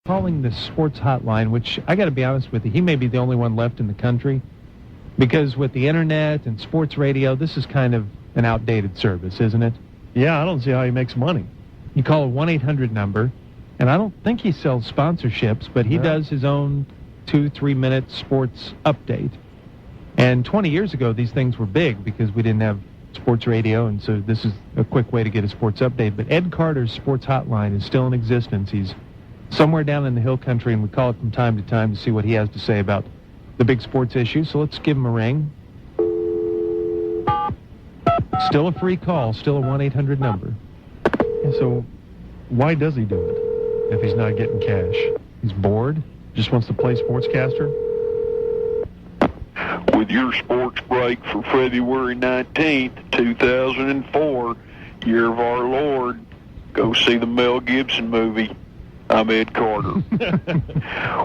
calling the sports hotline, which I got to be honest with you, he may be the only one left in the country, because with the internet and sports radio, this is kind of an outdated service, isn't it? Yeah, I don't see how he makes money. You call a 1-800 number, and I don't think he sells sponsorships, but he does his own 2-3 minute sports update. And 20 years ago, these things were big because we didn't have sports radio, and so this is a quick way to get a sports update. But Ed Carter's sports hotline is still in existence. He's somewhere down in the hill country, and we call it from time to time to see what he has to say about the big sports issues. So let's give him a ring. Still a free call, still a 1-800 number. And so why does he do it if he's not getting cash? He's bored? Just wants to play sportscaster? With your sports break for February 19th, 2004, year of our Lord, go see the Mel Gibson movie. I'm Ed Carter.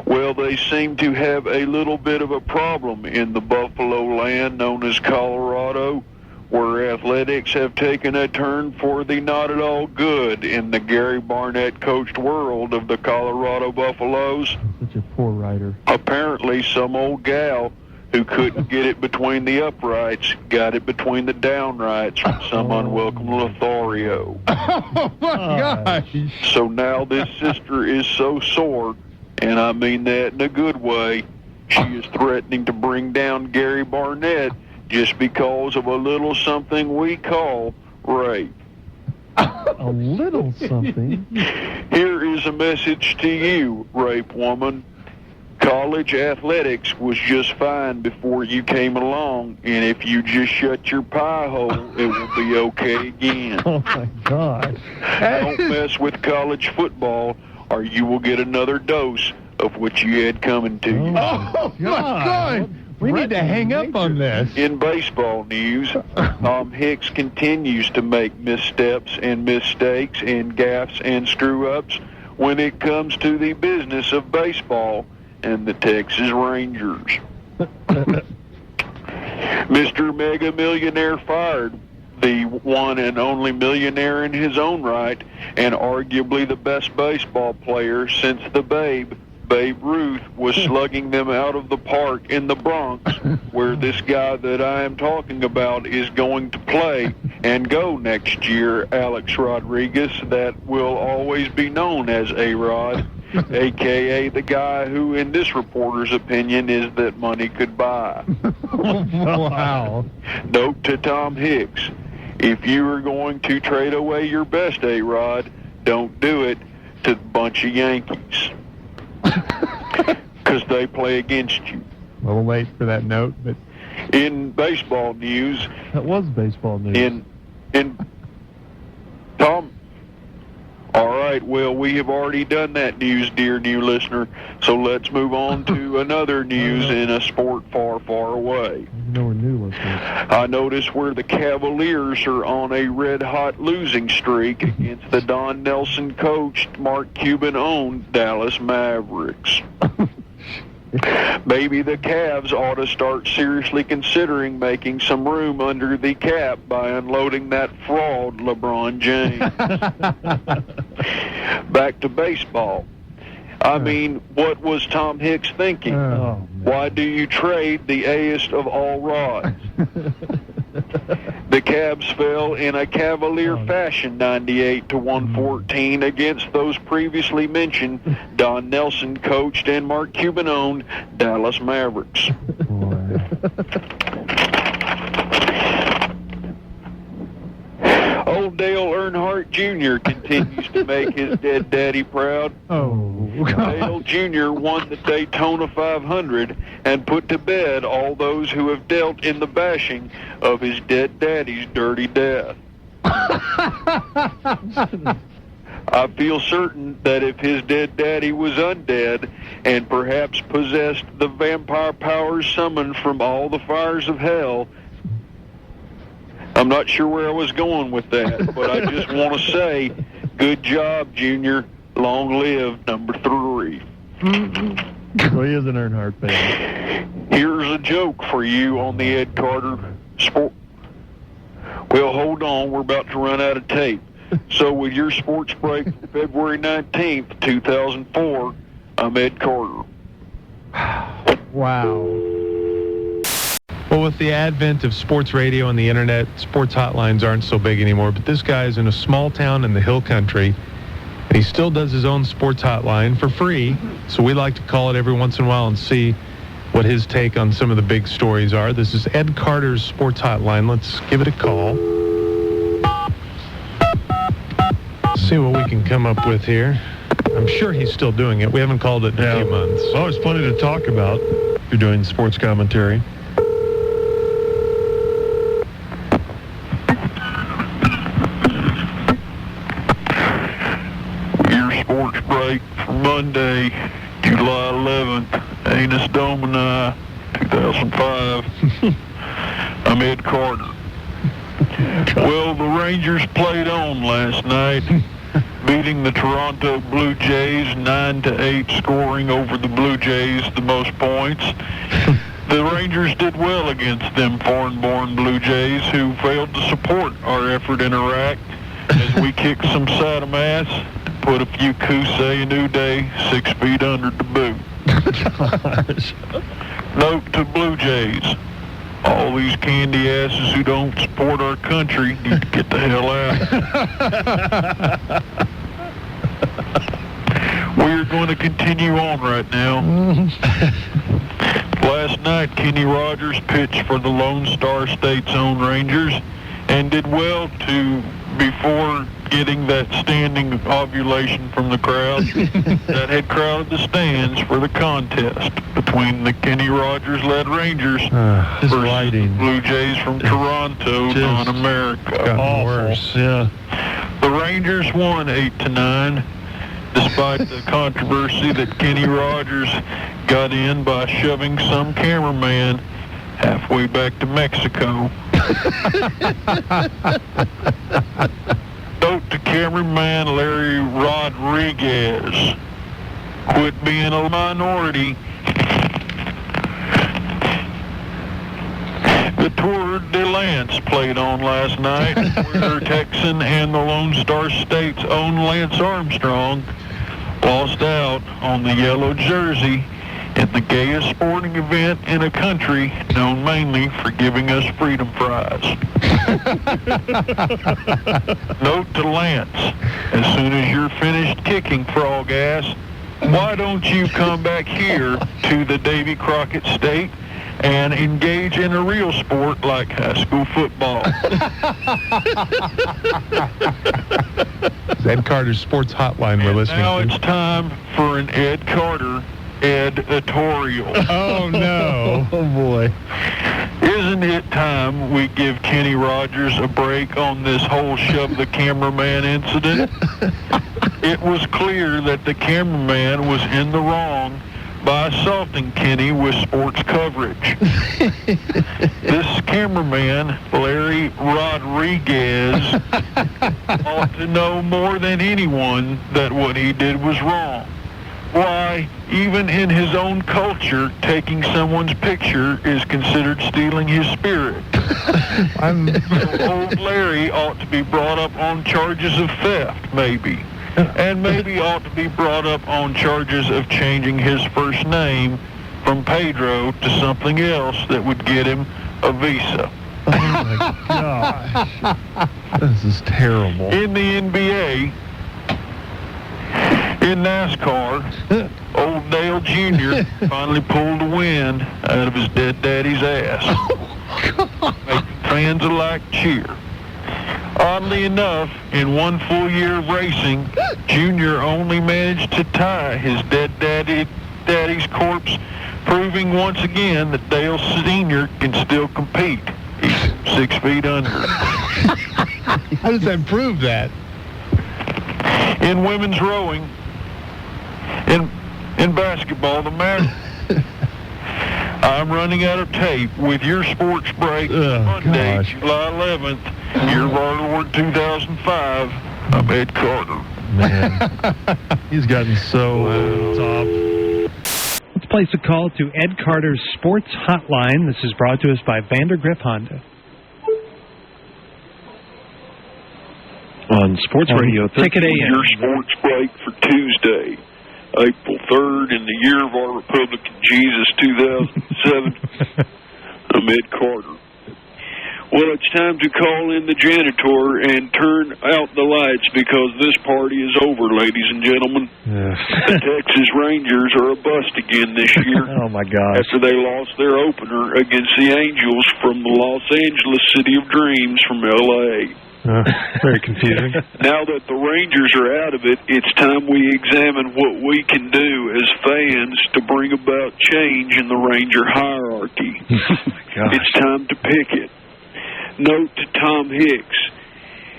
Well, they seem to have a little bit of a problem in the buffalo land known as Colorado, where athletics have taken a turn for the not at all good in the Gary Barnett-coached world of the Colorado Buffaloes. Such a poor writer. Apparently, some old gal who couldn't get it between the uprights got it between the downrights from some unwelcome Lothario. Oh, my gosh. So now this sister is so sore, and I mean that in a good way, she is threatening to bring down Gary Barnett just because of a little something we call rape. A little something? Here is a message to you, rape woman. College athletics was just fine before you came along, and if you just shut your pie hole, it will be okay again. Oh, my gosh. Don't mess with college football, or you will get another dose of what you had coming to you. Oh, my God. We need to hang up on this. In baseball news, Tom Hicks continues to make missteps and mistakes and gaffes and screw-ups when it comes to the business of baseball and the Texas Rangers. Mr. Mega Millionaire fired, the one and only millionaire in his own right, and arguably the best baseball player since the Babe Ruth, was slugging them out of the park in the Bronx, where this guy that I am talking about is going to play and go next year, Alex Rodriguez, that will always be known as A-Rod, a.k.a. the guy who, in this reporter's opinion, is that money could buy. Wow. Note to Tom Hicks, if you are going to trade away your best A-Rod, don't do it to a bunch of Yankees, because they play against you. A little late for that note, but in baseball news... That was baseball news. In Tom... All right, well, we have already done that news, dear new listener, so let's move on to another news in a sport far, far away. No, we're new listeners. I notice where the Cavaliers are on a red-hot losing streak against the Don Nelson-coached, Mark Cuban-owned Dallas Mavericks. Maybe the Cavs ought to start seriously considering making some room under the cap by unloading that fraud, LeBron James. Back to baseball. I mean, what was Tom Hicks thinking? Why do you trade the A-est of all rods? The Cavs fell in a cavalier fashion 98-114 against those previously mentioned Don Nelson coached and Mark Cuban owned Dallas Mavericks. Old Dale Earnhardt Jr. continues to make his dead daddy proud. Dale Jr. won the Daytona 500 and put to bed all those who have dealt in the bashing of his dead daddy's dirty death. I feel certain that if his dead daddy was undead and perhaps possessed the vampire powers summoned from all the fires of hell, I'm not sure where I was going with that, but I just want to say, good job, Junior. Long live number 3. Well, he is an Earnhardt fan. Here's a joke for you on the Ed Carter sport. Well, hold on. We're about to run out of tape. So with your sports break from February 19th, 2004, I'm Ed Carter. Wow. Well, with the advent of sports radio and the internet, sports hotlines aren't so big anymore. But this guy's in a small town in the hill country, and he still does his own sports hotline for free. So we like to call it every once in a while and see what his take on some of the big stories are. This is Ed Carter's sports hotline. Let's give it a call. See what we can come up with here. I'm sure he's still doing it. We haven't called it in a few months. Well, there's plenty to talk about if you're doing sports commentary. Your sports break for Monday, July 11th, Anus Domini, 2005. I'm Ed Carter. Well, the Rangers played on last night, beating the Toronto Blue Jays 9-8, scoring over the Blue Jays the most points. The Rangers did well against them foreign-born Blue Jays who failed to support our effort in Iraq as we kicked some Saddam ass, put a few Kusei and Uday 6 feet under the boot. Note to Blue Jays, all these candy asses who don't support our country need to get the hell out. We're going to continue on right now. Last night, Kenny Rogers pitched for the Lone Star State's own Rangers and did well before getting that standing ovulation from the crowd that had crowded the stands for the contest between the Kenny Rogers-led Rangers versus the Blue Jays from Toronto, non-America. Worse. Yeah. The Rangers won 8-9, despite the controversy that Kenny Rogers got in by shoving some cameraman halfway back to Mexico. Note to cameraman Larry Rodriguez, quit being a minority. The Tour de Lance played on last night, where Texan and the Lone Star State's own Lance Armstrong lost out on the yellow jersey in the gayest sporting event in a country known mainly for giving us freedom fries. Note to Lance, as soon as you're finished kicking frog ass, why don't you come back here to the Davy Crockett State and engage in a real sport like high school football? Ed Carter's sports hotline we're listening now to. It's time for an Ed Carter editorial. Oh, no. Oh, boy. Isn't it time we give Kenny Rogers a break on this whole shove the cameraman incident? It was clear that the cameraman was in the wrong by assaulting Kenny with sports coverage. This cameraman, Larry Rodriguez, ought to know more than anyone that what he did was wrong. Why, even in his own culture, taking someone's picture is considered stealing his spirit. Old Larry ought to be brought up on charges of theft, maybe. And maybe ought to be brought up on charges of changing his first name from Pedro to something else that would get him a visa. Oh, my gosh. This is terrible. In the NBA, in NASCAR, old Dale Jr. finally pulled a win out of his dead daddy's ass. Making fans alike cheer. Oddly enough, in one full year of racing, Junior only managed to tie his dead daddy's corpse, proving once again that Dale Sr. can still compete. He's 6 feet under. How does that prove that? In women's rowing, in basketball, the Mavericks. I'm running out of tape with your sports break Monday, gosh. July 11th, year of our Lord 2005. I'm Ed Carter. Man, he's gotten so top. Let's place a call to Ed Carter's Sports Hotline. This is brought to us by Vandergriff Honda. On Sports Radio, Ticket AM. Your sports break for Tuesday, April 3rd, in the year of our Republican Jesus, 2007. I'm Ed Carter. Well, it's time to call in the janitor and turn out the lights because this party is over, ladies and gentlemen. The Texas Rangers are a bust again this year. Oh, my gosh. After they lost their opener against the Angels from the Los Angeles City of Dreams from L.A. Very confusing. Now that the Rangers are out of it, it's time we examine what we can do as fans to bring about change in the Ranger hierarchy. It's time to pick it. Note to Tom Hicks,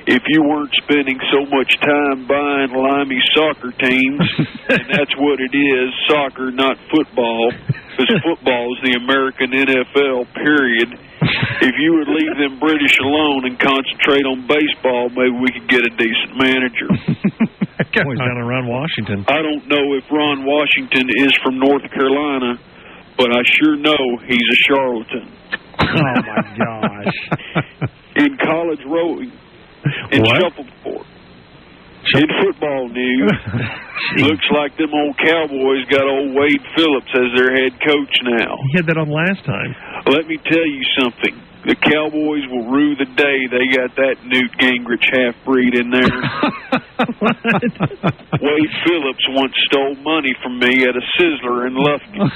if you weren't spending so much time buying limey soccer teams, and that's what it is, soccer, not football, because football is the American NFL, period. If you would leave them British alone and concentrate on baseball, maybe we could get a decent manager. Boy, he's down in Ron Washington. I don't know if Ron Washington is from North Carolina, but I sure know he's a charlatan. Oh, my gosh. In college rowing and shuffleboard. In football news, looks like them old Cowboys got old Wade Phillips as their head coach now. He had that on last time. Let me tell you something. The Cowboys will rue the day they got that Newt Gingrich half-breed in there. Wade Phillips once stole money from me at a Sizzler in Lufkin.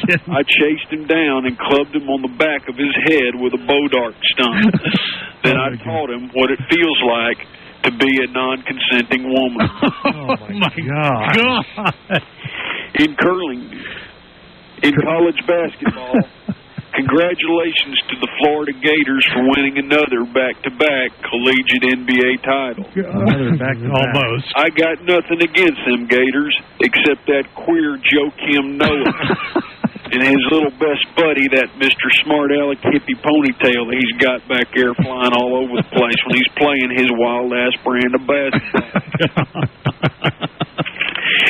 I chased him down and clubbed him on the back of his head with a Bodart stump. Then I taught him what it feels like to be a non-consenting woman. Oh, my God. In curling, in college basketball, congratulations to the Florida Gators for winning another back-to-back collegiate NBA title. Another back-to-back. Almost. I got nothing against them Gators, except that queer Joakim Noah and his little best buddy, that Mr. Smart Aleck hippie ponytail that he's got back there flying all over the place when he's playing his wild-ass brand of basketball.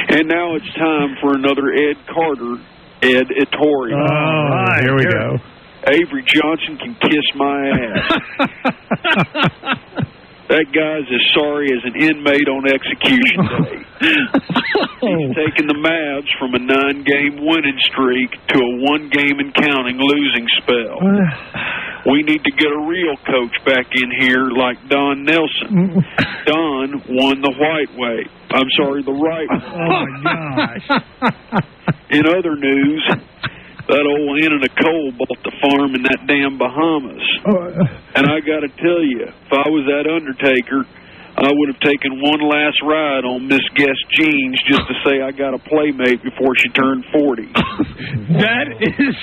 And now it's time for another Ed Carter Ed Ettore. Oh, right, here we go. Avery Johnson can kiss my ass. That guy's as sorry as an inmate on execution day. He's taken the Mavs from a 9-game winning streak to a 1-game and counting losing spell. We need to get a real coach back in here like Don Nelson. Don won the right way. The right way. Oh, my gosh. In other news, that old Anna Nicole bought the farm in that damn Bahamas. And I got to tell you, if I was that Undertaker, I would have taken one last ride on Miss Guest Jeans just to say I got a playmate before she turned 40. That is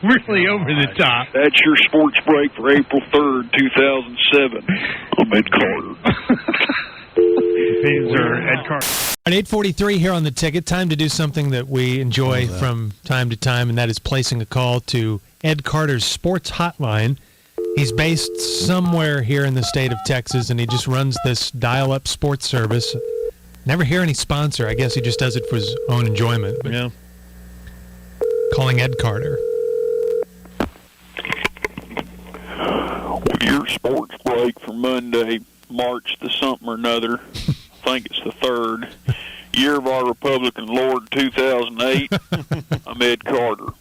really over the top. That's your sports break for April 3rd, 2007. I'm Ed Carter. These are Ed Carter. At 8:43 here on The Ticket, time to do something that we enjoy from time to time, and that is placing a call to Ed Carter's Sports Hotline. He's based somewhere here in the state of Texas, and he just runs this dial-up sports service. Never hear any sponsor. I guess he just does it for his own enjoyment. But Yeah. Calling Ed Carter. Your sports break for Monday, March the something or another. I think it's the 3rd. Year of our Republican Lord, 2008. I'm Ed Carter.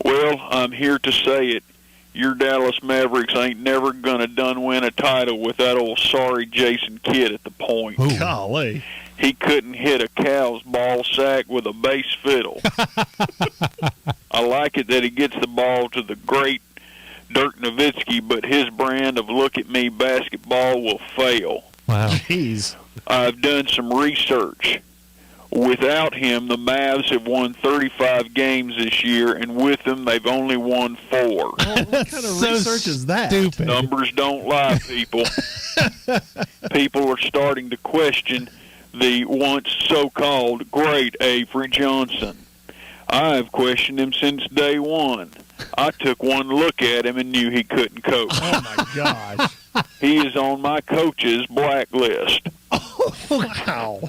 Well, I'm here to say it. Your Dallas Mavericks ain't never going to done win a title with that old sorry Jason Kidd at the point. Ooh. Golly. He couldn't hit a cow's ball sack with a bass fiddle. I like it that he gets the ball to the great Dirk Nowitzki, but his brand of look-at-me basketball will fail. Wow. Jeez. I've done some research. Without him, the Mavs have won 35 games this year, and with him, they've only won 4. What kind of research is that? Stupid. Numbers don't lie, people. People are starting to question the once so-called great Avery Johnson. I've questioned him since day one. I took one look at him and knew he couldn't coach. Oh, my gosh. He is on my coach's blacklist. Wow.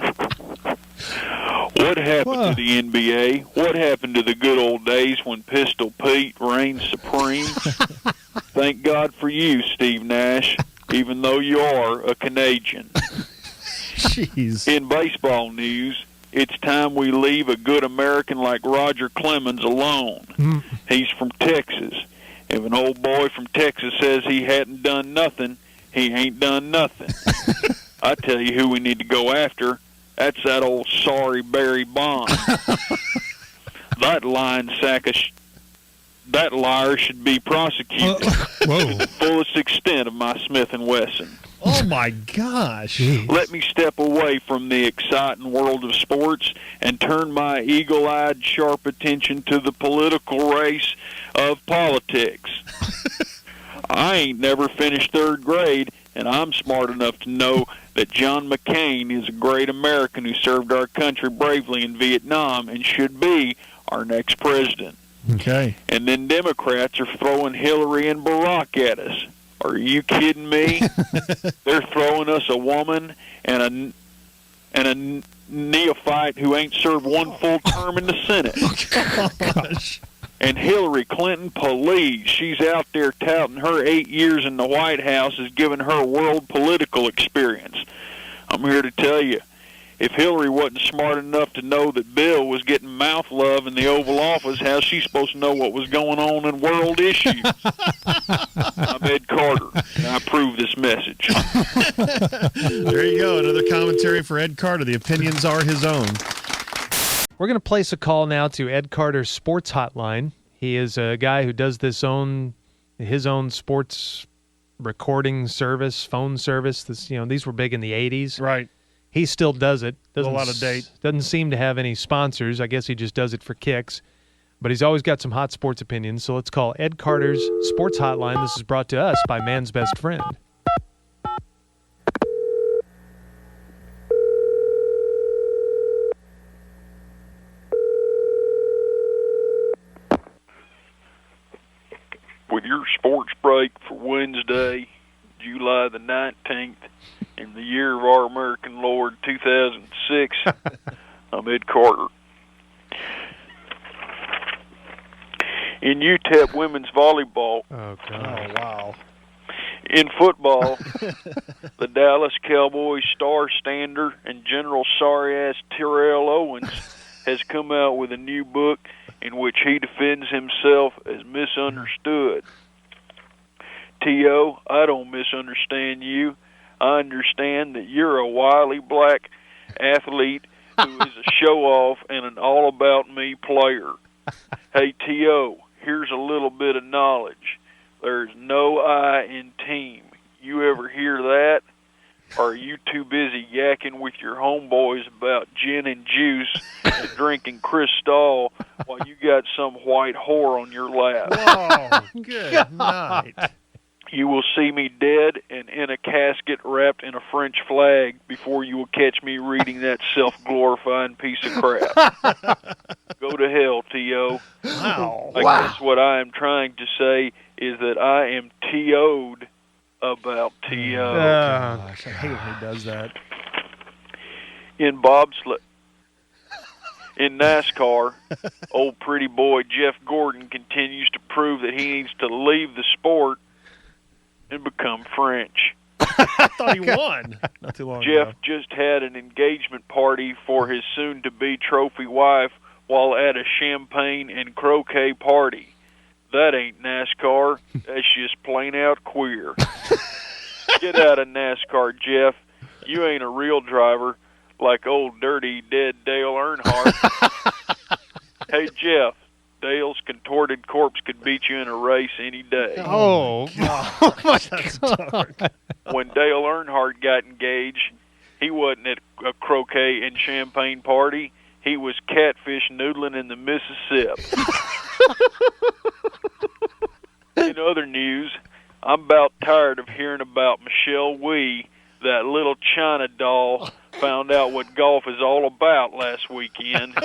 What happened to the NBA? What happened to the good old days when Pistol Pete reigned supreme? Thank God for you, Steve Nash, even though you are a Canadian. Jeez. In baseball news, it's time we leave a good American like Roger Clemens alone. He's from Texas. If an old boy from Texas says he hadn't done nothing, he ain't done nothing. I tell you who we need to go after. That's that old sorry Barry Bonds. That that liar should be prosecuted to the fullest extent of my Smith & Wesson. Oh, my gosh. Let me step away from the exciting world of sports and turn my eagle-eyed, sharp attention to the political race of politics. I ain't never finished third grade, and I'm smart enough to know that John McCain is a great American who served our country bravely in Vietnam and should be our next president. Okay. And then Democrats are throwing Hillary and Barack at us. Are you kidding me? They're throwing us a woman and a neophyte who ain't served one full term in the Senate. Oh, gosh. And Hillary Clinton, please, she's out there touting her 8 years in the White House has given her world political experience. I'm here to tell you, if Hillary wasn't smart enough to know that Bill was getting mouth love in the Oval Office, how's she supposed to know what was going on in world issues? I'm Ed Carter, and I approve this message. There you go. Another commentary for Ed Carter. The opinions are his own. We're going to place a call now to Ed Carter's Sports Hotline. He is a guy who does his own sports recording service, phone service. These were big in the 80s. Right. He still does it. Doesn't out of date. Doesn't seem to have any sponsors. I guess he just does it for kicks. But he's always got some hot sports opinions. So let's call Ed Carter's Sports Hotline. This is brought to us by Man's Best Friend. With your sports break for Wednesday, July the 19th, in the year of our American Lord 2006, I'm Ed Carter. In UTEP women's volleyball, Oh, God. Oh, wow. in football, the Dallas Cowboys star stander and general sorry-ass Terrell Owens has come out with a new book in which he defends himself as misunderstood. T.O., I don't misunderstand you. I understand that you're a wily black athlete who is a show-off and an all-about-me player. Hey, T.O., here's a little bit of knowledge. There's no I in team. You ever hear that? Or are you too busy yakking with your homeboys about gin and juice and drinking Cristal while you got some white whore on your lap? Whoa, good night. You will see me dead and in a casket wrapped in a French flag before you will catch me reading that self-glorifying piece of crap. Go to hell, T.O. Wow. I guess what I am trying to say is that I am T.O.'d about T.O. Gosh, I hate when he does that. In bobsled. In NASCAR, old pretty boy Jeff Gordon continues to prove that he needs to leave the sport and become French. I thought he won not too long Jeff ago. just had an engagement party for his soon-to-be trophy wife while at a champagne and croquet party. That ain't NASCAR. That's just plain-out queer. Get out of NASCAR, Jeff. You ain't a real driver like old dirty dead Dale Earnhardt. Hey, Jeff, Dale's contorted corpse could beat you in a race any day. Oh, That's dark. When Dale Earnhardt got engaged, he wasn't at a croquet and champagne party. He was catfish noodling in the Mississippi. In other news, I'm about tired of hearing about Michelle Wee, that little China doll found out what golf is all about last weekend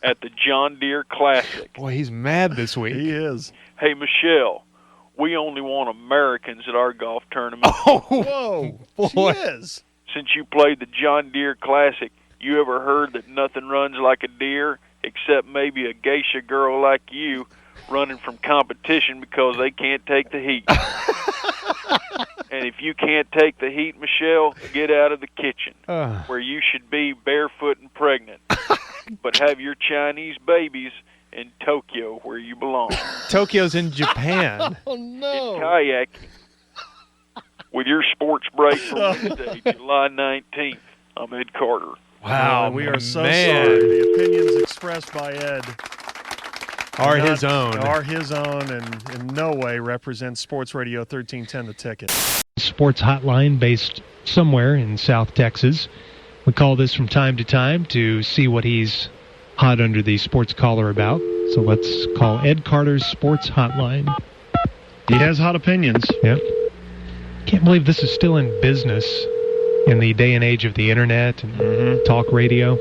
at the John Deere Classic. boy, he's mad this week. He is. Hey, Michelle, we only want Americans at our golf tournament. Whoa. boy. She is. Since you played the John Deere Classic, you ever heard that nothing runs like a deer except maybe a geisha girl like you running from competition because they can't take the heat? And if you can't take the heat, Michelle, get out of the kitchen, where you should be barefoot and pregnant. But have your Chinese babies in Tokyo, where you belong. Tokyo's in Japan. Oh, no. In kayaking. With your sports break for Wednesday, July 19th. I'm Ed Carter. Wow, we are so man. sorry. The opinions expressed by Ed Are his own. Are his own and in no way represent Sports Radio 1310 The Ticket. Sports hotline based somewhere in South Texas. We call this from time to time to see what he's hot under the sports collar about. So let's call Ed Carter's Sports Hotline. He has hot opinions. Yep. Can't believe this is still in business in the day and age of the internet and talk radio.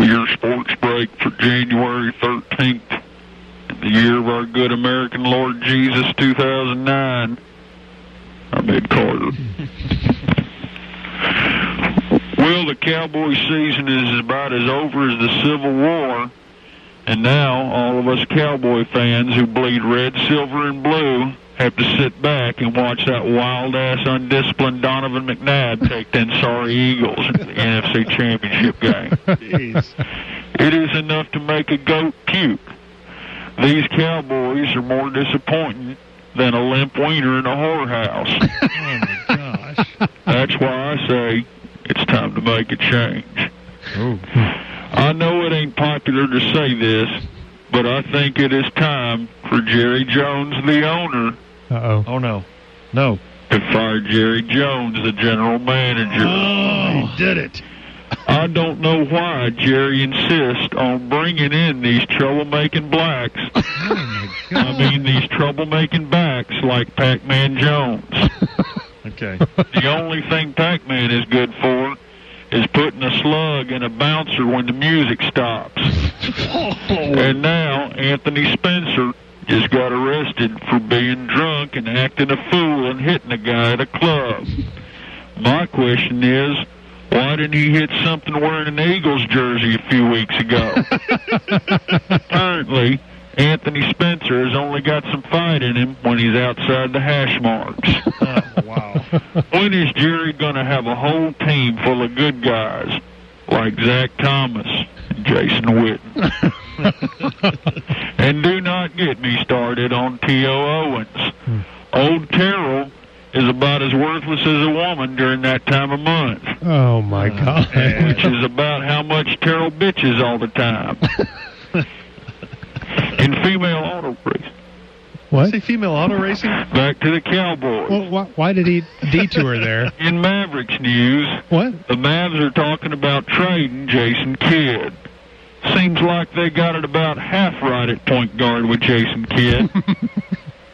Your sports break for January 13th, in the year of our good American Lord Jesus 2009. I'm Ed Carter. Well, the Cowboy season is about as over as the Civil War, and now all of us Cowboy fans who bleed red, silver, and blue have to sit back and watch that wild-ass, undisciplined Donovan McNabb take them sorry Eagles in the NFC Championship game. Jeez. It is enough to make a goat puke. These Cowboys are more disappointing than a limp wiener in a whorehouse. Oh, my gosh. That's why I say it's time to make a change. Ooh. I know it ain't popular to say this, but I think it is time for Jerry Jones, the owner, Oh, no. No. to fire Jerry Jones, the general manager. Oh, he did it. I don't know why Jerry insists on bringing in these troublemaking blacks. Oh, my God. I mean, these troublemaking backs like Pac-Man Jones. Okay. The only thing Pac-Man is good for is putting a slug in a bouncer when the music stops. And now Anthony Spencer just got arrested for being drunk and acting a fool and hitting a guy at a club. My question is, why didn't he hit something wearing an Eagles jersey a few weeks ago? Apparently, Anthony Spencer has only got some fight in him when he's outside the hash marks. Oh, wow. When is Jerry going to have a whole team full of good guys like Zach Thomas and Jason Witten? And do not get me started on T.O. Owens. Old Terrell is about as worthless as a woman during that time of month. Oh, my God. Which is about how much Terrell bitches all the time. In female auto racing. What? Say female auto racing? Back to the Cowboys. Well, why did he detour there? In Mavericks news, What? the Mavs are talking about trading Jason Kidd. Seems like they got it about half right at point guard with Jason Kidd.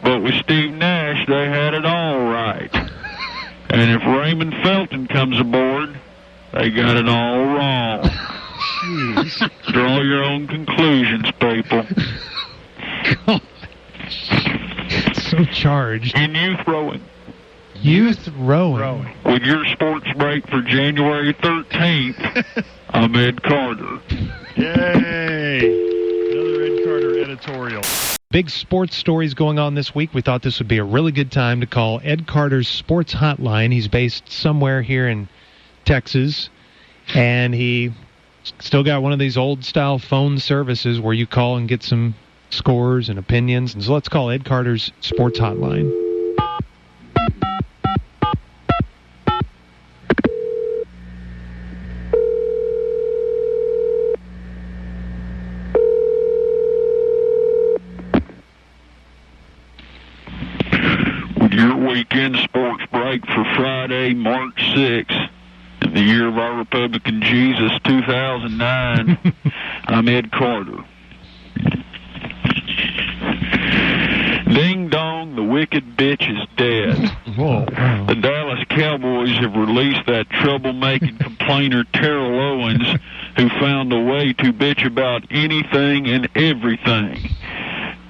But with Steve Nash, they had it all right. And if Raymond Felton comes aboard, they got it all wrong. Jeez. Draw your own conclusions, people. God. So charged. In youth rowing, Youth rowing. with your sports break for January 13th, I'm Ed Carter. Yay. Another Ed Carter editorial. Big sports stories going on this week. We thought this would be a really good time to call Ed Carter's Sports Hotline. He's based somewhere here in Texas, and he still got one of these old-style phone services where you call and get some scores and opinions. And so let's call Ed Carter's Sports Hotline. Your weekend sports break for Friday, March 6th, in the year of our Republican Jesus 2009. I'm Ed Carter. Ding dong, the wicked bitch is dead. Whoa. The Dallas Cowboys have released that troublemaking complainer Terrell Owens, who found a way to bitch about anything and everything.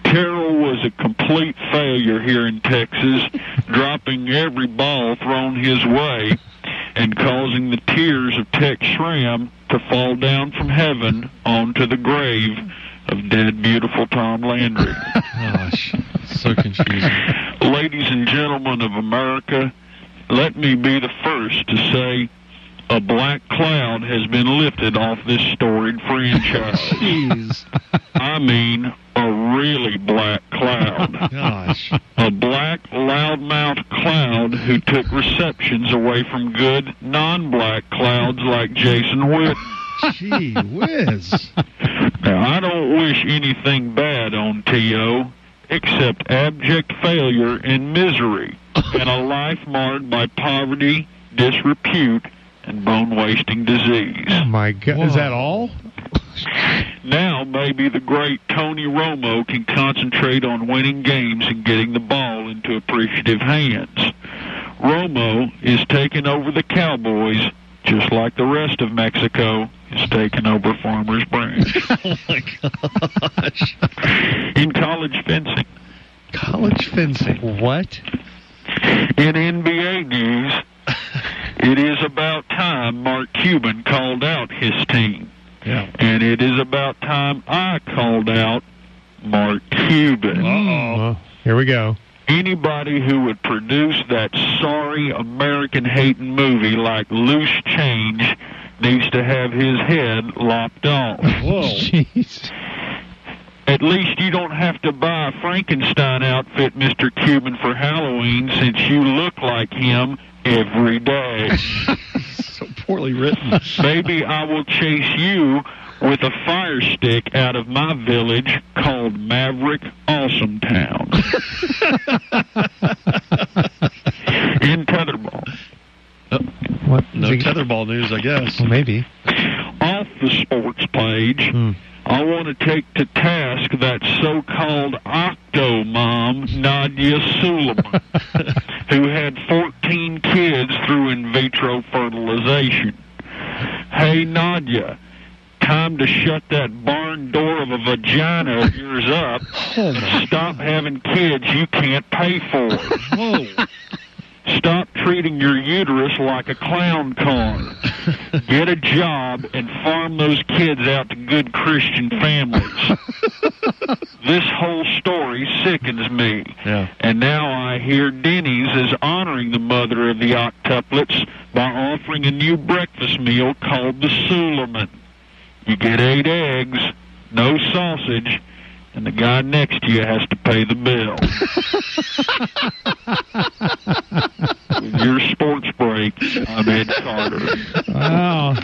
Terrell was a complete failure here in Texas, dropping every ball thrown his way and causing the tears of Tex Schramm to fall down from heaven onto the grave of dead, beautiful Tom Landry. Gosh, so confusing. Ladies and gentlemen of America, let me be the first to say a black cloud has been lifted off this storied franchise. Jeez. I mean, a really black cloud. Gosh. A black, loudmouth cloud who took receptions away from good, non-black clouds like Jason Witten. Gee whiz. Now, I don't wish anything bad on T.O., except abject failure and misery, and a life marred by poverty, disrepute, and bone-wasting disease. Oh, my God. Whoa. Is that all? Now, maybe the great Tony Romo can concentrate on winning games and getting the ball into appreciative hands. Romo is taking over the Cowboys, just like the rest of Mexico is taking over Farmers Branch. Oh, my gosh. In college fencing. College fencing. What? In NBA news, it is about time Mark Cuban called out his team. Yeah. And it is about time I called out Mark Cuban. Well, here we go. Anybody who would produce that sorry American-hating movie like Loose Change needs to have his head lopped off. Whoa. Jeez. At least you don't have to buy a Frankenstein outfit, Mr. Cuban, for Halloween, since you look like him every day. So poorly written. Maybe I will chase you with a fire stick out of my village called Maverick Awesome Town. In tetherball. What? No tetherball news, I guess. Well, maybe. Off the sports page, I want to take to task that so-called octo mom, Nadia Suleiman, who had 14 kids through in vitro fertilization. Hey, Nadia, time to shut that barn door of a vagina of yours up and stop having kids you can't pay for. Whoa. Stop treating your uterus like a clown car. Get a job and farm those kids out to good Christian families. This whole story sickens me. Yeah. And now I hear Denny's is honoring the mother of the octuplets by offering a new breakfast meal called the Suleiman. You get 8 eggs, no sausage, and the guy next to you has to pay the bill. With your sports break, I'm Ed Carter. Wow.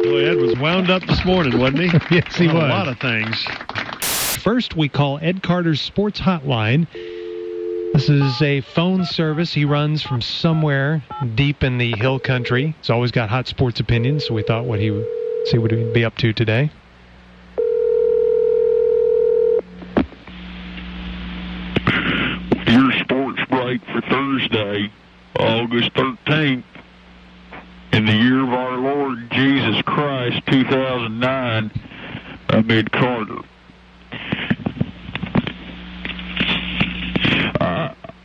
Boy, Ed was wound up this morning, wasn't he? Yes, he On was. A lot of things. First, we call Ed Carter's Sports Hotline. This is a phone service he runs from somewhere deep in the hill country. He's always got hot sports opinions, so we thought what he'd be up to today. Your sports break for Thursday, August 13th, in the year of our Lord Jesus Christ, 2009, I'm Ed Carter.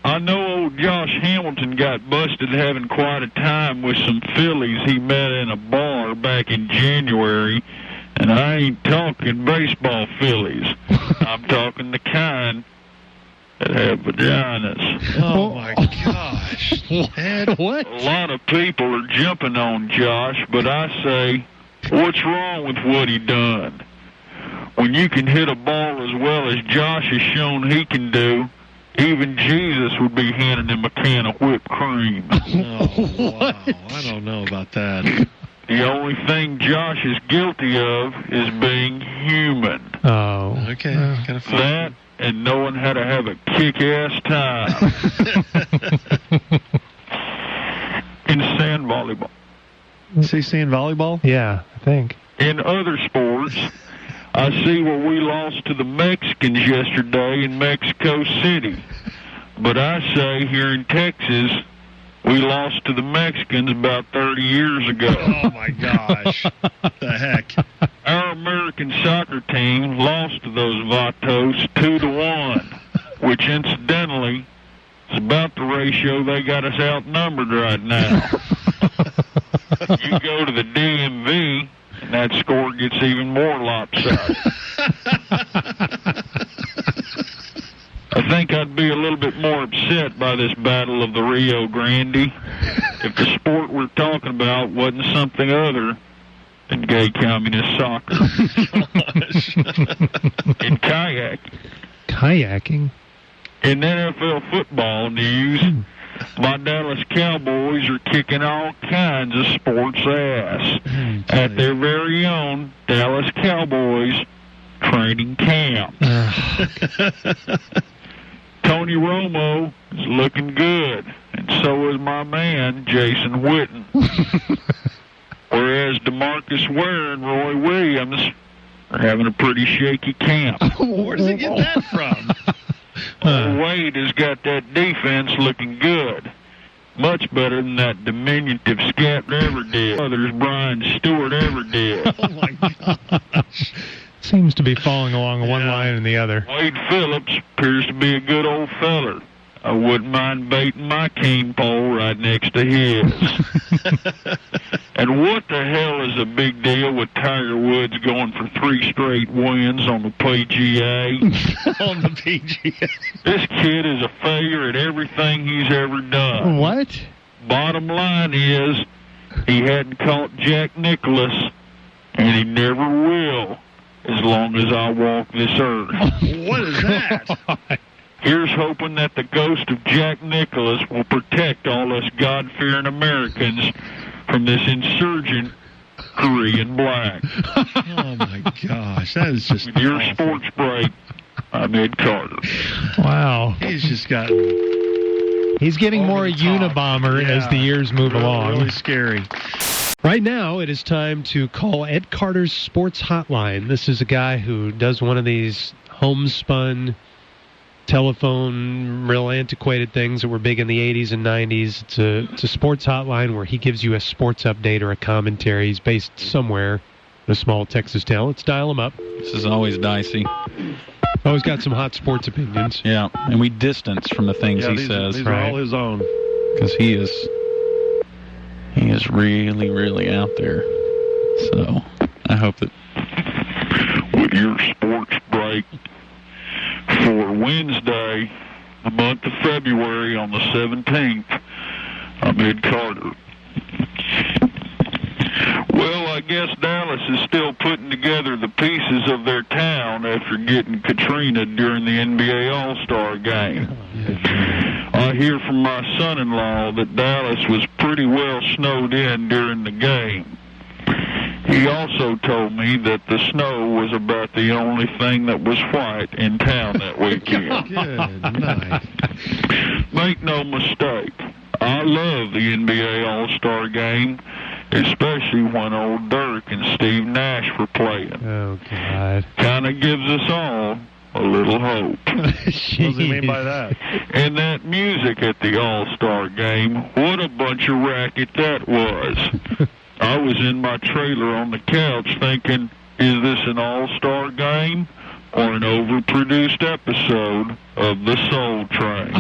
I know old Josh Hamilton got busted having quite a time with some fillies he met in a bar back in January, and I ain't talking baseball fillies. I'm talking the kind that have vaginas. Oh, my gosh. Ed, What? A lot of people are jumping on Josh, but I say, what's wrong with what he done? When you can hit a ball as well as Josh has shown he can do, even Jesus would be handing him a can of whipped cream. Oh, wow. I don't know about that. The only thing Josh is guilty of is being human. Oh. Okay. Kind of fun. That and knowing how to have a kick-ass time. In sand volleyball. See sand volleyball? Yeah, I think. In other sports, I see where we lost to the Mexicans yesterday in Mexico City. But I say here in Texas, we lost to the Mexicans about 30 years ago. Oh, my gosh. What the heck? Our American soccer team lost to those Vatos 2-1, which incidentally is about the ratio they got us outnumbered right now. You go to the DMV, and that score gets even more lopsided. I think I'd be a little bit more upset by this Battle of the Rio Grande if the sport we're talking about wasn't something other than gay communist soccer. And kayaking. Kayaking? In NFL football news, my Dallas Cowboys are kicking all kinds of sports ass at their very own Dallas Cowboys training camp. Tony Romo is looking good, and so is my man, Jason Witten. Whereas DeMarcus Ware and Roy Williams are having a pretty shaky camp. Where does he get that from? Wade has got that defense looking good. Much better than that diminutive scat ever did. Others Brian Stewart ever did. Oh, my gosh. Seems to be falling along one line and the other. Wade Phillips appears to be a good old feller. I wouldn't mind baiting my cane pole right next to his. And what the hell is a big deal with Tiger Woods going for 3 straight wins on the PGA? On the PGA. This kid is a failure at everything he's ever done. What? Bottom line is, he hadn't caught Jack Nicklaus, and he never will, as long as I walk this earth. What is that? Here's hoping that the ghost of Jack Nicklaus will protect all us God-fearing Americans from this insurgent Korean black. Oh, my gosh. That is just With your awful. sports break, I'm Ed Carter. Wow. He's just gotten He's getting more over the top. Unabomber as the years move along. Really scary. Right now, it is time to call Ed Carter's Sports Hotline. This is a guy who does one of these homespun telephone, real antiquated things that were big in the 80s and 90s. It's a sports hotline where he gives you a sports update or a commentary. He's based somewhere in a small Texas town. Let's dial him up. This is always dicey. Always got some hot sports opinions. Yeah, and we distance from the things he says. These are all his own. Because he is really, really out there. So I hope that With your sports break for Wednesday, the month of February on the 17th, I'm Ed Carter. Well, I guess Dallas is still putting together the pieces of their town after getting Katrina during the NBA All-Star game. I hear from my son-in-law that Dallas was pretty well snowed in during the game. He also told me that the snow was about the only thing that was white in town that weekend. Good night. Make no mistake, I love the NBA All-Star game, especially when old Dirk and Steve Nash were playing. Oh, God. Kind of gives us all a little hope. What does he mean by that? And that music at the All-Star game, what a bunch of racket that was. I was in my trailer on the couch thinking, is this an all-star game or an overproduced episode of The Soul Train?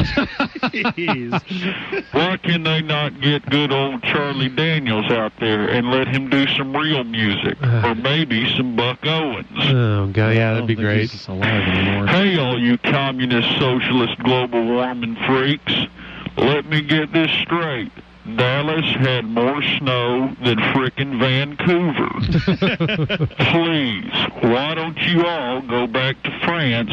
Jeez. Why can they not get good old Charlie Daniels out there and let him do some real music? Or maybe some Buck Owens? Oh, God, yeah, that'd be I don't think great. he's just alive anymore. Hey, all you communist, socialist, global warming freaks. Let me get this straight. Dallas had more snow than frickin' Vancouver. Please, why don't you all go back to France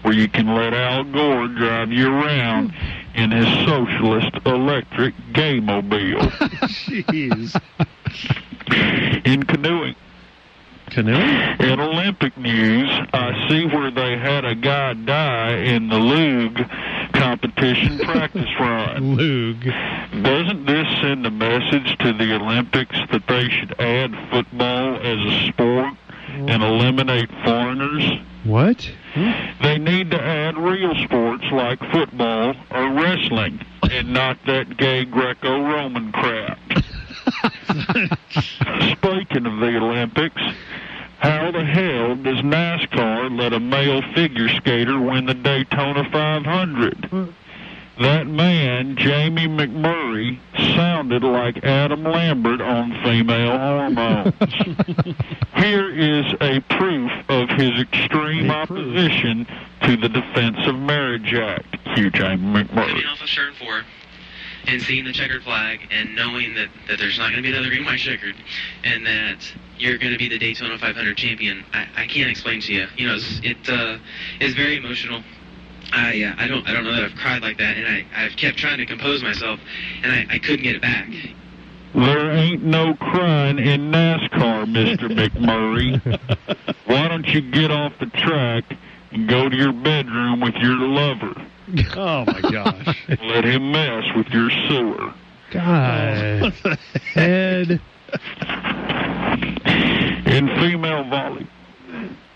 where you can let Al Gore drive you around in his socialist electric gay-mobile? Jeez. In canoeing. Canoeing? In Olympic news, I see where they had a guy die in the Lug competition practice run. Lug. Doesn't this send a message to the Olympics that they should add football as a sport and eliminate foreigners? What? They need to add real sports like football or wrestling and not that gay Greco-Roman crap. Speaking of the Olympics, how the hell does NASCAR let a male figure skater win the Daytona 500? that man, Jamie McMurray, sounded like Adam Lambert on female hormones. Here is a proof of his extreme opposition to the Defense of Marriage Act. Hugh Jamie McMurray. Getting off of turn 4 and seeing the checkered flag and knowing that there's not going to be another green, white, checkered, and that you're going to be the Daytona 500 champion, I can't explain to you. You know, it's very emotional. I don't know that I've cried like that, and I've kept trying to compose myself, and I couldn't get it back. There ain't no crying in NASCAR, Mr. McMurray. Why don't you get off the track and go to your bedroom with your lover? Oh, my gosh. Let him mess with your sewer. God. Ed. In female volley.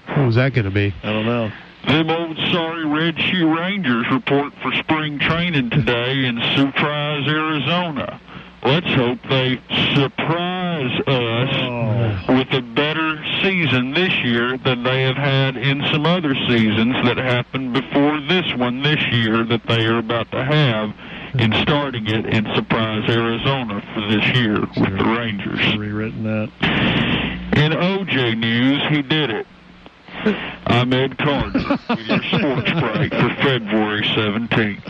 What was that going to be? I don't know. Them old sorry Red Shoe Rangers report for spring training today in Surprise, Arizona. Let's hope they surprise us with a better season this year than they have had in some other seasons that happened before this one this year that they are about to have in starting it in Surprise, Arizona for this year with the Rangers. Rewritten that. In OJ news, he did it. I'm Ed Carter with your sports break for February 17th.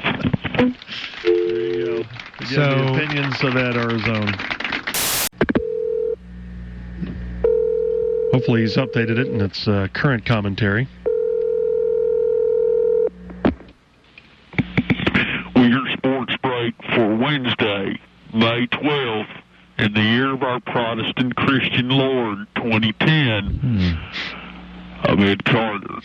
There you go. Again, the opinions of Ed Arizona. Hopefully he's updated it and it's current commentary. With your sports break for Wednesday, May 12th, in the year of our Protestant Christian Lord, 2010. I'm Ed Carter.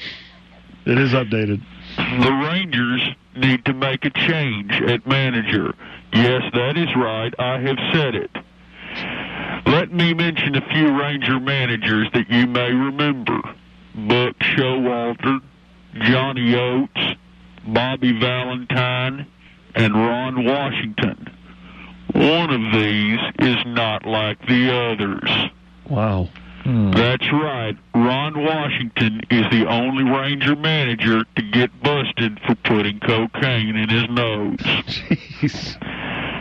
It is updated. The Rangers need to make a change at manager. Yes, that is right. I have said it. Let me mention a few Ranger managers that you may remember. Buck Showalter, Johnny Oates, Bobby Valentine, and Ron Washington. One of these is not like the others. Wow. That's right. Ron Washington is the only Ranger manager to get busted for putting cocaine in his nose. Jeez.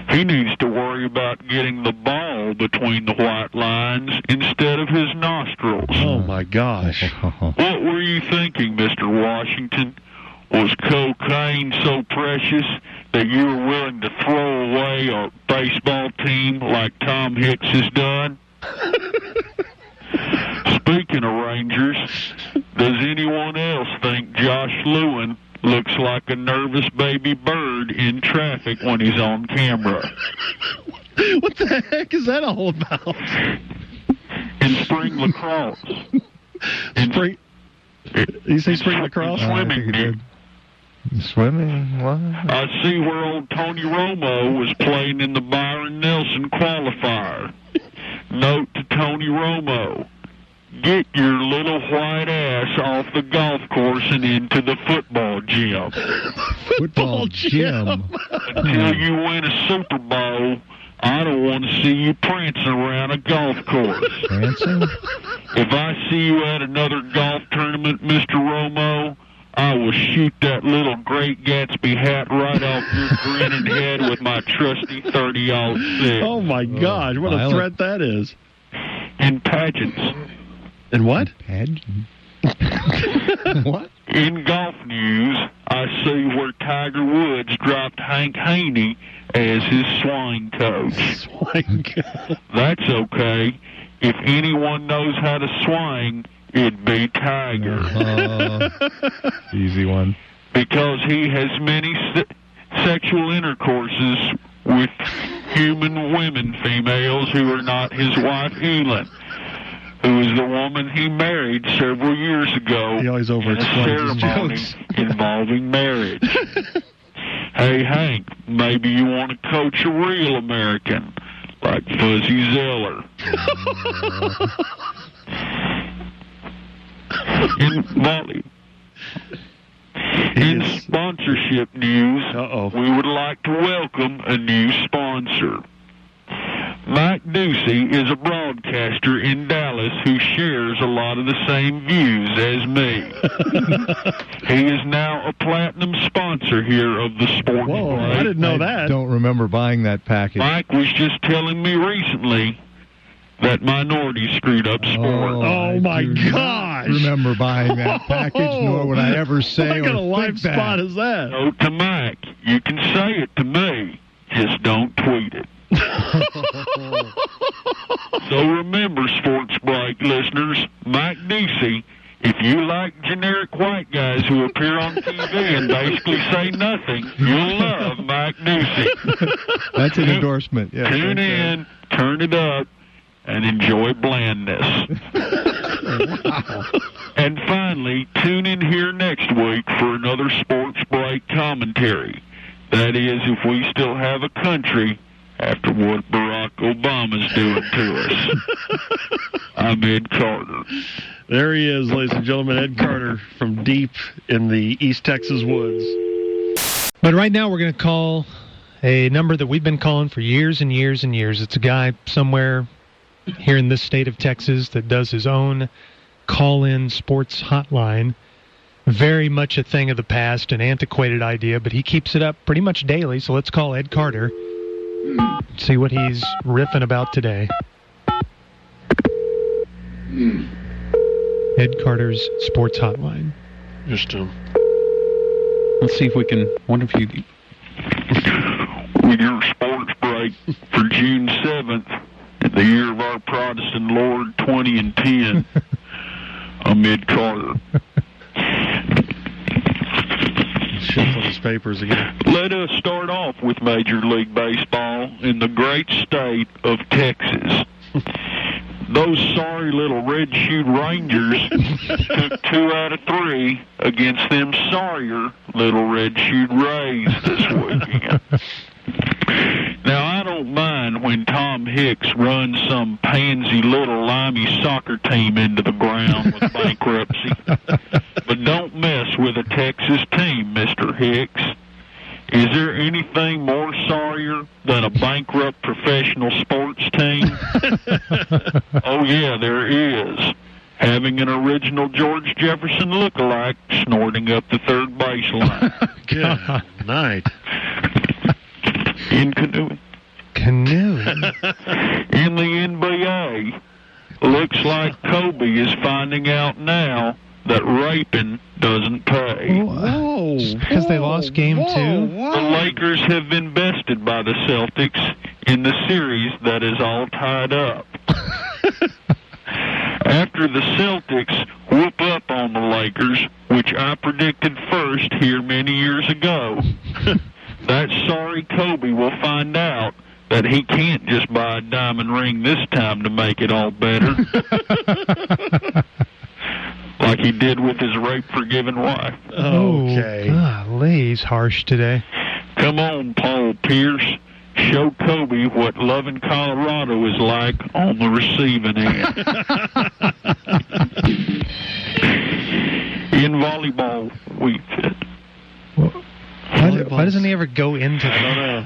He needs to worry about getting the ball between the white lines instead of his nostrils. Oh, my gosh. What were you thinking, Mr. Washington? Was cocaine so precious that you were willing to throw away a baseball team like Tom Hicks has done? Speaking of Rangers, does anyone else think Josh Lewin looks like a nervous baby bird in traffic when he's on camera? What the heck is that all about? In spring lacrosse. Spring? You say spring lacrosse? Swimming, Nick. Swimming? What? I see where old Tony Romo was playing in the Byron Nelson qualifier. Note to Tony Romo, get your little white ass off the golf course and into the football gym. Football gym. Until you win a Super Bowl, I don't want to see you prancing around a golf course. Prancing? If I see you at another golf tournament, Mr. Romo, I will shoot that little Great Gatsby hat right off your grinning head with my trusty 30-06. Oh, my gosh. What a threat that is. In pageants. In what? Pageant? What? In golf news, I see where Tiger Woods dropped Hank Haney as his swing coach. Swing coach. That's okay. If anyone knows how to swing, it'd be Tiger. Easy one. Because he has many sexual intercourses with human women, females who are not his wife, Elin, who is the woman he married several years ago He always in a over-explains his ceremony jokes. involving marriage. Hey, Hank, maybe you want to coach a real American, like Fuzzy Zeller. In sponsorship news, we would like to welcome a new sponsor. Mike Ducey is a broadcaster in Dallas who shares a lot of the same views as me. He is now a platinum sponsor here of the Sports Whoa, Break. I didn't know I that. don't remember buying that package. Mike was just telling me recently that minority screwed up sports. Oh, my do not gosh. remember buying that package, nor would I ever say What or kind of live think that. spot is that? Note to Mike, you can say it to me, just don't tweet it. So remember, Sports Break listeners, Mike Ducey, if you like generic white guys who appear on TV and basically say nothing, you'll love Mike Ducey. That's an endorsement. Yeah, Tune in, turn it up, and enjoy blandness. And finally, tune in here next week for another Sports Break commentary. That is, if we still have a country after what Barack Obama's doing to us. I'm Ed Carter. There he is, ladies and gentlemen, Ed Carter from deep in the East Texas woods. But right now we're going to call a number that we've been calling for years and years and years. It's a guy somewhere here in this state of Texas that does his own call-in sports hotline. Very much a thing of the past, an antiquated idea, but he keeps it up pretty much daily. So let's call Ed Carter, see what he's riffing about today. Ed Carter's sports hotline. Just Let's see if we can. Wonder if you. With your Sports Break for June 7th, in the year of our Protestant Lord 20 and 10, I'm Ed Carter. shuffle his papers again. Let us start off with Major League Baseball in the great state of Texas. Those sorry little red-shoed Rangers took 2 out of 3 against them sorrier little red-shoed Rays this weekend. Now, I don't mind when Tom Hicks runs some pansy little limey soccer team into the ground with bankruptcy. But don't mess with a Texas team, Mr. Hicks. Is there anything more sorrier than a bankrupt professional sports team? Oh, yeah, there is. Having an original George Jefferson look-alike snorting up the third baseline. Good night. In canoeing. Canoeing? In the NBA, looks like Kobe is finding out now that raping doesn't pay. Whoa. Because they lost game 2? The Lakers have been bested by the Celtics in the series that is all tied up. After the Celtics whoop up on the Lakers, which I predicted first here many years ago, that sorry Kobe will find out that he can't just buy a diamond ring this time to make it all better. Like he did with his rape-forgiven wife. Okay. Golly, he's harsh today. Come on, Paul Pierce. Show Kobe what loving Colorado is like on the receiving end. In volleyball, we fit. Why doesn't he ever go into I don't that? know.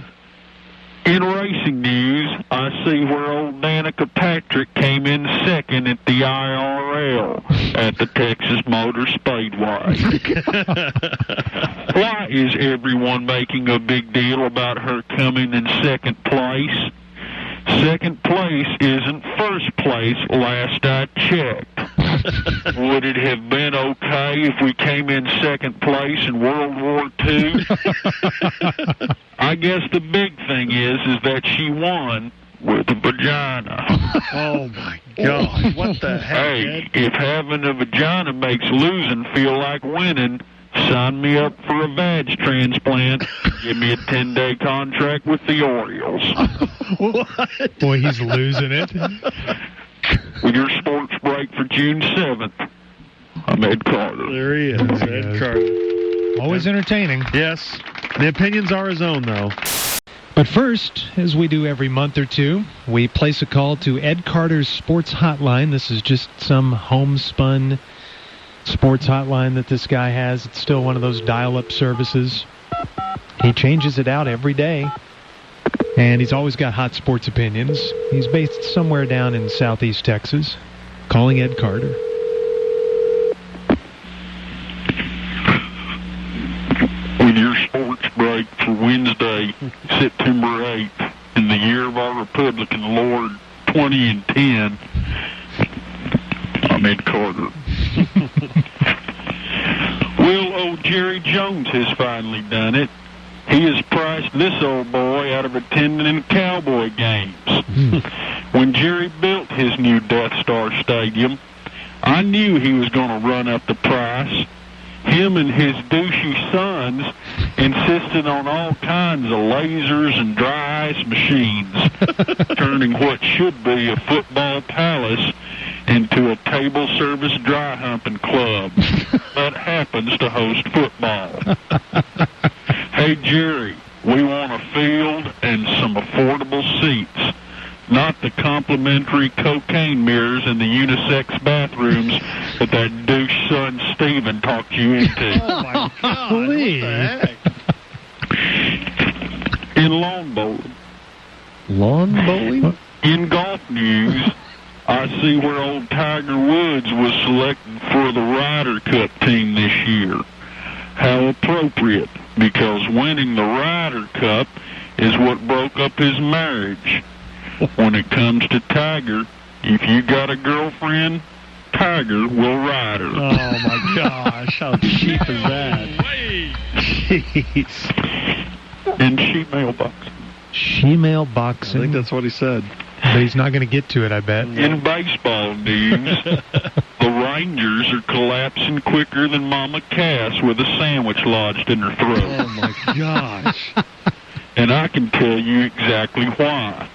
In racing news, I see where old Danica Patrick came in second at the IRL at the Texas Motor Speedway. Why is everyone making a big deal about her coming in second place? Second place isn't first place, last I checked. Would it have been okay if we came in second place in World War II? I guess the big thing is that she won with a vagina. Oh, my God. What the heck, Hey, Ed? if having a vagina makes losing feel like winning, sign me up for a vag transplant. Give me a 10-day contract with the Orioles. What? Boy, he's losing it. With your sports break for June 7th, I'm Ed Carter. There he is, There he Ed is. Carter. Always entertaining. Yes. The opinions are his own, though. But first, as we do every month or two, we place a call to Ed Carter's Sports Hotline. This is just some homespun sports hotline that this guy has. It's still one of those dial-up services. He changes it out every day. And he's always got hot sports opinions. He's based somewhere down in southeast Texas. Calling Ed Carter. With your sports break for Wednesday, September 8th, in the year of our Republican Lord 2010, I'm Ed Carter. Well, old Jerry Jones has finally done it. He has priced this old boy out of attending Cowboy games. When Jerry built his new Death Star Stadium, I knew he was going to run up the price. Him and his douchey sons insisted on all kinds of lasers and dry ice machines, turning what should be a football palace into a table service dry humping club that happens to host football. Hey, Jerry, we want a field and some affordable seats, not the complimentary cocaine mirrors in the unisex bathrooms that douche son Steven talked you into. Oh, my God. What the heck? In lawn bowling. Lawn bowling? In golf news, I see where old Tiger Woods was selected for the Ryder Cup team this year. How appropriate, because winning the Ryder Cup is what broke up his marriage. When it comes to Tiger, if you got a girlfriend, Tiger will ride her. Oh, my gosh. How cheap is that? Jeez. In sheet mailboxing. She-mail I boxing. think that's what he said. But he's not going to get to it, I bet. In baseball news, the Rangers are collapsing quicker than Mama Cass with a sandwich lodged in her throat. Oh, my gosh. And I can tell you exactly why.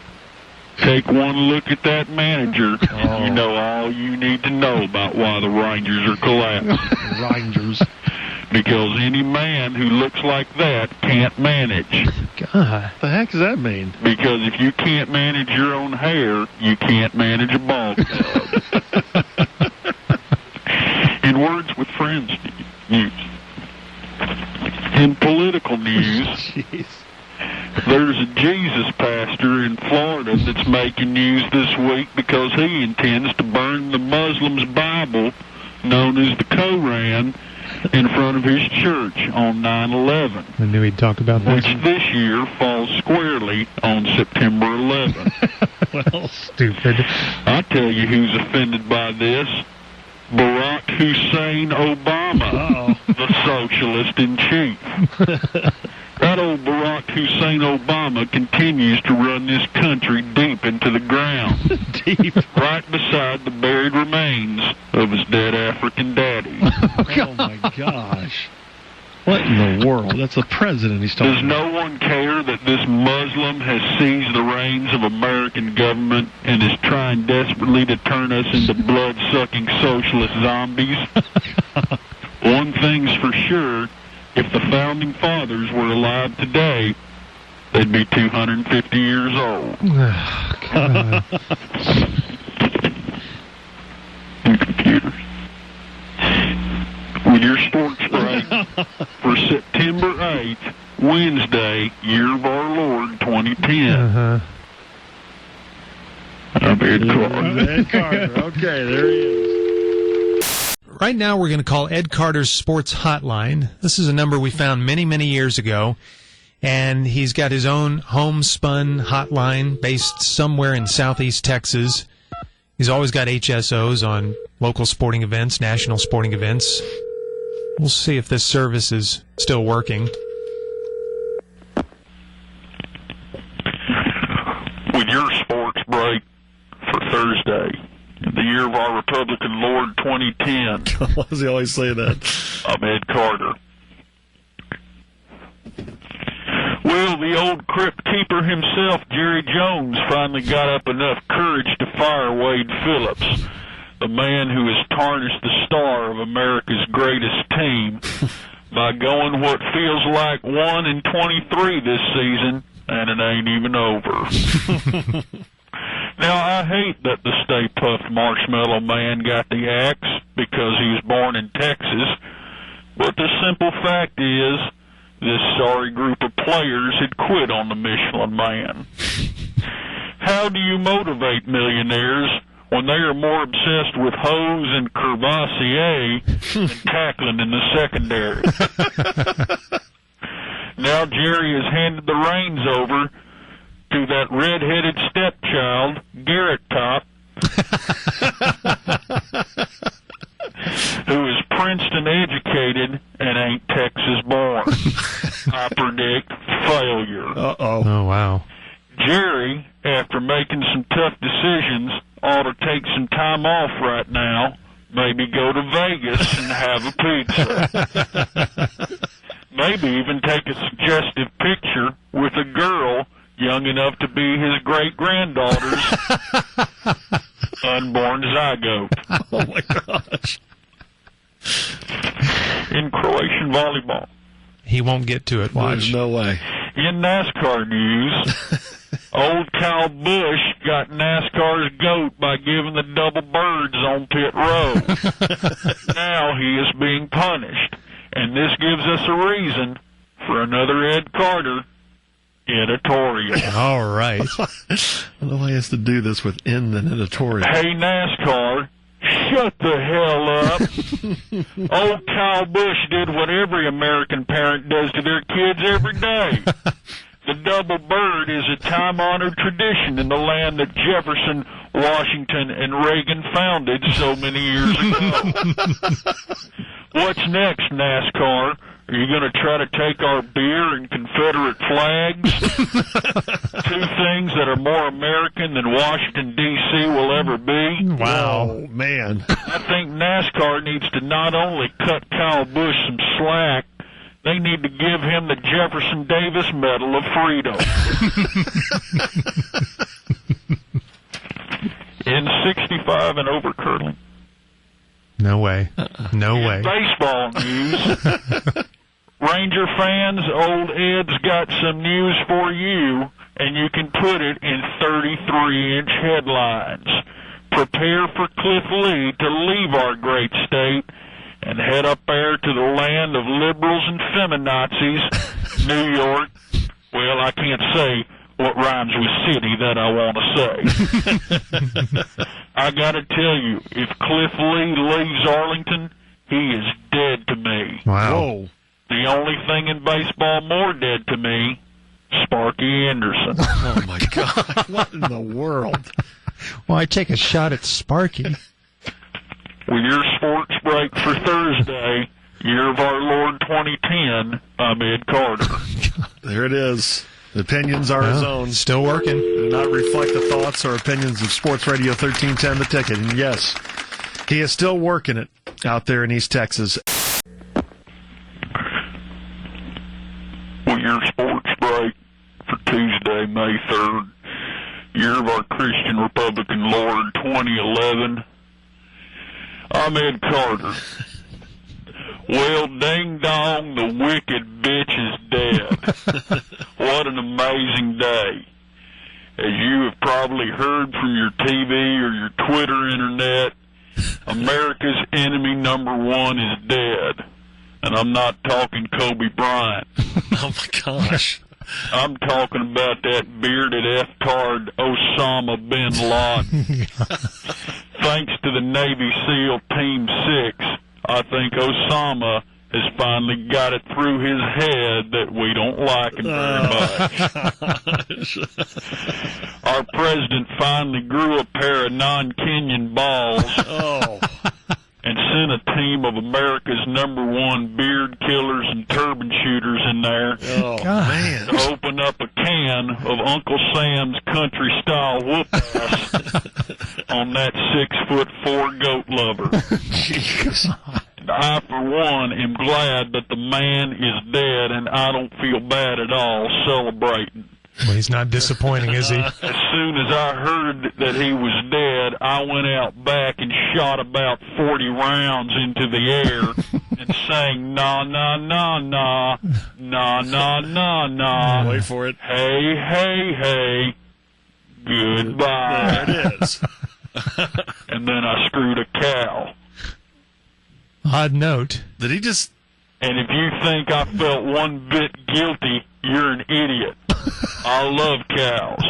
Take one look at that manager, and you know all you need to know about why the Rangers are collapsing. Rangers. Because any man who looks like that can't manage. God. What the heck does that mean? Because if you can't manage your own hair, you can't manage a ball club. In Words with Friends news. In political news, Jeez. there's a Jesus pastor in Florida that's making news this week because he intends to burn the Muslims' Bible, known as the Koran, in front of his church on 9/11. I knew he'd talk about Which that. this year falls squarely on September 11th. Well, stupid. I tell you who's offended by this. Barack Hussein Obama, the socialist in chief. That old Barack Hussein Obama continues to run this country deep into the ground. Deep. Right beside the buried remains of his dead African daddy. Oh, my gosh. What in the world? That's the president he's talking Does no one care that this Muslim has seized the reins of American government and is trying desperately to turn us into blood-sucking socialist zombies? One thing's for sure, if the Founding Fathers were alive today, they'd be 250 years old. God. And computers. With your sports break for September 8th, Wednesday, year of our Lord 2010. Uh-huh. I'm Ed Carter. Ed Carter. Okay, there he is. Right now, we're going to call Ed Carter's Sports Hotline. This is a number we found many, many years ago. And he's got his own homespun hotline based somewhere in southeast Texas. He's always got HSOs on local sporting events, national sporting events. We'll see if this service is still working. With your sports break for Thursday, in the year of our Republican Lord 2010, Why does he always say that? I'm Ed Carter. Well, the old crypt keeper himself, Jerry Jones, finally got up enough courage to fire Wade Phillips, the man who has tarnished the star of America's greatest team by going what feels like 1-23 this season, and it ain't even over. Now, I hate that the Stay Puft Marshmallow Man got the axe because he was born in Texas, but the simple fact is this sorry group of players had quit on the Michelin Man. How do you motivate millionaires when they are more obsessed with hose and Courvoisier than tackling in the secondary? Now Jerry has handed the reins over to that red-headed stepchild, Garrett Top, who is Princeton educated and ain't Texas born. I predict failure. Uh-oh. Oh, wow. Jerry, after making some tough decisions, ought to take some time off right now, maybe go to Vegas and have a pizza. Maybe even take a suggestive picture with a girl young enough to be his great-granddaughter's unborn zygote. Oh, my gosh. In Croatian volleyball. He won't get to it. Watch. There's no way. In NASCAR news, old Kyle Busch got NASCAR's GOAT by giving the double birds on pit road. Now he is being punished, and this gives us a reason for another Ed Carter editorial. All right. I don't know why he has to do this within an editorial. Hey, NASCAR, shut the hell up. Old Kyle Busch did what every American parent does to their kids every day. The double bird is a time-honored tradition in the land that Jefferson, Washington, and Reagan founded so many years ago. What's next, NASCAR? Are you going to try to take our beer and Confederate flags? Two things that are more American than Washington, D.C. will ever be? Wow. Oh, man. I think NASCAR needs to not only cut Kyle Busch some slack, they need to give him the Jefferson Davis Medal of Freedom. In 65 and over curling. No way. No way. Baseball news. Ranger fans, old Ed's got some news for you, and you can put it in 33-inch headlines. Prepare for Cliff Lee to leave our great state and head up there to the land of liberals and feminazis, New York. Well, I can't say what rhymes with city that I want to say. I got to tell you, if Cliff Lee leaves Arlington, he is dead to me. Wow. Whoa. The only thing in baseball more dead to me, Sparky Anderson. Oh, my God. What in the world? Well, I take a shot at Sparky. With your sports break for Thursday, year of our Lord 2010, I'm Ed Carter. There it is. The opinions are his own. Still working. Do not reflect the thoughts or opinions of Sports Radio 1310 The Ticket. And yes, he is still working it out there in East Texas. With your sports break for Tuesday, May 3rd, year of our Christian Republican Lord 2011, I'm Ed Carter. Well, ding dong, the wicked bitch is dead. What an amazing day. As you have probably heard from your TV or your Twitter internet, America's enemy number one is dead. And I'm not talking Kobe Bryant. Oh, my gosh. I'm talking about that bearded F-card Osama bin Laden. Thanks to the Navy SEAL Team 6, I think Osama has finally got it through his head that we don't like him very much. Our president finally grew a pair of non-Kenyan balls and sent a team of America's #1 beard killers and turban shooters in there Man. to open up a can of Uncle Sam's country-style whoop-ass on that 6'4" goat lover. I, for one, am glad that the man is dead, and I don't feel bad at all celebrating. Well, he's not disappointing, is he? As soon as I heard that he was dead, I went out back and shot about 40 rounds into the air and sang, na, na, na, na, na, na, na, na. Wait for it. Hey, hey, hey, goodbye. There it is. And then I screwed a cow. Odd note. Did he just And if you think I felt one bit guilty, you're an idiot. I love cows.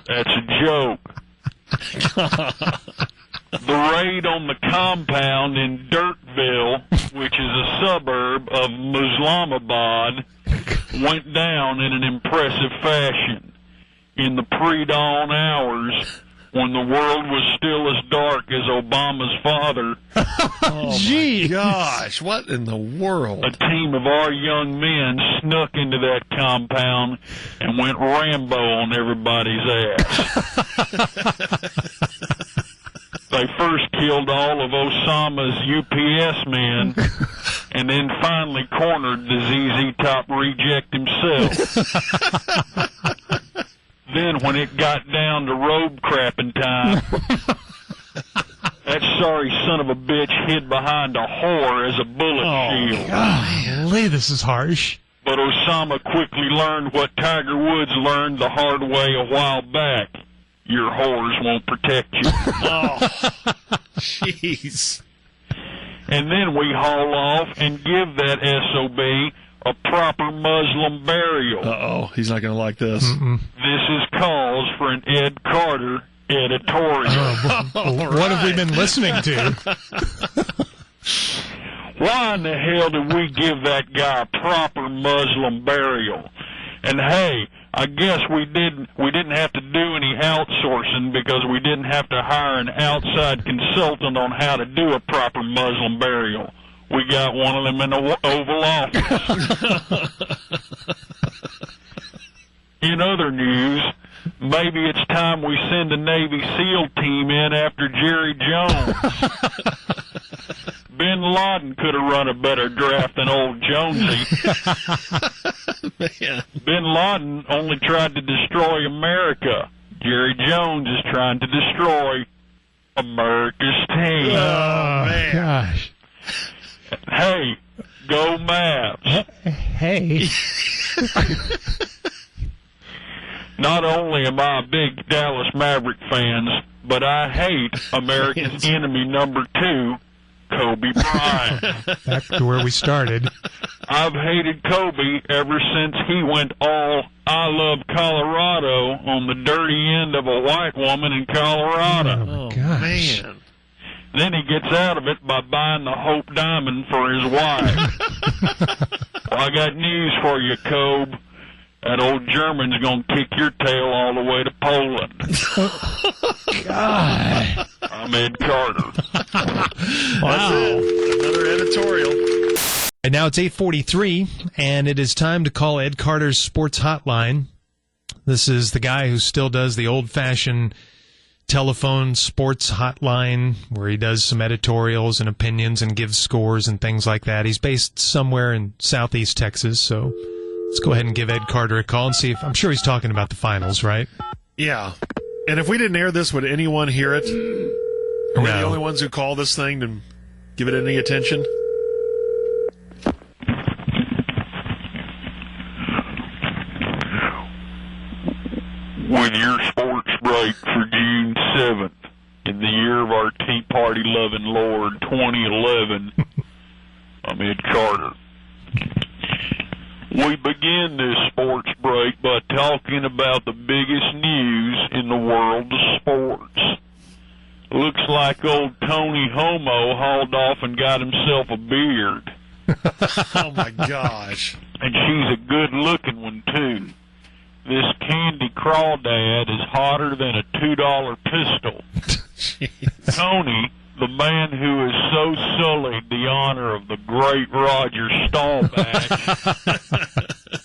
That's a joke. The raid on the compound in Dirtville, which is a suburb of Islamabad, went down in an impressive fashion. In the pre-dawn hours, when the world was still as dark as Obama's father, Oh, my gosh, what in the world? a team of our young men snuck into that compound and went Rambo on everybody's ass. They first killed all of Osama's UPS men and then finally cornered the ZZ Top reject himself. Then when it got down to robe crapping time, that sorry son of a bitch hid behind a whore as a bullet shield. Golly, this is harsh. But Osama quickly learned what Tiger Woods learned the hard way a while back. Your whores won't protect you. Jeez. And then we haul off and give that SOB a proper Muslim burial. Uh-oh, he's not going to like this. This is cause for an Ed Carter editorial. What have we been listening to? Why in the hell did we give that guy a proper Muslim burial? And hey, I guess we didn't have to do any outsourcing because we didn't have to hire an outside consultant on how to do a proper Muslim burial. We got one of them in the Oval Office. In other news, maybe it's time we send a Navy SEAL team in after Jerry Jones. Bin Laden could have run a better draft than old Jonesy. Man. Bin Laden only tried to destroy America. Jerry Jones is trying to destroy America's team. Oh, man. Gosh. Hey, go Mavs. Hey. Not only am I a big Dallas Maverick fan, but I hate America's enemy number 2, Kobe Bryant. Back to where we started. I've hated Kobe ever since he went all I love Colorado on the dirty end of a white woman in Colorado. Oh, Gosh. man. Then he gets out of it by buying the Hope Diamond for his wife. Well, I got news for you, Kobe. That old German's going to kick your tail all the way to Poland. God. I'm Ed Carter. Wow. Another editorial. And now it's 8:43, and it is time to call Ed Carter's Sports Hotline. This is the guy who still does the old-fashioned telephone sports hotline where he does some editorials and opinions and gives scores and things like that. He's based somewhere in southeast Texas, so let's go ahead and give Ed Carter a call and see if, I'm sure he's talking about the finals, right? Yeah. And if we didn't air this, would anyone hear it? Are we the No. only ones who call this thing and give it any attention? With your sports break for June 7th, in the year of our Tea Party loving Lord 2011, I'm Ed Carter. We begin this sports break by talking about the biggest news in the world of sports. Looks like old Tony Homo hauled off and got himself a beard. Oh, my gosh. And she's a good-looking one, too. This Candy Crawdad is hotter than a $2 pistol. Tony, the man who has so sullied the honor of the great Roger Staubach,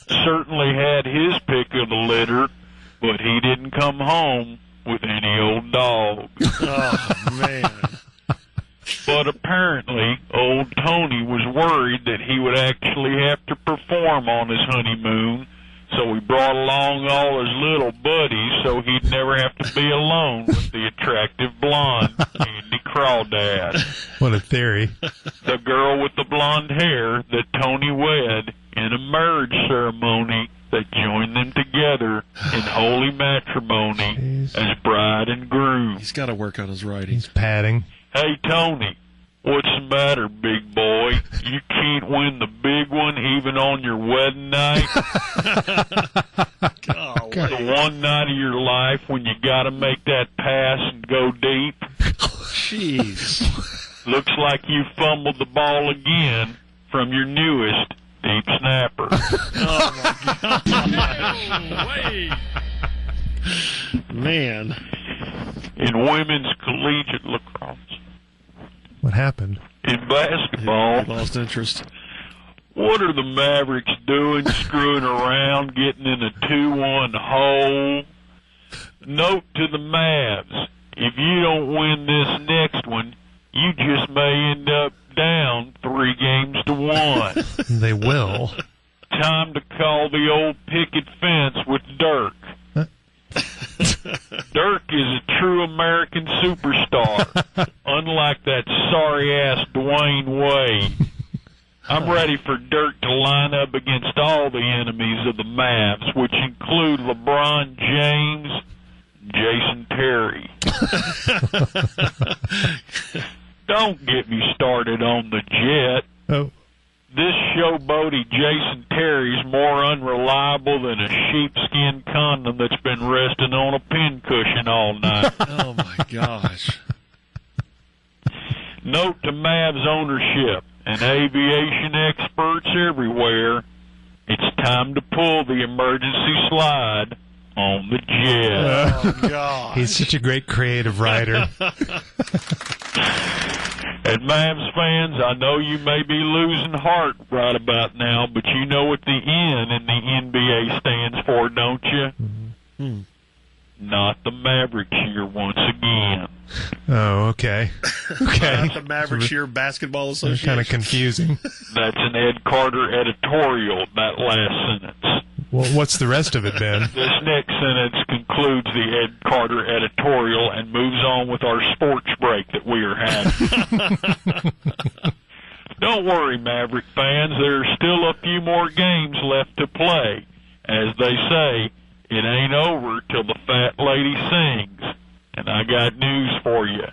certainly had his pick of the litter, but he didn't come home with any old dog. Oh, man. But apparently, old Tony was worried that he would actually have to perform on his honeymoon, so he brought along all his little buddies so he'd never have to be alone with the attractive blonde Candy Crawdad. What a theory. The girl with the blonde hair that Tony wed in a marriage ceremony that joined them together in holy matrimony Jeez. as bride and groom. He's got to work on his writing. He's padding. Hey, Tony, What's the matter, big boy? You can't win the big one even on your wedding night? The one night of your life when you gotta make that pass and go deep? Jeez. Looks like you fumbled the ball again from your newest deep snapper. Oh, my God. Man. In women's collegiate lacrosse. What happened? In basketball, He lost interest. what are the Mavericks doing screwing around, getting in a 2-1 hole? Note to the Mavs, if you don't win this next one, you just may end up down 3-1. They will. Time to call the old picket fence with Dirk. Dirk is a true American superstar, unlike that sorry-ass Dwayne Wade. I'm ready for Dirk to line up against all the enemies of the Mavs, which include LeBron James, Jason Terry. Don't get me started on the Jet. Oh. This showboaty Jason Terry is more unreliable than a sheepskin condom that's been resting on a pincushion all night. Oh, my gosh. Note to Mavs ownership and aviation experts everywhere, it's time to pull the emergency slide on the Jet. Oh, God. He's such a great creative writer. And Mavs fans, I know you may be losing heart right about now, but you know what the N in the NBA stands for, don't you? Mm-hmm. Not the Mavericks here once again. Oh, okay. Okay. Not the Mavericks Year Basketball That's Association. kind of confusing. That's an Ed Carter editorial, that last sentence. Well, what's the rest of it, Ben? This next sentence concludes the Ed Carter editorial and moves on with our sports break that we are having. Don't worry, Maverick fans. There are still a few more games left to play. As they say, it ain't over till the fat lady sings. And I got news for you.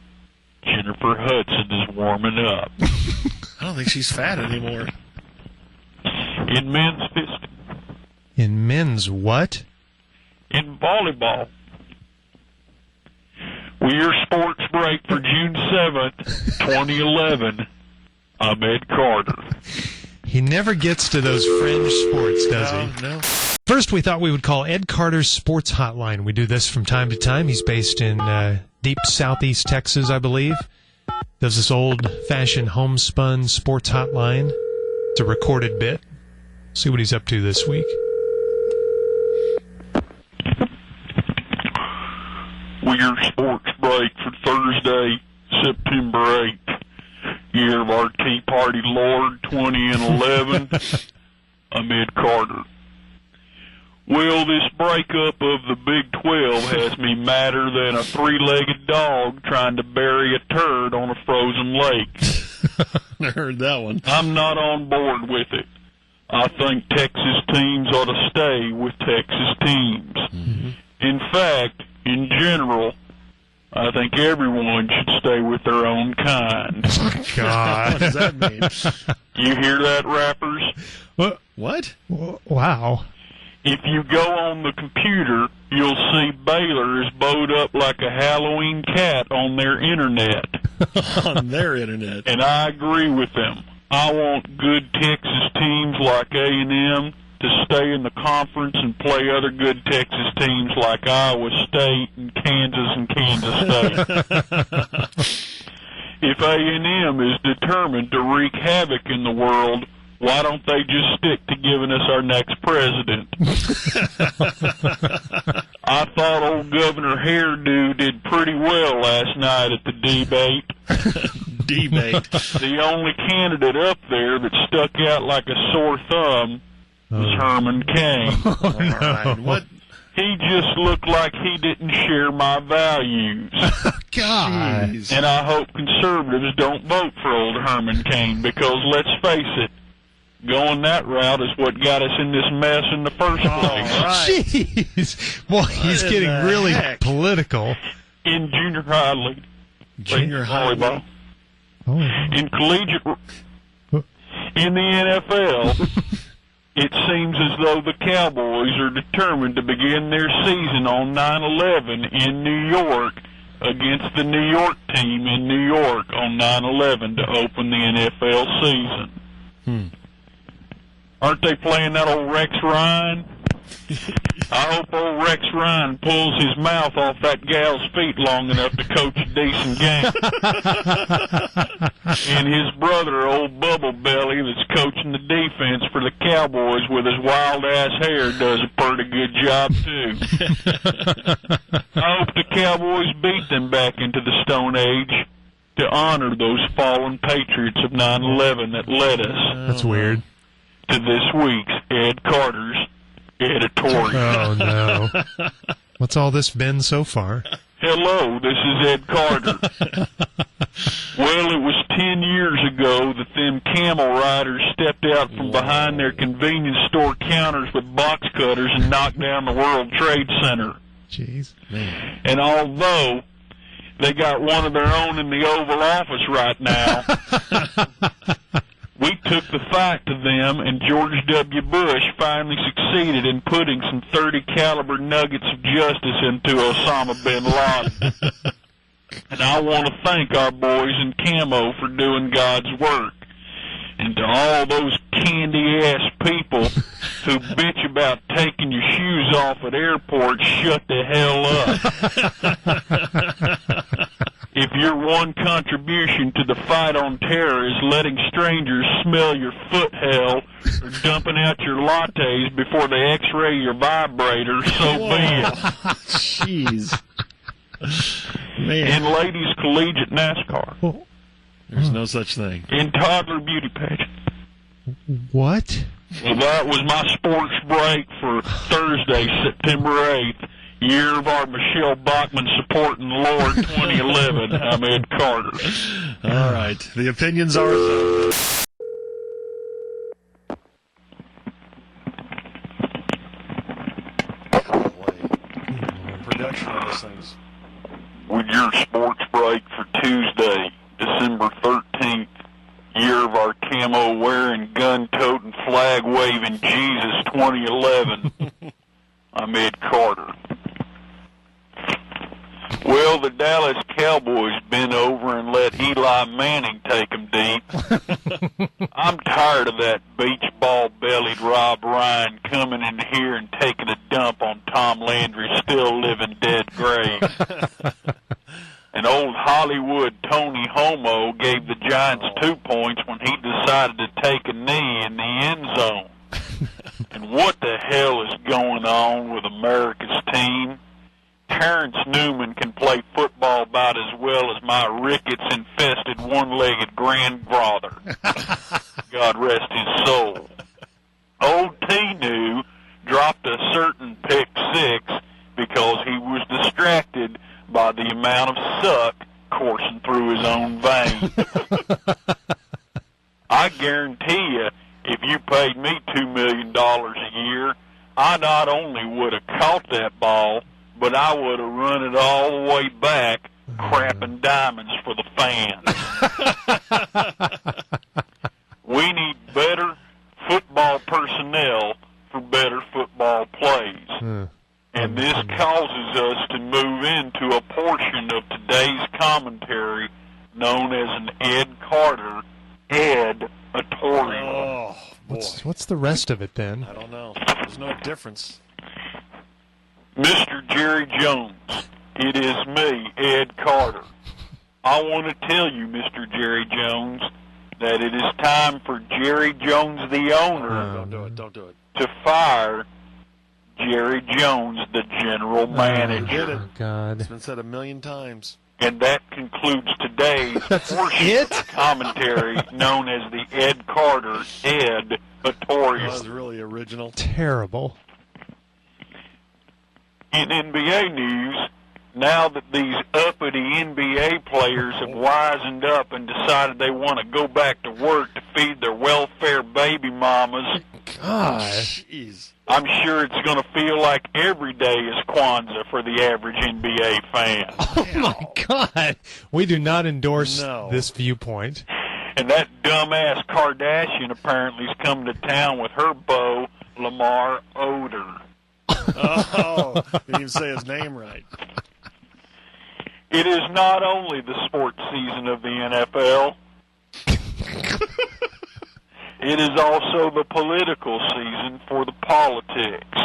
Jennifer Hudson is warming up. I don't think she's fat anymore. In men's fisting. In men's what? In volleyball. With your sports break for June 7th, 2011, I'm Ed Carter. He never gets to those fringe sports, does he? No. First, we thought we would call Ed Carter's Sports Hotline. We do this from time to time. He's based in deep southeast Texas, I believe. Does this old-fashioned homespun sports hotline. It's a recorded bit. See what he's up to this week. With your sports break for Thursday, September 8th, year of our Tea Party Lord 2011, I'm Ed Carter. Well, this breakup of the Big 12 has me madder than a three-legged dog trying to bury a turd on a frozen lake. I heard that one. I'm not on board with it. I think Texas teams ought to stay with Texas teams. Mm-hmm. In fact, in general, I think everyone should stay with their own kind. God. What does that mean? You hear that, rappers? What? Wow. If you go on the computer, you'll see Baylor is bowed up like a Halloween cat on their internet. On their internet. And I agree with them. I want good Texas teams like A&M to stay in the conference and play other good Texas teams like Iowa State and Kansas State. If A&M is determined to wreak havoc in the world, why don't they just stick to giving us our next president? I thought old Governor Hairdo did pretty well last night at the debate. Debate. The only candidate up there that stuck out like a sore thumb was Herman Cain. All right. What? He just looked like he didn't share my values. God. Jeez. And I hope conservatives don't vote for old Herman Cain because, let's face it, going that route is what got us in this mess in the first place. Right. Jeez. Boy, he's in getting the really heck? political. In junior high league. Junior high volleyball. In collegiate, in the NFL, it seems as though the Cowboys are determined to begin their season on 9/11 in New York against the New York team in New York on 9/11 to open the NFL season. Aren't they playing that old Rex Ryan? I hope old Rex Ryan pulls his mouth off that gal's feet long enough to coach a decent game. And his brother, old Bubble Belly, that's coaching the defense for the Cowboys with his wild-ass hair, does a pretty good job, too. I hope the Cowboys beat them back into the Stone Age to honor those fallen patriots of 9/11 that led us. That's weird. To this week's Ed Carter's editorial. Oh, no. What's all this been so far? Hello, this is Ed Carter. Well, it was 10 years ago that them camel riders stepped out from behind their convenience store counters with box cutters and knocked down the World Trade Center. Jeez. Man. And although they got one of their own in the Oval Office right now, we took the fight to them, and George W. Bush finally succeeded in putting some .30 caliber nuggets of justice into Osama bin Laden. And I want to thank our boys in camo for doing God's work. And to all those candy-ass people who bitch about taking your shoes off at airports, shut the hell up. If your one contribution to the fight on terror is letting strangers smell your foot hell or dumping out your lattes before they x-ray your vibrator, so be it. Jeez. Man. In ladies collegiate NASCAR. There's no such thing. In toddler beauty pageant. What? Well, that was my sports break for Thursday, September 8th. Year of our Michelle Bachman supporting the Lord 2011. I'm Ed Carter. All right. The opinions are... Production on those things. With your sports break for Tuesday, December 13th, year of our camo-wearing, gun-toting, flag-waving Jesus 2011. I'm Ed Carter. Well, the Dallas Cowboys bent over and let Eli Manning take them deep. I'm tired of that beach ball-bellied Rob Ryan coming in here and taking a dump on Tom Landry's still living dead grave. And old Hollywood Tony Homo gave the Giants 2 points when he decided to take a knee in the end zone. And what the hell is going on with America's team? Terrence Newman can play football about as well as my rickets-infested one-legged grandfather. God rest his soul. Old T-New dropped a certain pick six because he was distracted by the amount of suck coursing through his own veins. I guarantee you, if you paid me $2 million a year, I not only would have caught that ball, but I would have run it all the way back, crapping diamonds for the fans. We need better football personnel for better football plays. And this causes us to move into a portion of today's commentary known as an Ed Carter Ed-atorium. Oh, boy. What's the rest of it, then? I don't know. There's no difference. Mr. Jerry Jones, it is me, Ed Carter. I want to tell you, Mr. Jerry Jones, that it is time for Jerry Jones, the owner, Don't do it. to fire Jerry Jones, the general manager. Get it. Oh, God. It's been said 1,000,000 times. And that concludes today's portion of the commentary known as the Ed Carter That Ed-atorium. was really original. Terrible. In NBA news, now that these uppity NBA players have wisened up and decided they want to go back to work to feed their welfare baby mamas Jeez. I'm sure it's going to feel like every day is Kwanzaa for the average NBA fan. Oh, my God. We do not endorse No. this viewpoint. And that dumbass Kardashian apparently is coming to town with her beau, Lamar Odom. Oh, didn't even say his name right. It is not only the sports season of the NFL. It is also the political season for the politics.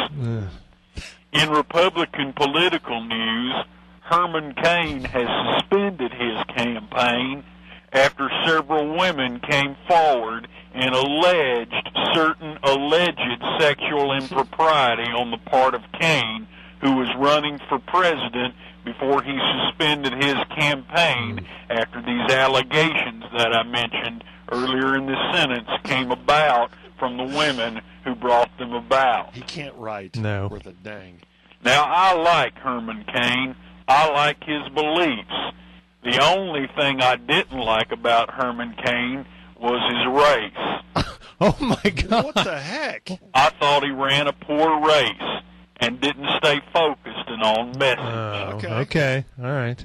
In Republican political news, Herman Cain has suspended his campaign after several women came forward and alleged certain alleged sexual impropriety on the part of Cain, who was running for president before he suspended his campaign after these allegations that I mentioned earlier in this sentence came about from the women who brought them about. He can't write. No. Worth a dang. Now, I like Herman Cain. I like his beliefs. The only thing I didn't like about Herman Cain was his race. Oh, my God. What the heck? I thought he ran a poor race and didn't stay focused and on message. Okay. All right.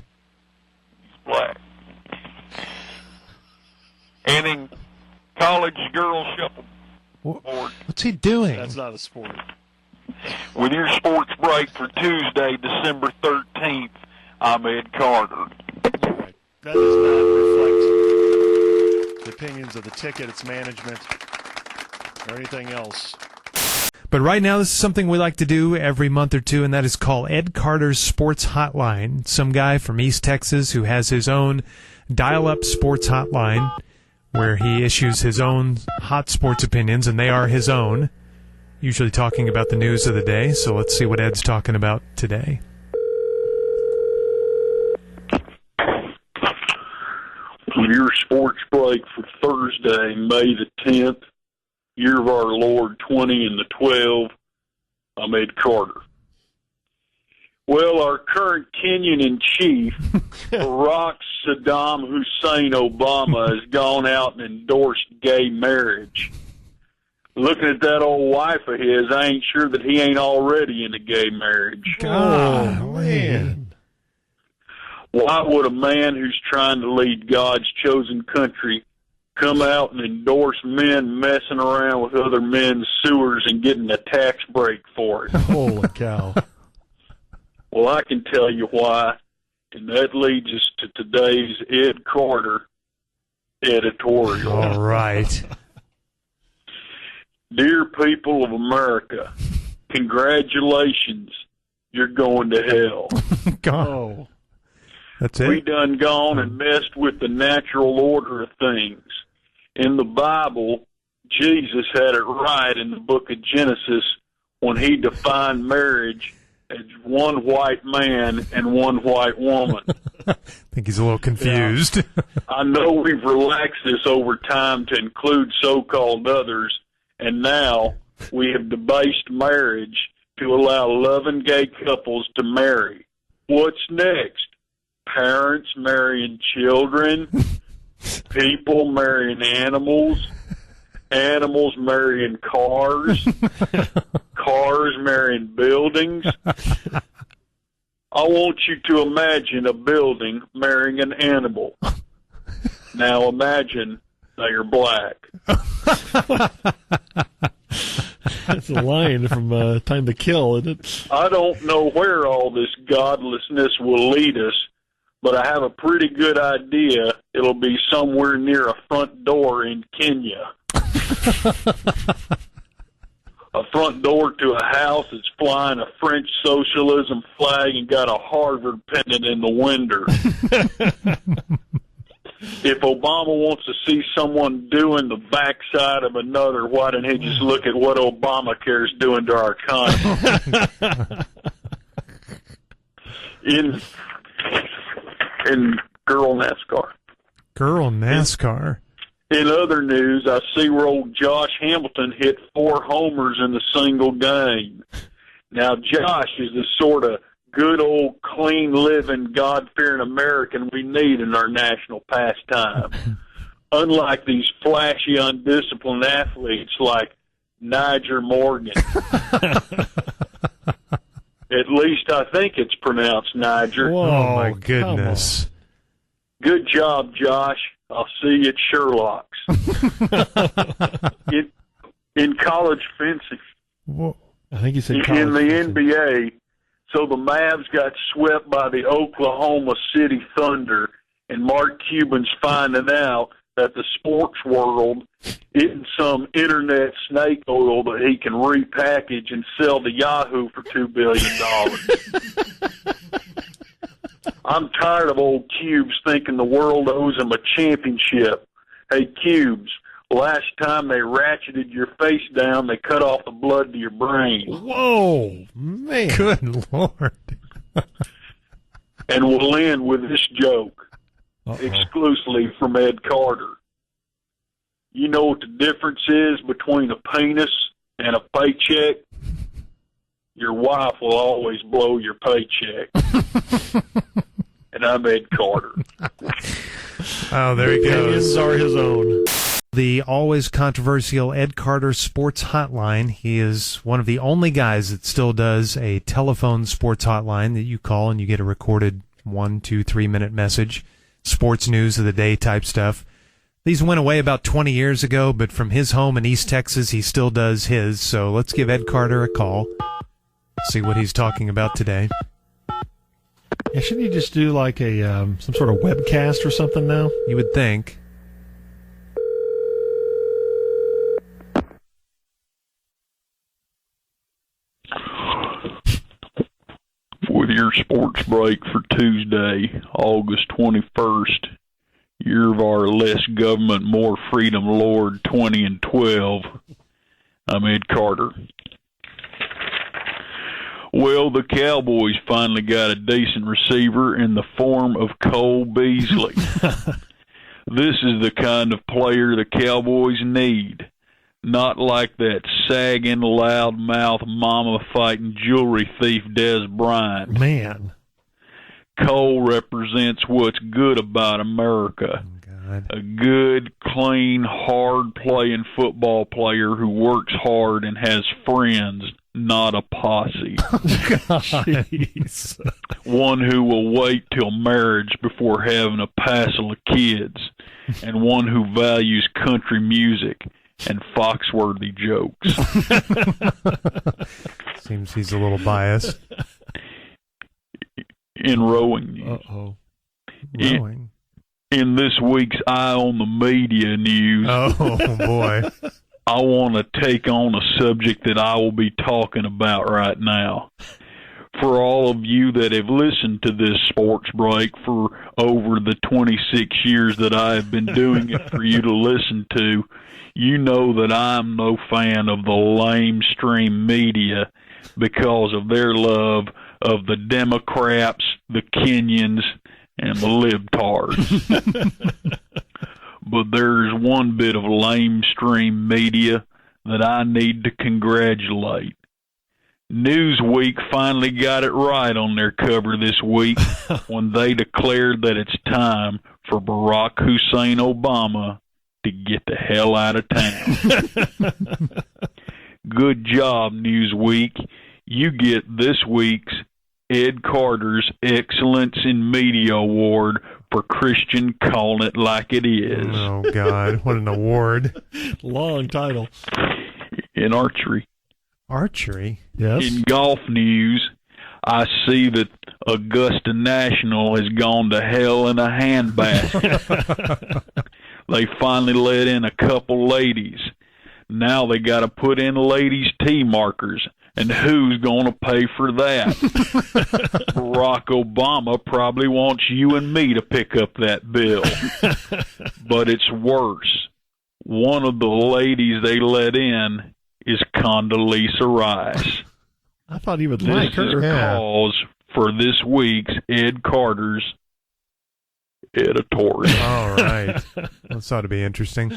He's black. And in college girls shuffleboard, What's he doing? That's not a sport. with your sports break for Tuesday, December 13th, I'm Ed Carter. You're right. That does not reflect the opinions of the ticket, its management, or anything else. But right now, this is something we like to do every month or two, and that is call Ed Carter's Sports Hotline. Some guy from East Texas who has his own dial-up sports hotline where he issues his own hot sports opinions, and they are his own, usually talking about the news of the day. So let's see what Ed's talking about today. With your sports break for Thursday, May the 10th, year of our Lord 20 and the 12, I'm Ed Carter. Well, our current Kenyan-in-chief, Barack Saddam Hussein Obama, has gone out and endorsed gay marriage. Looking at that old wife of his, I ain't sure that he ain't already in a gay marriage. God, man. Why would a man who's trying to lead God's chosen country come out and endorse men messing around with other men's sewers and getting a tax break for it? Holy cow. Well, I can tell you why, and that leads us to today's Ed Carter editorial. All right. Dear people of America, congratulations, you're going to hell. God. Oh. That's it? We done gone and messed with the natural order of things. In the Bible, Jesus had it right in the book of Genesis when he defined marriage as one white man and one white woman. I think he's a little confused. I know we've relaxed this over time to include so-called others, and now we have debased marriage to allow loving gay couples to marry. What's next? Parents marrying children, people marrying animals, animals marrying cars, cars marrying buildings. I want you to imagine a building marrying an animal. Now imagine they are black. That's a line from Time to Kill, isn't it? I don't know where all this godlessness will lead us, but I have a pretty good idea it'll be somewhere near a front door in Kenya. A front door to a house that's flying a French socialism flag and got a Harvard pennant in the window. If Obama wants to see someone doing the backside of another, why didn't he just look at what Obamacare is doing to our economy? In girl NASCAR. Girl NASCAR. In other news, I see where old Josh Hamilton hit 4 homers in a single game. Now, Josh is the sort of good old clean-living, God-fearing American we need in our national pastime. Unlike these flashy, undisciplined athletes like Niger Morgan. At least I think it's pronounced Niger. Whoa, oh, my goodness. Good job, Josh. I'll see you at Sherlock's. in college fencing. Whoa. I think you said in the NBA, so the Mavs got swept by the Oklahoma City Thunder, and Mark Cuban's finding out that the sports world isn't some internet snake oil that he can repackage and sell to Yahoo for $2 billion. I'm tired of old Cubes thinking the world owes him a championship. Hey, Cubes, last time they ratcheted your face down, they cut off the blood to your brain. Whoa, man. Good Lord. And we'll end with this joke. Exclusively from Ed Carter. You know what the difference is between a penis and a paycheck? Your wife will always blow your paycheck. And I'm Ed Carter. Oh, there he goes. Opinions are his own. The always controversial Ed Carter Sports Hotline. He is one of the only guys that still does a telephone sports hotline that you call and you get a recorded 1, 2, 3 minute message. Sports news of the day type stuff. These went away about 20 years ago, but from his home in East Texas, he still does his. So let's give Ed Carter a call, see what he's talking about today. Yeah, shouldn't he just do like a some sort of webcast or something now? You would think. With your sports break for Tuesday, August 21st, year of our less government, more freedom, Lord 20 and 12, I'm Ed Carter. Well, the Cowboys finally got a decent receiver in the form of Cole Beasley. This is the kind of player the Cowboys need. Not like that sagging, loudmouth, mama-fighting jewelry thief Des Bryant. Man. Cole represents what's good about America. Oh, God. A good, clean, hard-playing football player who works hard and has friends, not a posse. Jeez. One who will wait till marriage before having a passel of kids, and one who values country music and Foxworthy jokes. Seems he's a little biased. In rowing news. Uh-oh. Rowing? In this week's Eye on the Media news, oh, boy. I want to take on a subject that I will be talking about right now. For all of you that have listened to this sports break for over the 26 years that I have been doing it for you to listen to, you know that I'm no fan of the lamestream media because of their love of the Democrats, the Kenyans, and the libtards. But there's one bit of lamestream media that I need to congratulate. Newsweek finally got it right on their cover this week when they declared that it's time for Barack Hussein Obama to get the hell out of town. Good job, Newsweek. You get this week's Ed Carter's Excellence in Media Award for Christian calling it like it is. Oh, God. What an award. Long title. In archery. Archery? Yes. In golf news, I see that Augusta National has gone to hell in a handbasket. They finally let in a couple ladies. Now they got to put in ladies' tee markers. And who's going to pay for that? Barack Obama probably wants you and me to pick up that bill. But it's worse. One of the ladies they let in is Condoleezza Rice. I thought he would like This her. is cause for this week's Ed Carter's editorial. All right. This ought to be interesting.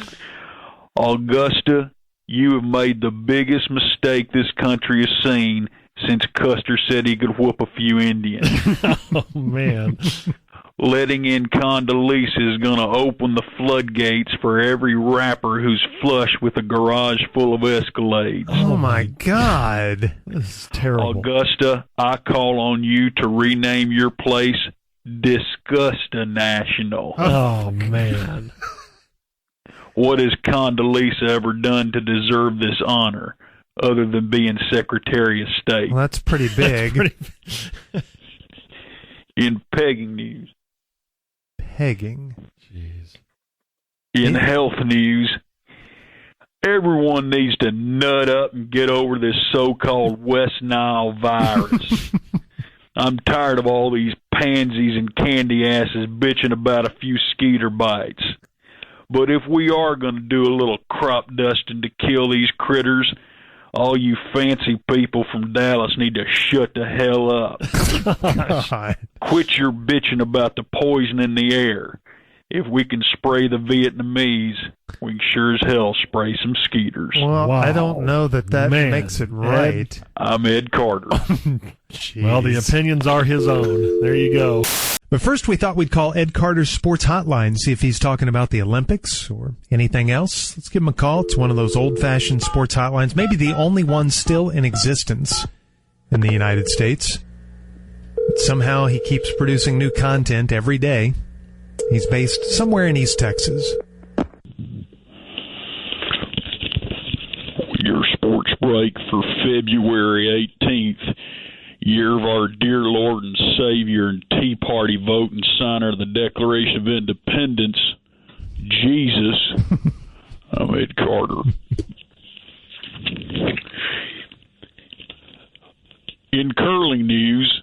Augusta, you have made the biggest mistake this country has seen since Custer said he could whoop a few Indians. Oh, man. Letting in Condoleezza is going to open the floodgates for every rapper who's flush with a garage full of Escalades. Oh, my God. This is terrible. Augusta, I call on you to rename your place Disgusta National. Oh, man. What has Condoleezza ever done to deserve this honor, other than being Secretary of State? Well, that's pretty big. In pegging news. Pegging. Jeez. In health news, everyone needs to nut up and get over this so-called West Nile virus. I'm tired of all these pansies and candy asses bitching about a few skeeter bites. But if we are going to do a little crop dusting to kill these critters, all you fancy people from Dallas need to shut the hell up. God. Quit your bitching about the poison in the air. If we can spray the Vietnamese, we can sure as hell spray some skeeters. Well, Wow. I don't know that Man. makes it right. I'm Ed Carter. Well, the opinions are his own. There you go. But first, we thought we'd call Ed Carter's Sports Hotline, see if he's talking about the Olympics or anything else. Let's give him a call. It's one of those old-fashioned sports hotlines, maybe the only one still in existence in the United States. But somehow he keeps producing new content every day. He's based somewhere in East Texas. Your sports break for February 18th. Year of our dear Lord and Savior and Tea Party vote and signer of the Declaration of Independence, Jesus. I'm Ed Carter. In curling news,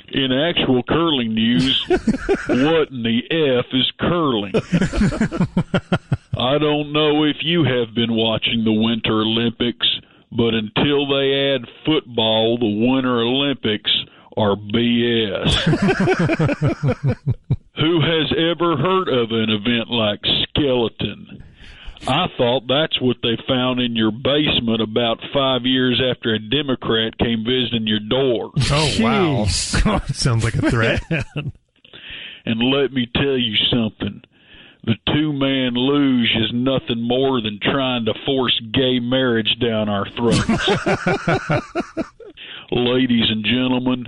in actual curling news, what in the F is curling? I don't know if you have been watching the Winter Olympics, but until they add football, the Winter Olympics are BS. Who has ever heard of an event like skeleton? I thought that's what they found in your basement about 5 years after a Democrat came visiting your door. Oh, wow. Sounds like a threat. And let me tell you something. The two-man luge is nothing more than trying to force gay marriage down our throats. Ladies and gentlemen,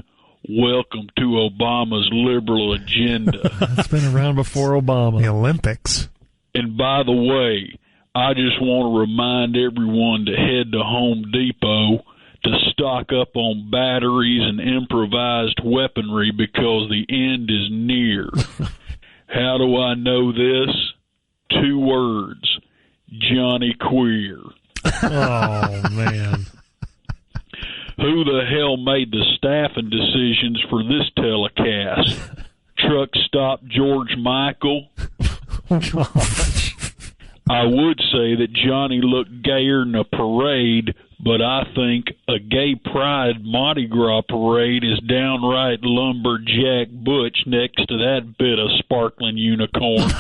welcome to Obama's liberal agenda. It's been around before Obama. The Olympics. And by the way, I just want to remind everyone to head to Home Depot to stock up on batteries and improvised weaponry because the end is near. How do I know this? 2 words. Johnny Queer. Oh, man. Who the hell made the staffing decisions for this telecast? Truck stop George Michael? I would say that Johnny looked gayer than a parade, but I think a gay pride Mardi Gras parade is downright lumberjack butch next to that bit of sparkling unicorn.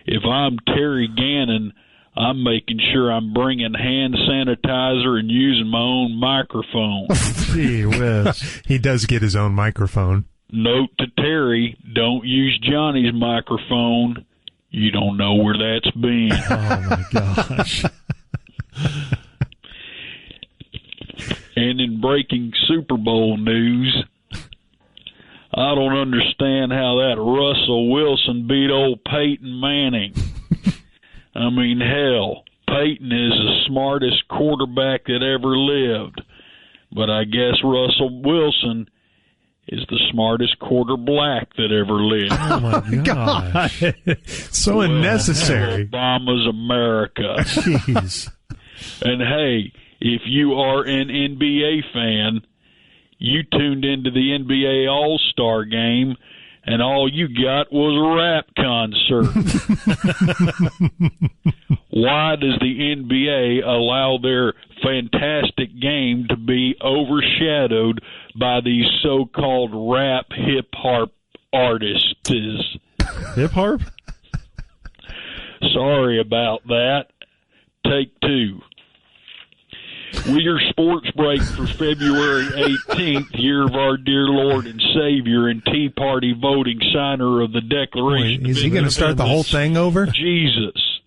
If I'm Terry Gannon, I'm making sure I'm bringing hand sanitizer and using my own microphone. Gee whiz. He does get his own microphone. Note to Terry, don't use Johnny's microphone. You don't know where that's been. Oh, my gosh. And in breaking Super Bowl news, I don't understand how that Russell Wilson beat old Peyton Manning. I mean, hell, Peyton is the smartest quarterback that ever lived. But I guess Russell Wilson is the smartest quarter black that ever lived. Oh, my gosh. So unnecessary. Obama's America. Jeez. And hey, if you are an NBA fan, you tuned into the NBA All-Star game, and all you got was a rap concert. Why does the NBA allow their fantastic game to be overshadowed by these so-called rap hip-hop artists? Hip harp? Sorry about that. take two. With your sports break for February 18th, year of our dear Lord and Savior and Tea Party voting signer of the Declaration. Wait, is he going to start the whole thing over? Jesus.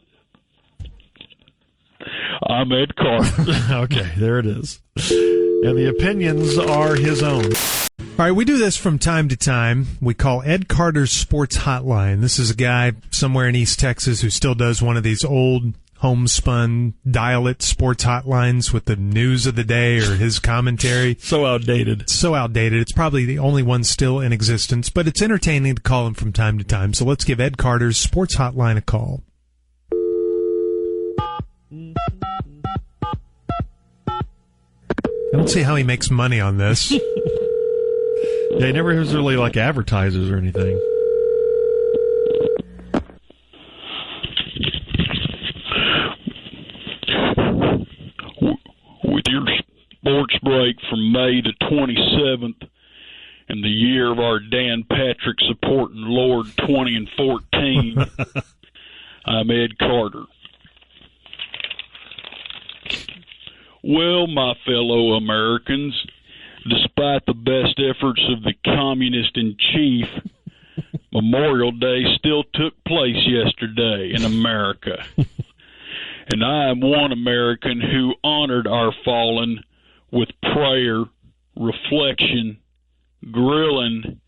I'm Ed Carter. Okay, there it is. And the opinions are his own. All right, we do this from time to time. We call Ed Carter's Sports Hotline. This is a guy somewhere in East Texas who still does one of these old homespun dial-it sports hotlines with the news of the day or his commentary. So outdated. It's probably the only one still in existence, but it's entertaining to call him from time to time. So let's give Ed Carter's Sports Hotline a call. I don't see how he makes money on this. Yeah, he never was really like advertisers or anything. With your sports break from May the 27th and the year of our Dan Patrick supporting Lord 20 and 14, I'm Ed Carter. Well, my fellow Americans, despite the best efforts of the communist-in-chief, Memorial Day still took place yesterday in America. And I am one American who honored our fallen with prayer, reflection, grilling,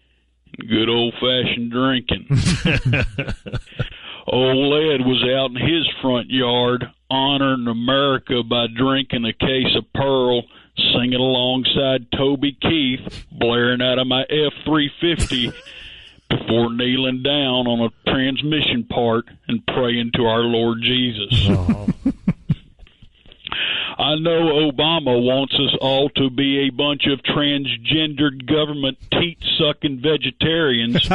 and good old-fashioned drinking. Old Ed was out in his front yard honoring America by drinking a case of Pearl, singing alongside Toby Keith, blaring out of my F-350 before kneeling down on a transmission part and praying to our Lord Jesus. Oh. I know Obama wants us all to be a bunch of transgendered government teat-sucking vegetarians,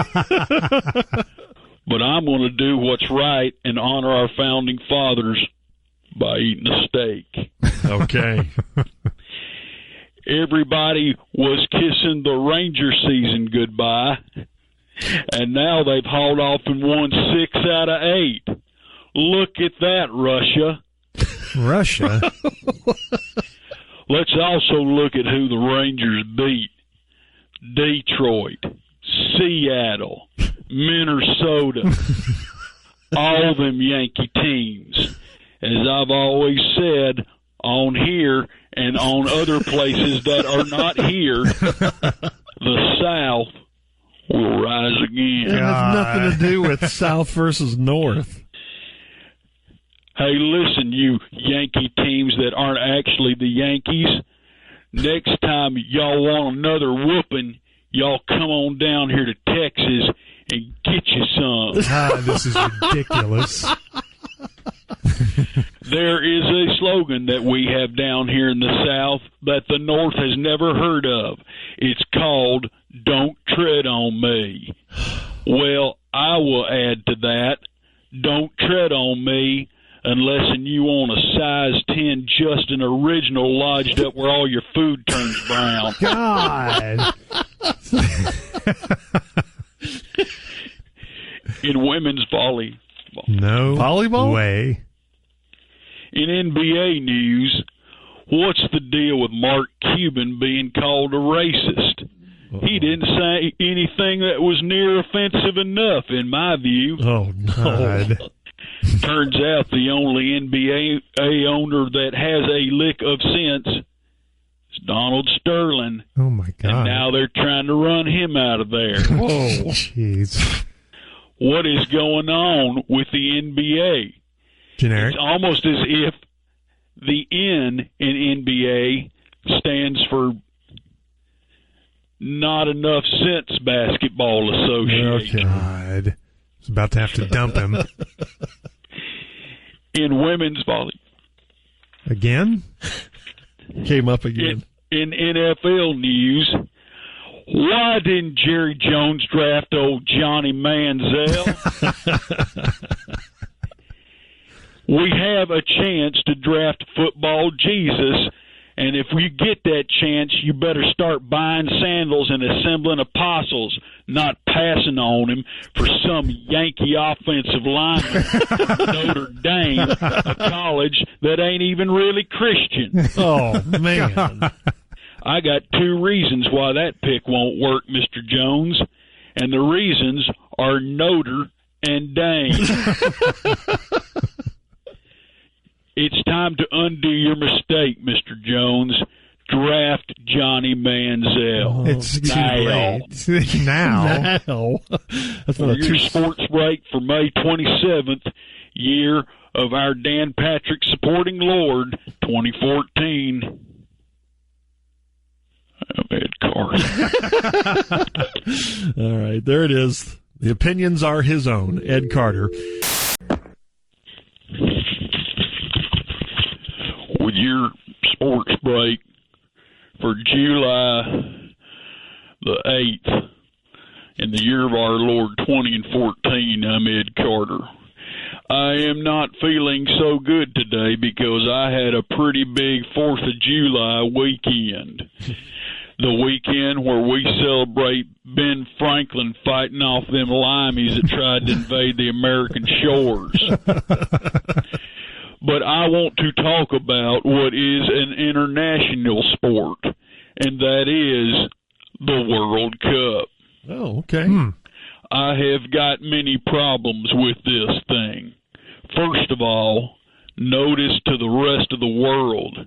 but I'm going to do what's right and honor our founding fathers by eating a steak. Okay. Everybody was kissing the Ranger season goodbye, and now they've hauled off and won 6 out of 8. Look at that, Russia. Russia? Let's also look at who the Rangers beat. Detroit, Seattle, Minnesota, all them Yankee teams. As I've always said on here and on other places that are not here, the South will rise again. It has nothing to do with South versus North. Hey, listen, you Yankee teams that aren't actually the Yankees, next time y'all want another whooping, y'all come on down here to Texas and get you some. This is ridiculous. There is a slogan that we have down here in the South that the North has never heard of. It's called, "Don't Tread on Me." Well, I will add to that, don't tread on me unless you want a size 10 Justin Original lodged up where all your food turns brown. God. In women's volleyball. No Volleyball? way. In NBA news, what's the deal with Mark Cuban being called a racist? Uh-oh. He didn't say anything that was near offensive enough, in my view. Oh, no. God. Turns out the only NBA owner that has a lick of sense is Donald Sterling. Oh, my God. And now they're trying to run him out of there. Whoa. Jeez. What is going on with the NBA? Generic. It's almost as if the N in NBA stands for Not Enough Sense Basketball Association. Oh, God. I was about to have to dump him. In women's volley. Again? Came up again. In NFL news, why didn't Jerry Jones draft old Johnny Manziel? We have a chance to draft football Jesus, And if you get that chance, you better start buying sandals and assembling apostles, not passing on him for some Yankee offensive lineman from Notre Dame, a college that ain't even really Christian. Oh, man. I got 2 reasons why that pick won't work, Mr. Jones, and the reasons are Notre and Dame. It's time to undo your mistake, Mr. Jones. Draft Johnny Manziel. It's now. too late. Now. That's For your sports break for May 27th, year of our Dan Patrick Supporting Lord, 2014. Ed Carter. All right, there it is. The opinions are his own, Ed Carter. With your sports break for July the 8th, in the year of our Lord 2014, I'm Ed Carter. I am not feeling so good today because I had a pretty big 4th of July weekend. The weekend where we celebrate Ben Franklin fighting off them limeys that tried to invade the American shores. But I want to talk about what is an international sport, and that is the World Cup. Oh, okay. I have got many problems with this thing. First of all, notice to the rest of the world,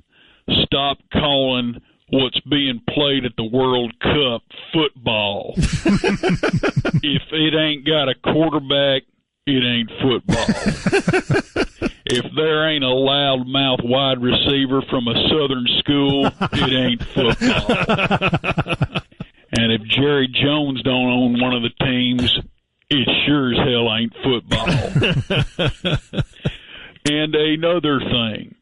stop calling what's being played at the World Cup football. If it ain't got a quarterback, it ain't football. If there ain't a loudmouth wide receiver from a southern school, it ain't football. And if Jerry Jones don't own one of the teams, it sure as hell ain't football. And another thing,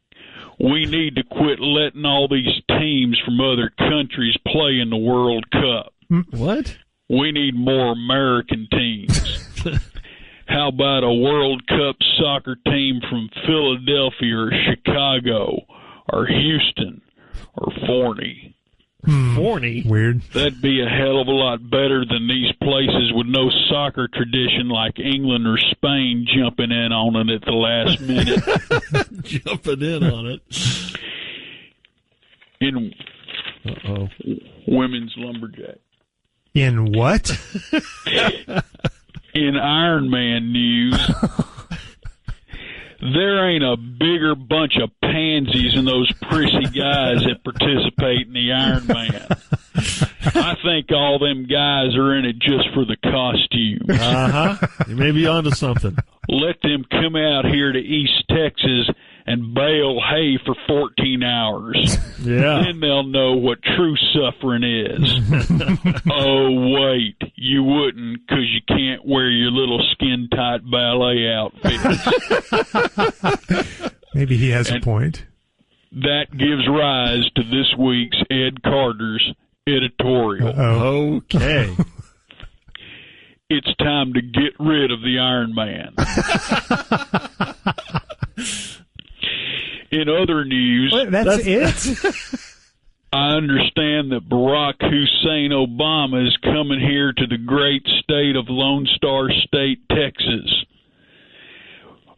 we need to quit letting all these teams from other countries play in the World Cup. What? We need more American teams. How about a World Cup soccer team from Philadelphia or Chicago or Houston or Forney? Forney? Weird. That'd be a hell of a lot better than these places with no soccer tradition like England or Spain jumping in on it at the last minute. Jumping in on it. In women's lumberjack. In what? In Iron Man news, there ain't a bigger bunch of pansies than those prissy guys that participate in the Iron Man. I think all them guys are in it just for the costume. You may be onto something. Let them come out here to East Texas and bale hay for 14 hours. Yeah. Then they'll know what true suffering is. Oh, wait, you wouldn't because you can't wear your little skin-tight ballet outfits. Maybe he has a point. That gives rise to this week's Ed Carter's editorial. Okay. It's time to get rid of the Iron Man. In other news, That's it? I understand that Barack Hussein Obama is coming here to the great state of Lone Star State, Texas.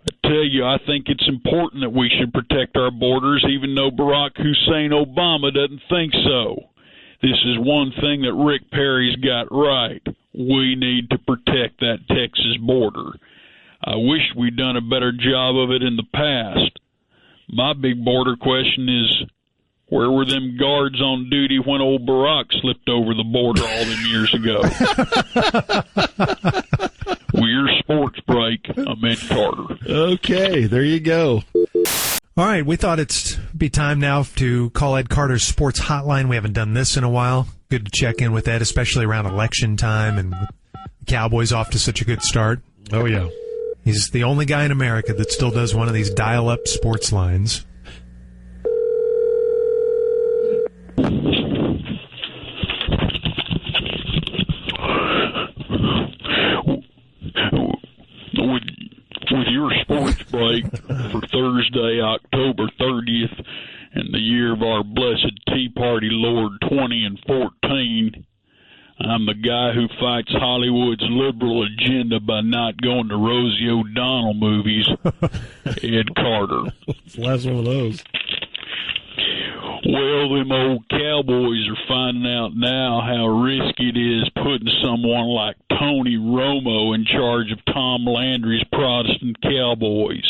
I tell you, I think it's important that we should protect our borders, even though Barack Hussein Obama doesn't think so. This is one thing that Rick Perry's got right. We need to protect that Texas border. I wish we'd done a better job of it in the past. My big border question is, where were them guards on duty when old Barack slipped over the border all them years ago? With your sports break, I'm Ed Carter. Okay, there you go. All right, we thought it'd be time now to call Ed Carter's Sports Hotline. We haven't done this in a while. Good to check in with Ed, especially around election time and with the Cowboys off to such a good start. Oh, yeah. He's the only guy in America that still does one of these dial-up sports lines. With your sports break for Thursday, October 30th, in the year of our blessed I'm the guy who fights Hollywood's liberal agenda by not going to Rosie O'Donnell movies. Ed Carter. It's the last one of those. Well, them old cowboys are finding out now how risky it is putting someone like Tony Romo in charge of Tom Landry's Protestant Cowboys.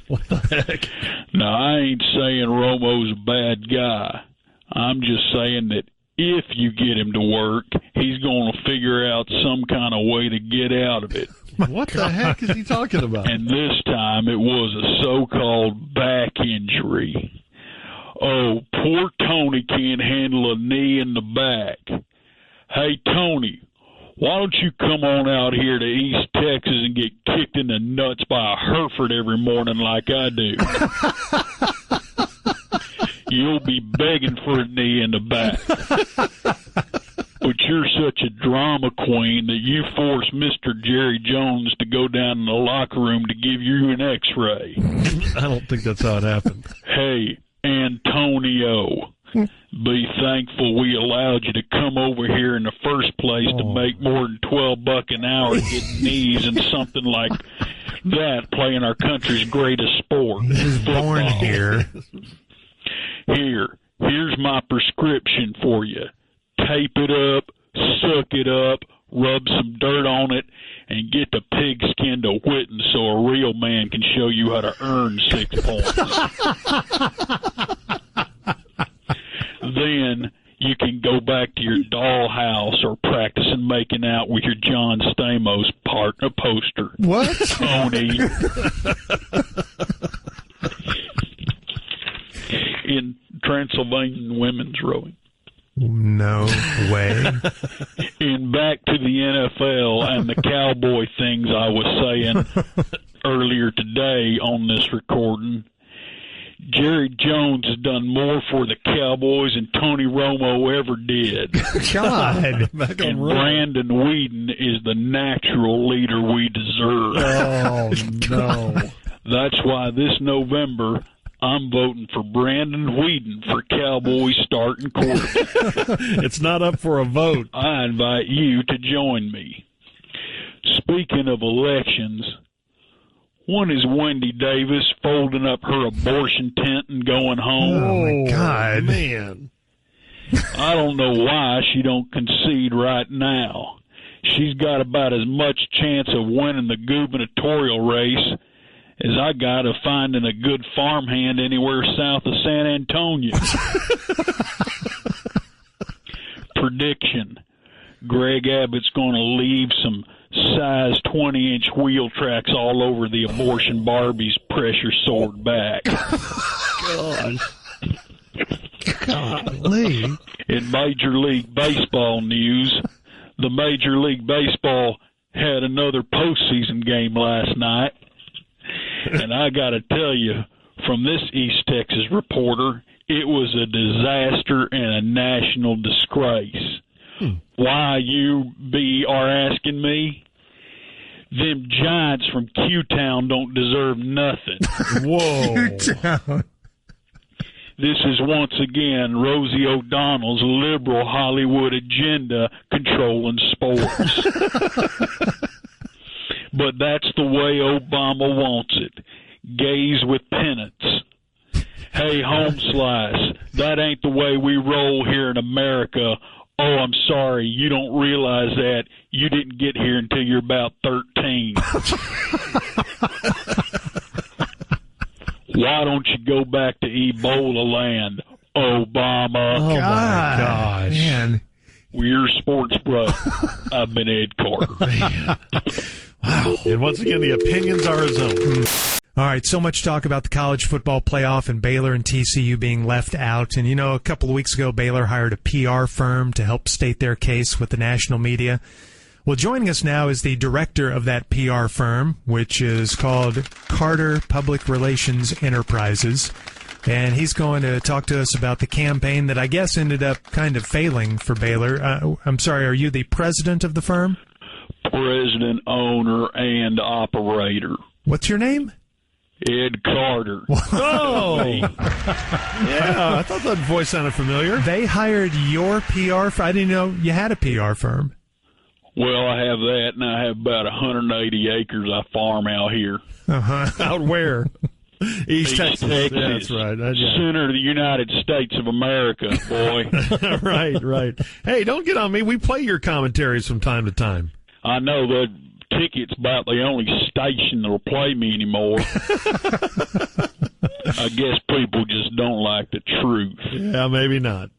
What the heck? Now, I ain't saying Romo's a bad guy. I'm just saying that if you get him to work, he's going to figure out some kind of way to get out of it. What the heck is he talking about? And this time it was a so-called back injury. Oh, poor Tony can't handle a knee in the back. Hey, Tony, why don't you come on out here to East Texas and get kicked in the nuts by a Hereford every morning like I do? You'll be begging for a knee in the back. But you're such a drama queen that you forced Mr. Jerry Jones to go down in the locker room to give you an x-ray. I don't think that's how it happened. Hey, Antonio, be thankful we allowed you to come over here in the first place to make more than $12 an hour to get knees and something like that playing our country's greatest sport. He was born here. Here's my prescription for you. Tape it up, suck it up, rub some dirt on it, and get the pigskin to Whitten so a real man can show you how to earn 6 points. Then you can go back to your dollhouse or practicing making out with your John Stamos partner poster. What? Tony. In Transylvanian women's rowing. No way. And back to the NFL and the cowboy things I was saying earlier today on this recording. Jerry Jones has done more for the Cowboys than Tony Romo ever did. God. And Brandon Weeden is the natural leader we deserve. Oh, no. That's why this November I'm voting for Brandon Weeden for Cowboys starting quarterback. It's not up for a vote. I invite you to join me. Speaking of elections, when is Wendy Davis folding up her abortion tent and going home? Oh, my God. Man. I don't know why she don't concede right now. She's got about as much chance of winning the gubernatorial race as I got of finding a good farmhand anywhere south of San Antonio. Prediction. Greg Abbott's going to leave some size 20-inch wheel tracks all over the abortion Barbie's pressure soared back. Golly. In Major League Baseball news, the Major League Baseball had another postseason game last night. And I got to tell you, from this East Texas reporter, it was a disaster and a national disgrace. Why, you are asking me? Them Giants from Q-Town don't deserve nothing. Whoa. Q-Town. This is once again Rosie O'Donnell's liberal Hollywood agenda controlling sports. But that's the way Obama wants it. Gays with pennants. Hey, home slice, that ain't the way we roll here in America. Oh, I'm sorry, you don't realize that. You didn't get here until you're about 13. Why don't you go back to Ebola land, Obama? Oh, my gosh. Man. We're your sports bro. I've been Ed Carter. Wow. And once again, the opinions are his own. All right, so much talk about the college football playoff and Baylor and TCU being left out. And, you know, a couple of weeks ago, Baylor hired a PR firm to help state their case with the national media. Well, joining us now is the director of that PR firm, which is called Carter Public Relations Enterprises. And he's going to talk to us about the campaign that I guess ended up kind of failing for Baylor. I'm sorry, are you the president of the firm? President, owner, and operator. What's your name? Ed Carter. Oh! Yeah, I thought that voice sounded familiar. They hired your PR firm. I didn't know you had a PR firm. Well, I have that, and I have about 180 acres I farm out here. Out where? East Texas. Texas. Yeah, that's right. Yeah. Center of the United States of America, boy. Right. Hey, don't get on me. We play your commentaries from time to time. I know the ticket's about the only station that'll play me anymore. I guess people just don't like the truth. Yeah, maybe not.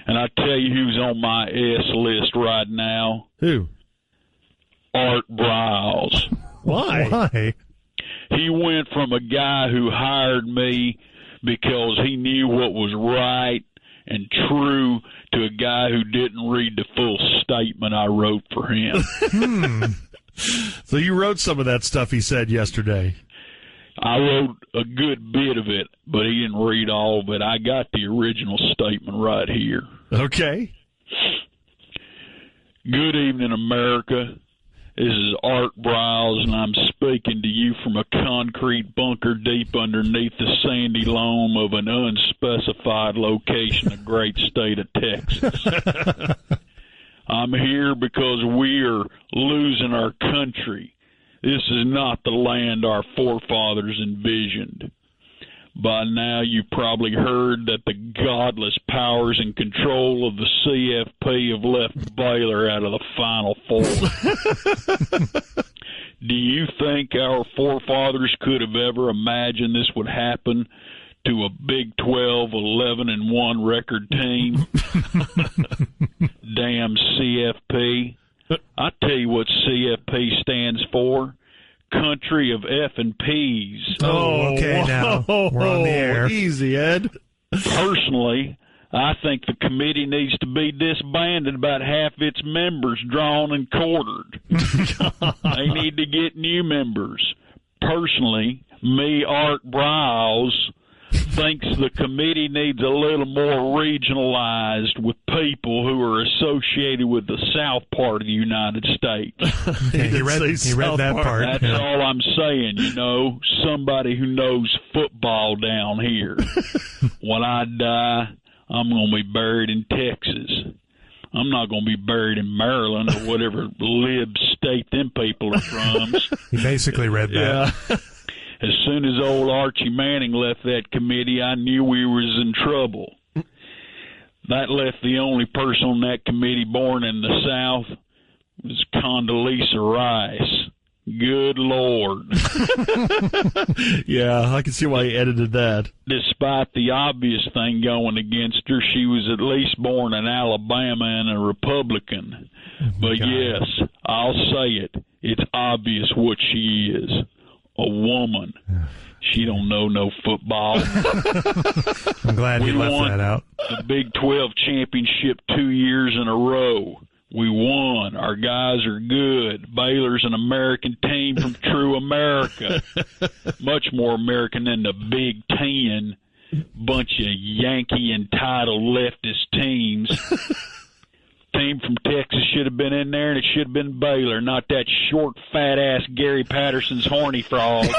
And I tell you who's on my S list right now. Who? Art Briles. Why? He went from a guy who hired me because he knew what was right and true to a guy who didn't read the full statement I wrote for him. So you wrote some of that stuff he said yesterday. I wrote a good bit of it, but he didn't read all of it. I got the original statement right here. Okay. Good evening, America. This is Art Briles, and I'm speaking to you from a concrete bunker deep underneath the sandy loam of an unspecified location in the great state of Texas. I'm here because we are losing our country. This is not the land our forefathers envisioned. By now, you've probably heard that the godless powers in control of the CFP have left Baylor out of the Final Four. Do you think our forefathers could have ever imagined this would happen to a Big 12 11-1 record team? Damn CFP. I tell you what CFP stands for. Country of F and P's. Oh, okay, now we're on the air. Easy, Ed. Personally, I think the committee needs to be disbanded, about half its members drawn and quartered. They need to get new members. Personally, me, Art Briles, thinks the committee needs a little more regionalized with people who are associated with the south part of the United States. Okay, he read that part. That's all I'm saying, somebody who knows football down here. When I die, I'm going to be buried in Texas. I'm not going to be buried in Maryland or whatever lib state them people are from. He basically read that. Yeah. As soon as old Archie Manning left that committee, I knew we was in trouble. That left the only person on that committee born in the South was Condoleezza Rice. Good Lord. Yeah, I can see why he edited that. Despite the obvious thing going against her, she was at least born in Alabama and a Republican. But yes, I'll say it. It's obvious what she is. A woman. She don't know no football. I'm glad you left that out. The Big 12 championship 2 years in a row. We won. Our guys are good. Baylor's an American team from true America. Much more American than the Big Ten. Bunch of Yankee entitled leftist teams. Team from Texas should have been in there, and it should have been Baylor, not that short, fat-ass Gary Patterson's horny frogs.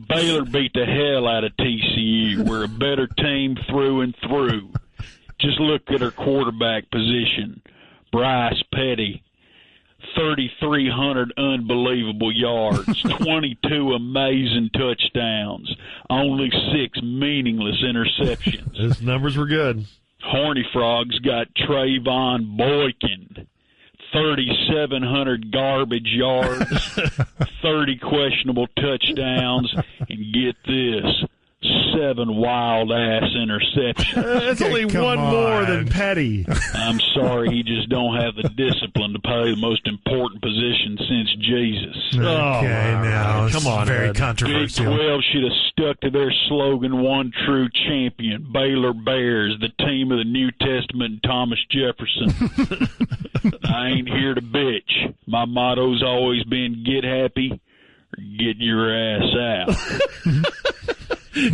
Baylor beat the hell out of TCU. We're a better team through and through. Just look at our quarterback position. Bryce Petty, 3,300 unbelievable yards, 22 amazing touchdowns, only 6 meaningless interceptions. His numbers were good. Horny Frogs got Trayvon Boykin, 3,700 garbage yards, 30 questionable touchdowns, and get this, 7 wild-ass interceptions. That's only one more than Petty. I'm sorry, he just don't have the discipline to play the most important position since Jesus. Okay, now come on, very Ed. controversial. Big 12 should have stuck to their slogan, one true champion, Baylor Bears, the team of the New Testament and Thomas Jefferson. I ain't here to bitch. My motto's always been get happy or get your ass out.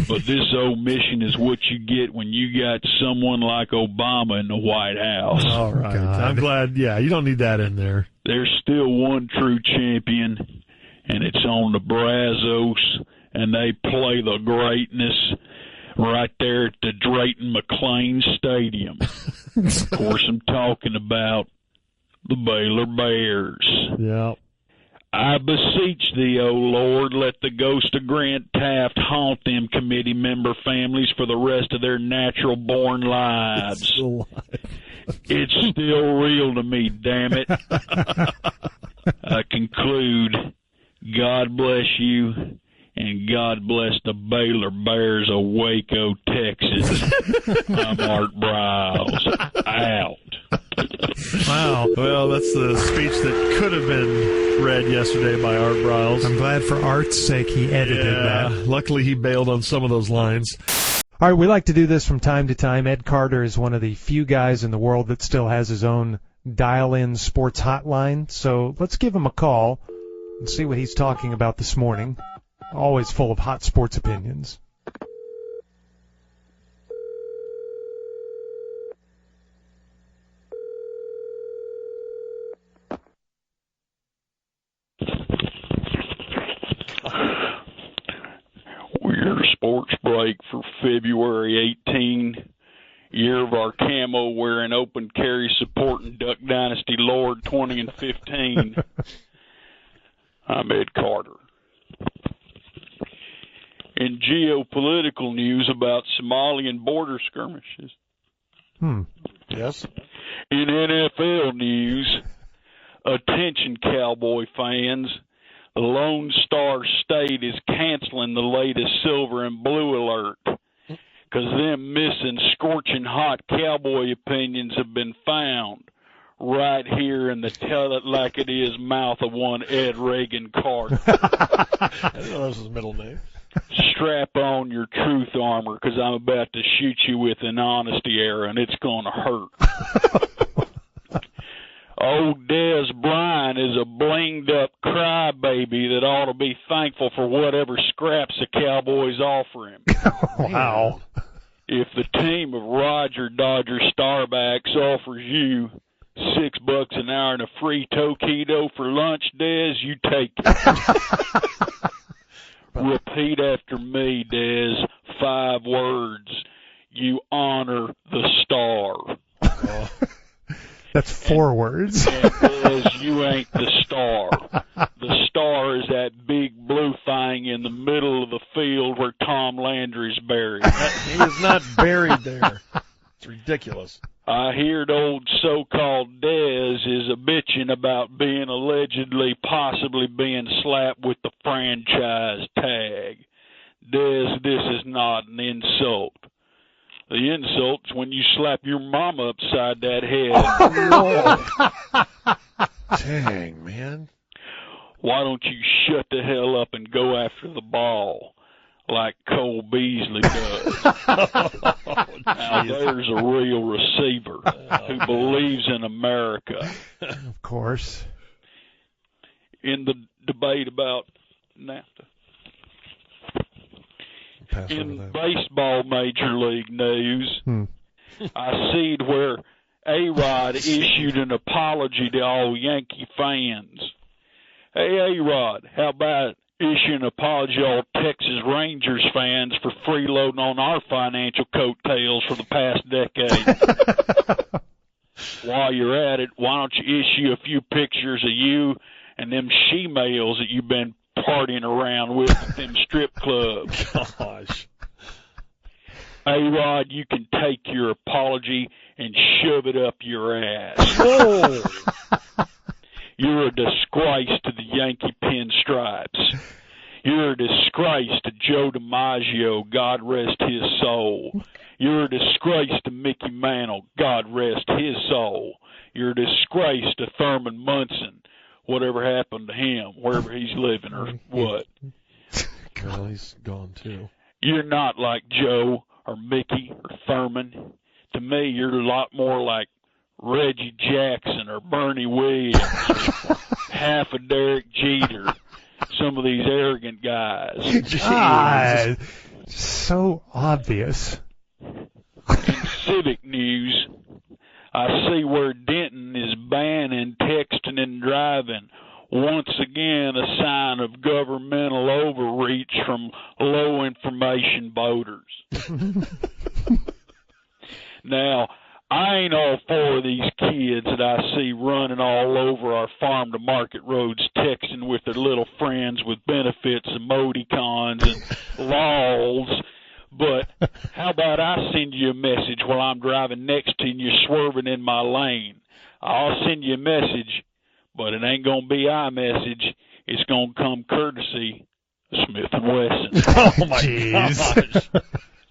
But this omission is what you get when you got someone like Obama in the White House. All right. I'm glad. Yeah, you don't need that in there. There's still one true champion, and it's on the Brazos, and they play the greatness right there at the Drayton McLean Stadium. Of course, I'm talking about the Baylor Bears. Yeah. I beseech thee, O Lord, let the ghost of Grant Taft haunt them committee member families for the rest of their natural-born lives. It's still alive. It's still real to me, damn it. I conclude, God bless you, and God bless the Baylor Bears of Waco, Texas. I'm Art Briles. Out. Wow. Well, that's the speech that could have been read yesterday by Art Briles. I'm glad for Art's sake he edited that. Luckily, he bailed on some of those lines. All right, we like to do this from time to time. Ed Carter is one of the few guys in the world that still has his own dial-in sports hotline. So let's give him a call and see what he's talking about this morning. Always full of hot sports opinions. We're sports break for February 18, year of our camo wearing open carry supporting Duck Dynasty Lord 20 and 15. I'm Ed Carter. In geopolitical news about Somalian border skirmishes. Yes. In NFL news, attention Cowboy fans, the Lone Star State is canceling the latest silver and blue alert because them missing scorching hot Cowboy opinions have been found right here in the tell it like it is mouth of one Ed Reagan Carter. I didn't know that was his middle name. Strap on your truth armor because I'm about to shoot you with an honesty arrow and it's going to hurt. Old Dez Bryant is a blinged-up crybaby that ought to be thankful for whatever scraps the Cowboys offer him. Wow. If the team of Roger Dodger Starbacks offers you $6 an hour and a free taquito for lunch, Dez, you take it. Repeat after me, Dez. 5 words. You honor the star. That's 4 words. Dez, you ain't the star. The star is that big blue thing in the middle of the field where Tom Landry's buried. He is not buried there. It's ridiculous. I heard old so-called Dez is a bitching about being allegedly possibly being slapped with the franchise tag. Dez, this is not an insult. The insult's when you slap your mama upside that head. Dang, man. Why don't you shut the hell up and go after the ball like Cole Beasley does? Now there's a real receiver who believes in America. Of course. In the debate about NAFTA. In baseball Major League news, I seed where A-Rod issued an apology to all Yankee fans. Hey, A-Rod, how about issuing an apology to all Texas Rangers fans for freeloading on our financial coattails for the past decade? While you're at it, why don't you issue a few pictures of you and them she-males that you've been partying around with at them strip clubs? Gosh. A-Rod, you can take your apology and shove it up your ass. Whoa. You're a disgrace to the Yankee pinstripes. You're a disgrace to Joe DiMaggio, God rest his soul. You're a disgrace to Mickey Mantle, God rest his soul. You're a disgrace to Thurman Munson, whatever happened to him, wherever he's living or what. Well, he's gone too. You're not like Joe or Mickey or Thurman. To me, you're a lot more like Reggie Jackson or Bernie Williams or half a Derek Jeter, some of these arrogant guys. God, so obvious. In civic news, I see where Denton is banning texting and driving. Once again, a sign of that I see running all over our farm-to-market roads texting with their little friends with benefits, emoticons, and laws. But how about I send you a message while I'm driving next to you and you're swerving in my lane? I'll send you a message, but it ain't going to be iMessage. It's going to come courtesy of Smith & Wesson. Oh, my gosh.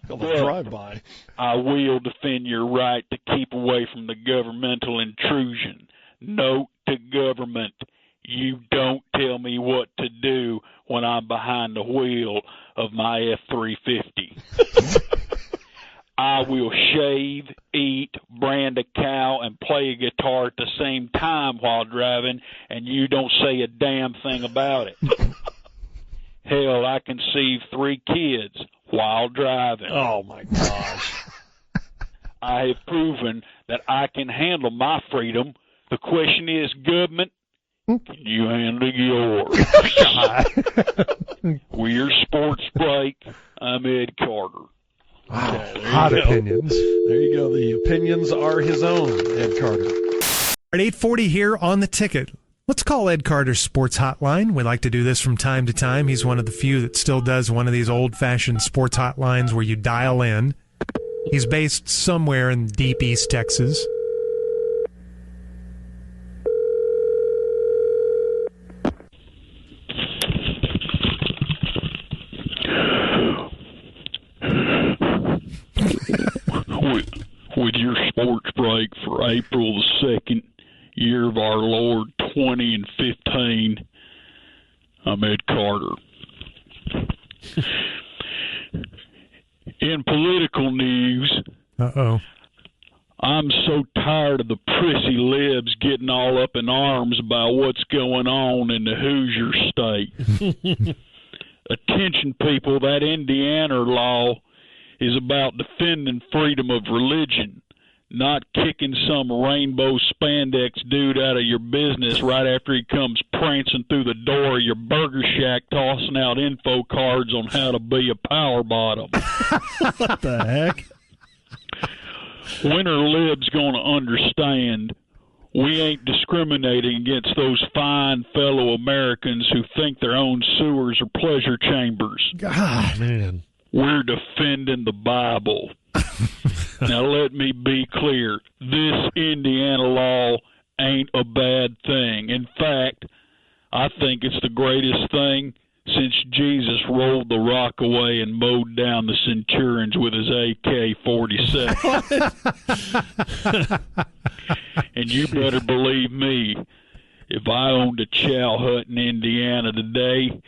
Drive-by. I will defend your right to keep away from the governmental intrusion. Note to government, you don't tell me what to do when I'm behind the wheel of my F-350. I will shave, eat, brand a cow, and play a guitar at the same time while driving, and you don't say a damn thing about it. Hell, I conceived 3 kids while driving. Oh, my gosh. I have proven that I can handle my freedom. The question is, government, can you handle yours? We're Sports Break. I'm Ed Carter. Wow. Hot opinions. There you go. The opinions are his own, Ed Carter. At 8:40 here on The Ticket. Let's call Ed Carter's Sports Hotline. We like to do this from time to time. He's one of the few that still does one of these old-fashioned sports hotlines where you dial in. He's based somewhere in deep East Texas. With your sports break for April the 2nd, year of our Lord 2015, I'm Ed Carter. In political news, I'm so tired of the prissy libs getting all up in arms about what's going on in the Hoosier state. Attention, people, that Indiana law is about defending freedom of religion, not kicking some rainbow spandex dude out of your business right after he comes prancing through the door of your burger shack tossing out info cards on how to be a power bottom. What the heck? When are libs going to understand we ain't discriminating against those fine fellow Americans who think their own sewers are pleasure chambers? God, man. We're defending the Bible. Now, let me be clear. This Indiana law ain't a bad thing. In fact, I think it's the greatest thing since Jesus rolled the rock away and mowed down the centurions with his AK-47. And you better believe me, if I owned a chow hut in Indiana today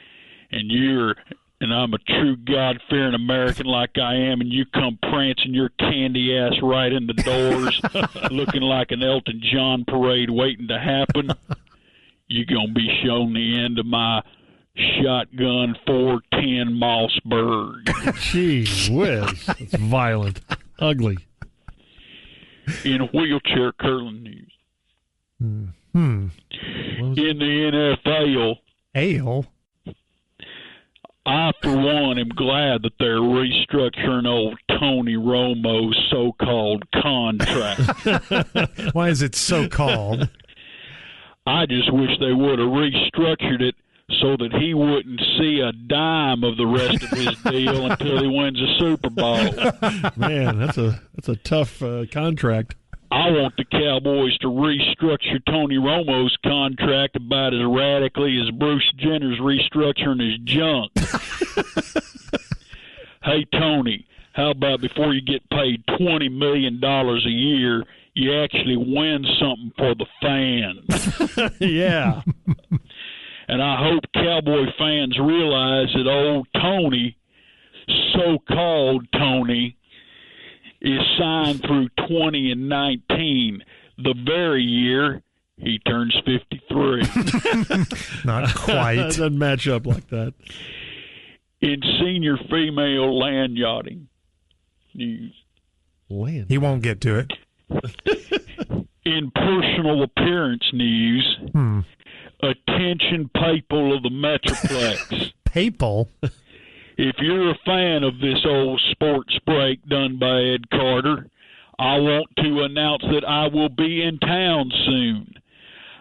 and I'm a true God-fearing American like I am, and you come prancing your candy ass right in the doors looking like an Elton John parade waiting to happen, you're going to be shown the end of my shotgun 410 Mossberg. Gee whiz. It's violent. Ugly. In wheelchair curling news. In the NFL. Ale? I, for one, am glad that they're restructuring old Tony Romo's so-called contract. Why is it so-called? I just wish they would have restructured it so that he wouldn't see a dime of the rest of his deal until he wins a Super Bowl. Man, that's a tough contract. I want the Cowboys to restructure Tony Romo's contract about as radically as Bruce Jenner's restructuring his junk. Hey, Tony, how about before you get paid $20 million a year, you actually win something for the fans? Yeah. And I hope Cowboy fans realize that old Tony, so-called Tony, is signed through 20 and 19, the very year he turns 53. Not quite. That doesn't match up like that. In senior female land yachting news. Land. He won't get to it. In personal appearance news, attention people of the Metroplex. Papal? If you're a fan of this old sports break done by Ed Carter, I want to announce that I will be in town soon.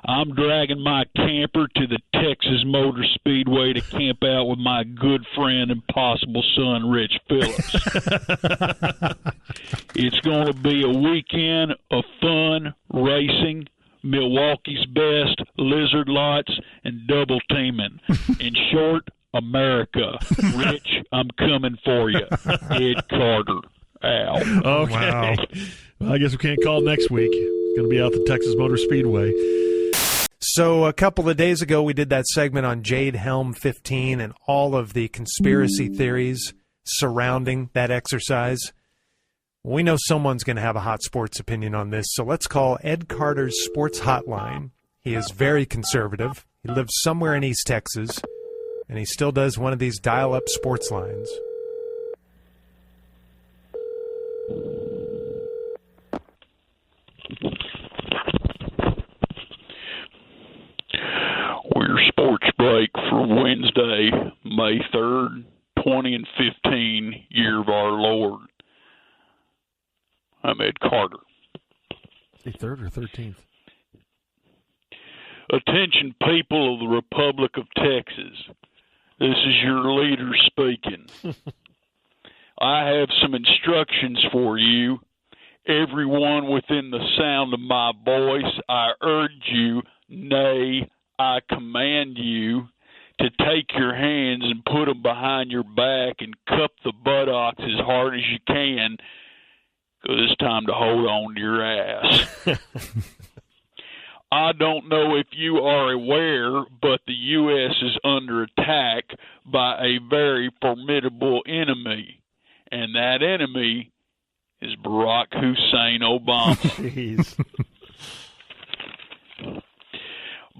I'm dragging my camper to the Texas Motor Speedway to camp out with my good friend and possible son, Rich Phillips. It's going to be a weekend of fun, racing, Milwaukee's best, lizard lots, and double teaming. In short, America. Rich, I'm coming for you. Ed Carter. Ow. Okay. Wow. Well, I guess we can't call next week. It's going to be out the Texas Motor Speedway. So a couple of days ago, we did that segment on Jade Helm 15 and all of the conspiracy theories surrounding that exercise. We know someone's going to have a hot sports opinion on this, so let's call Ed Carter's Sports Hotline. He is very conservative. He lives somewhere in East Texas, and he still does one of these dial-up sports lines. We're sports break for Wednesday, May 3rd, 2015, year of our Lord. I'm Ed Carter. The 3rd or 13th? Attention, people of the Republic of Texas. This is your leader speaking. I have some instructions for you. Everyone within the sound of my voice, I urge you, nay, I command you to take your hands and put them behind your back and cup the buttocks as hard as you can, because it's time to hold on to your ass. I don't know if you are aware, but the U.S. is under attack by a very formidable enemy, and that enemy is Barack Hussein Obama. Jeez.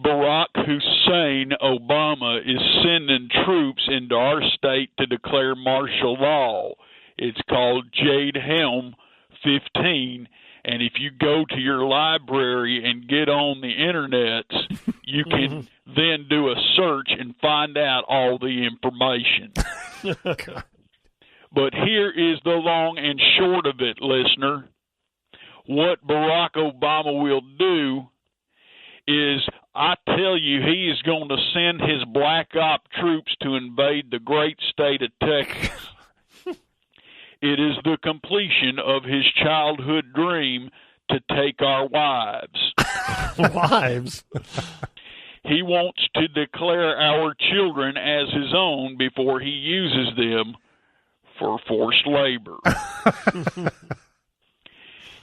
Barack Hussein Obama is sending troops into our state to declare martial law. It's called Jade Helm 15, and if you go to your library and get on the internet, you can then do a search and find out all the information. But here is the long and short of it, listener. What Barack Obama will do is, I tell you, he is going to send his black op troops to invade the great state of Texas. It is the completion of his childhood dream to take our wives. Wives? He wants to declare our children as his own before he uses them for forced labor.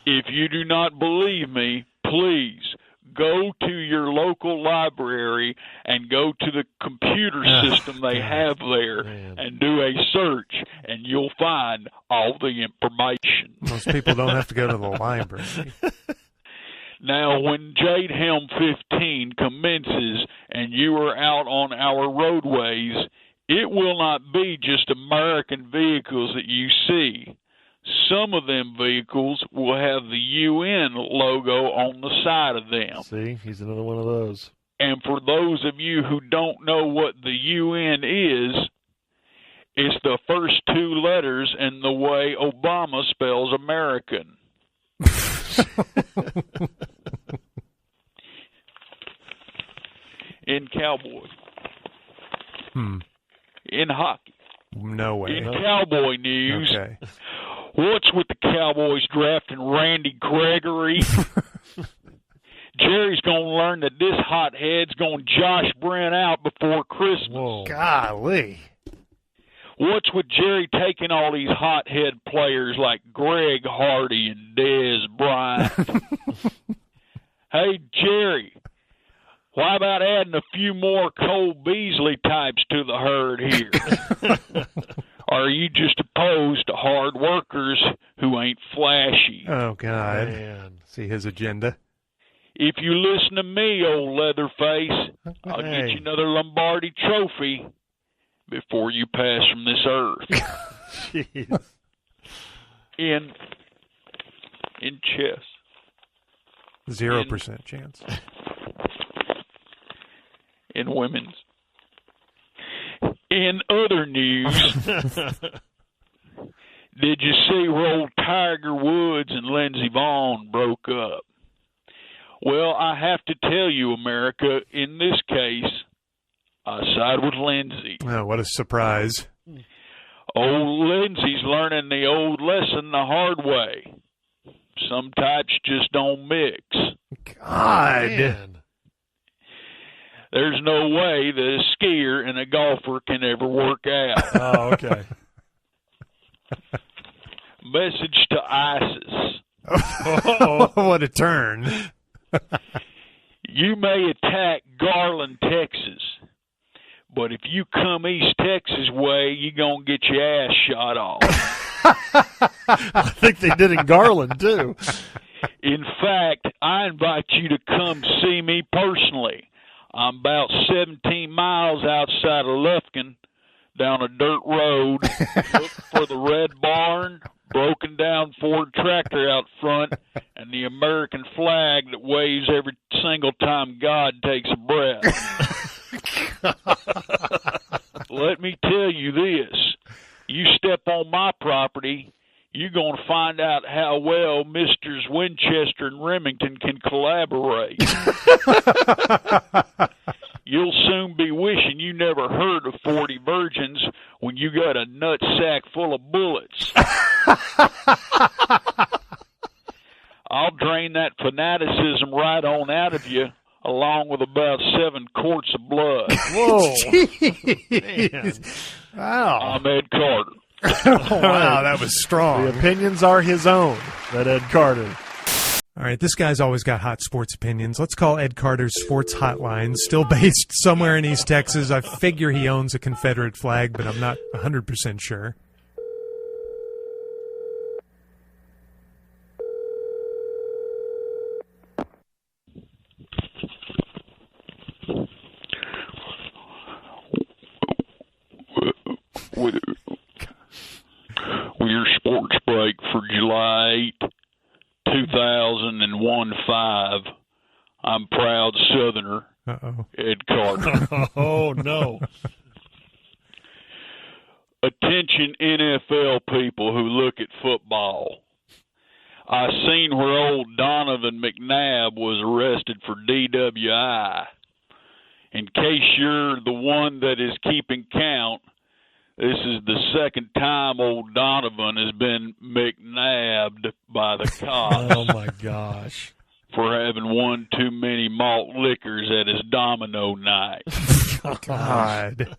If you do not believe me, please go to your local library and go to the computer system they have there and do a search, and you'll find all the information. Most people don't have to go to the library. Now, when Jade Helm 15 commences and you are out on our roadways, it will not be just American vehicles that you see. Some of them vehicles will have the UN logo on the side of them. See, he's another one of those. And for those of you who don't know what the UN is, it's the first two letters in the way Obama spells American. In cowboy. In hockey. No way. In cowboy news. Okay. What's with the Cowboys drafting Randy Gregory? Jerry's going to learn that this hothead's going to Josh Brent out before Christmas. Whoa. Golly. What's with Jerry taking all these hothead players like Greg Hardy and Dez Bryant? Hey, Jerry, why about adding a few more Cole Beasley types to the herd here? Or are you just opposed to hard workers who ain't flashy? Oh, God. Man. See his agenda. If you listen to me, old Leatherface, I'll get you another Lombardi trophy before you pass from this earth. Jeez. In chess. 0% chance. In women's. In other news, Did you see where old Tiger Woods and Lindsey Vonn broke up? Well, I have to tell you, America, in this case, I side with Lindsey. Oh, what a surprise. Old Lindsey's learning the old lesson the hard way. Some types just don't mix. God. Man. There's no way that a skier and a golfer can ever work out. Oh, okay. Message to ISIS. Oh, what a turn. You may attack Garland, Texas, but if you come East Texas way, you're going to get your ass shot off. I think they did in Garland, too. In fact, I invite you to come see me personally. I'm about 17 miles outside of Lufkin, down a dirt road. Look for the red barn, broken down Ford tractor out front, and the American flag that waves every single time God takes a breath. Let me tell you this. You step on my property, you're going to find out how well Misters Winchester and Remington can collaborate. You'll soon be wishing you never heard of 40 virgins when you got a nut sack full of bullets. I'll drain that fanaticism right on out of you, along with about 7 quarts of blood. Whoa. Wow. I'm Ed Carter. Wow, that was strong. The opinions are his own, that Ed Carter. All right, this guy's always got hot sports opinions. Let's call Ed Carter's Sports Hotline, still based somewhere in East Texas. I figure he owns a Confederate flag, but I'm not 100% sure. With your sports break for July 8, 2001-5. I'm proud Southerner, Ed Carter. Oh, no. Attention NFL people who look at football. I seen where old Donovan McNabb was arrested for DWI. In case you're the one that is keeping count, this is the second time old Donovan has been McNabbed by the cops. Oh, my gosh. For having one too many malt liquors at his domino night. God.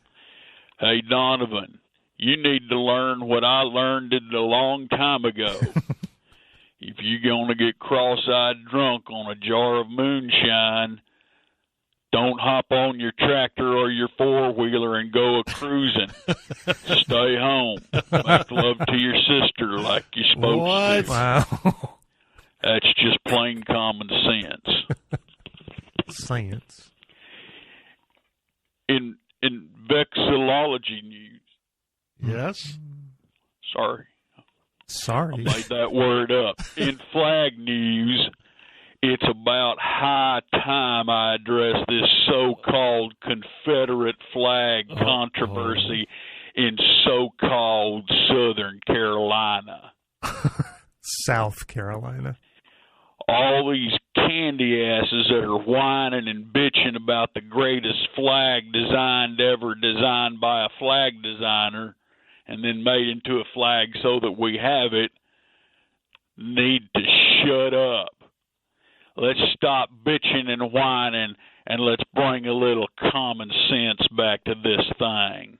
Hey, Donovan, you need to learn what I learned a long time ago. If you're going to get cross-eyed drunk on a jar of moonshine, don't hop on your tractor or your four-wheeler and go a-cruising. Stay home. Make love to your sister like you're supposed to. Wow. That's just plain common sense. Science. In vexillology news. Yes? Sorry. Sorry. I made that word up. In flag news, it's about high time I address this so-called Confederate flag controversy in so-called Southern Carolina. South Carolina. All these candy asses that are whining and bitching about the greatest flag designed ever designed by a flag designer and then made into a flag so that we have it need to shut up. Let's stop bitching and whining, and let's bring a little common sense back to this thing.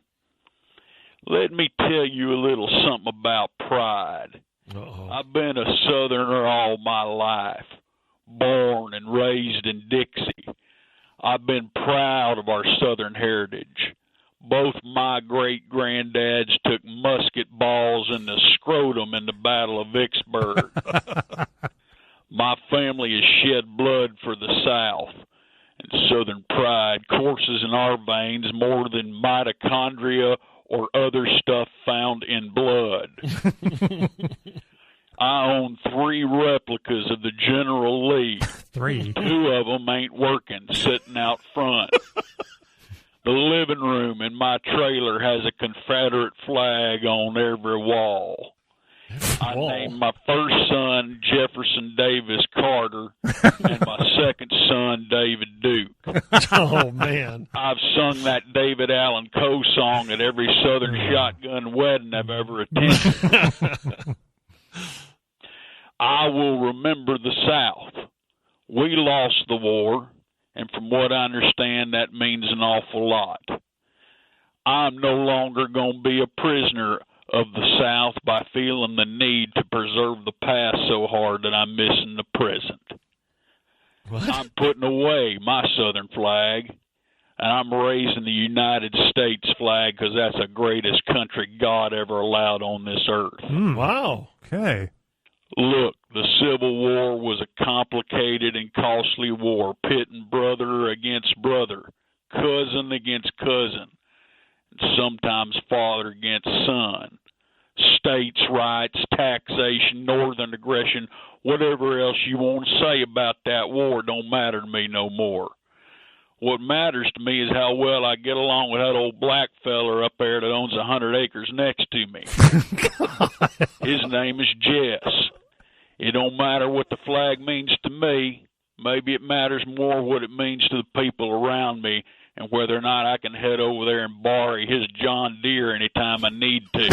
Let me tell you a little something about pride. Uh-oh. I've been a Southerner all my life, born and raised in Dixie. I've been proud of our Southern heritage. Both my great-granddads took musket balls in the scrotum in the Battle of Vicksburg. My family has shed blood for the South, and Southern pride courses in our veins more than mitochondria or other stuff found in blood. I own 3 replicas of the General Lee. 3. 2 of them ain't working, sitting out front. The living room in my trailer has a Confederate flag on every wall. I named my first son Jefferson Davis Carter and my second son David Duke. Oh, man. I've sung that David Allen Coe song at every Southern shotgun wedding I've ever attended. I will remember the South. We lost the war, and from what I understand, that means an awful lot. I'm no longer going to be a prisoner of the South by feeling the need to preserve the past so hard that I'm missing the present. What? I'm putting away my Southern flag, and I'm raising the United States flag because that's the greatest country God ever allowed on this earth. Wow. Okay. Look, the Civil War was a complicated and costly war, pitting brother against brother, cousin against cousin, and sometimes father against son. States' rights, taxation, northern aggression, whatever else you want to say about that war don't matter to me no more. What matters to me is how well I get along with that old black feller up there that owns 100 acres next to me. His name is Jess. It don't matter what the flag means to me. Maybe it matters more what it means to the people around me and whether or not I can head over there and borrow his John Deere anytime I need to.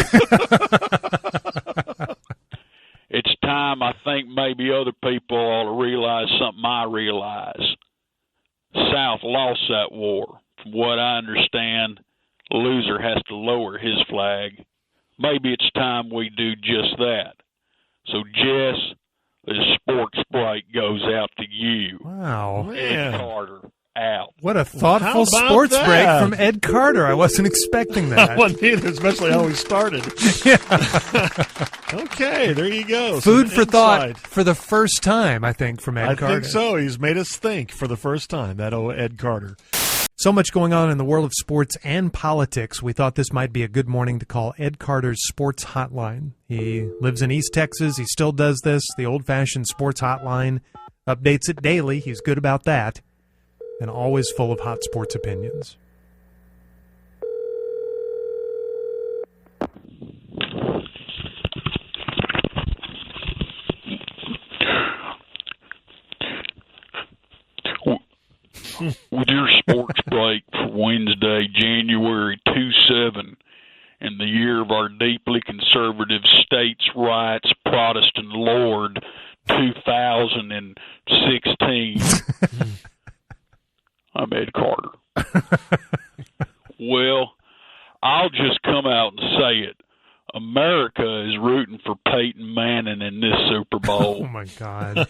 It's time I think maybe other people ought to realize something I realize. South lost that war. From what I understand, the loser has to lower his flag. Maybe it's time we do just that. So, Jess, this sports break goes out to you. Wow. Ed Carter, out. What a thoughtful about sports that? break from Ed Carter. I wasn't expecting that. I wasn't either, especially how he started. Okay, there you go. Food Some for thought insight. for the first time, I think, from Ed Carter. I think so. He's made us think for the first time, that old Ed Carter. So much going on in the world of sports and politics. We thought this might be a good morning to call Ed Carter's Sports Hotline. He lives in East Texas. He still does this, the old-fashioned sports hotline. Updates it daily. He's good about that. And always full of hot sports opinions. With your sports break for Wednesday, January 27, in the year of our deeply conservative states' rights Protestant Lord 2016, I'm Ed Carter. Well, I'll just come out and say it. America is rooting for Peyton Manning in this Super Bowl. Oh, my God.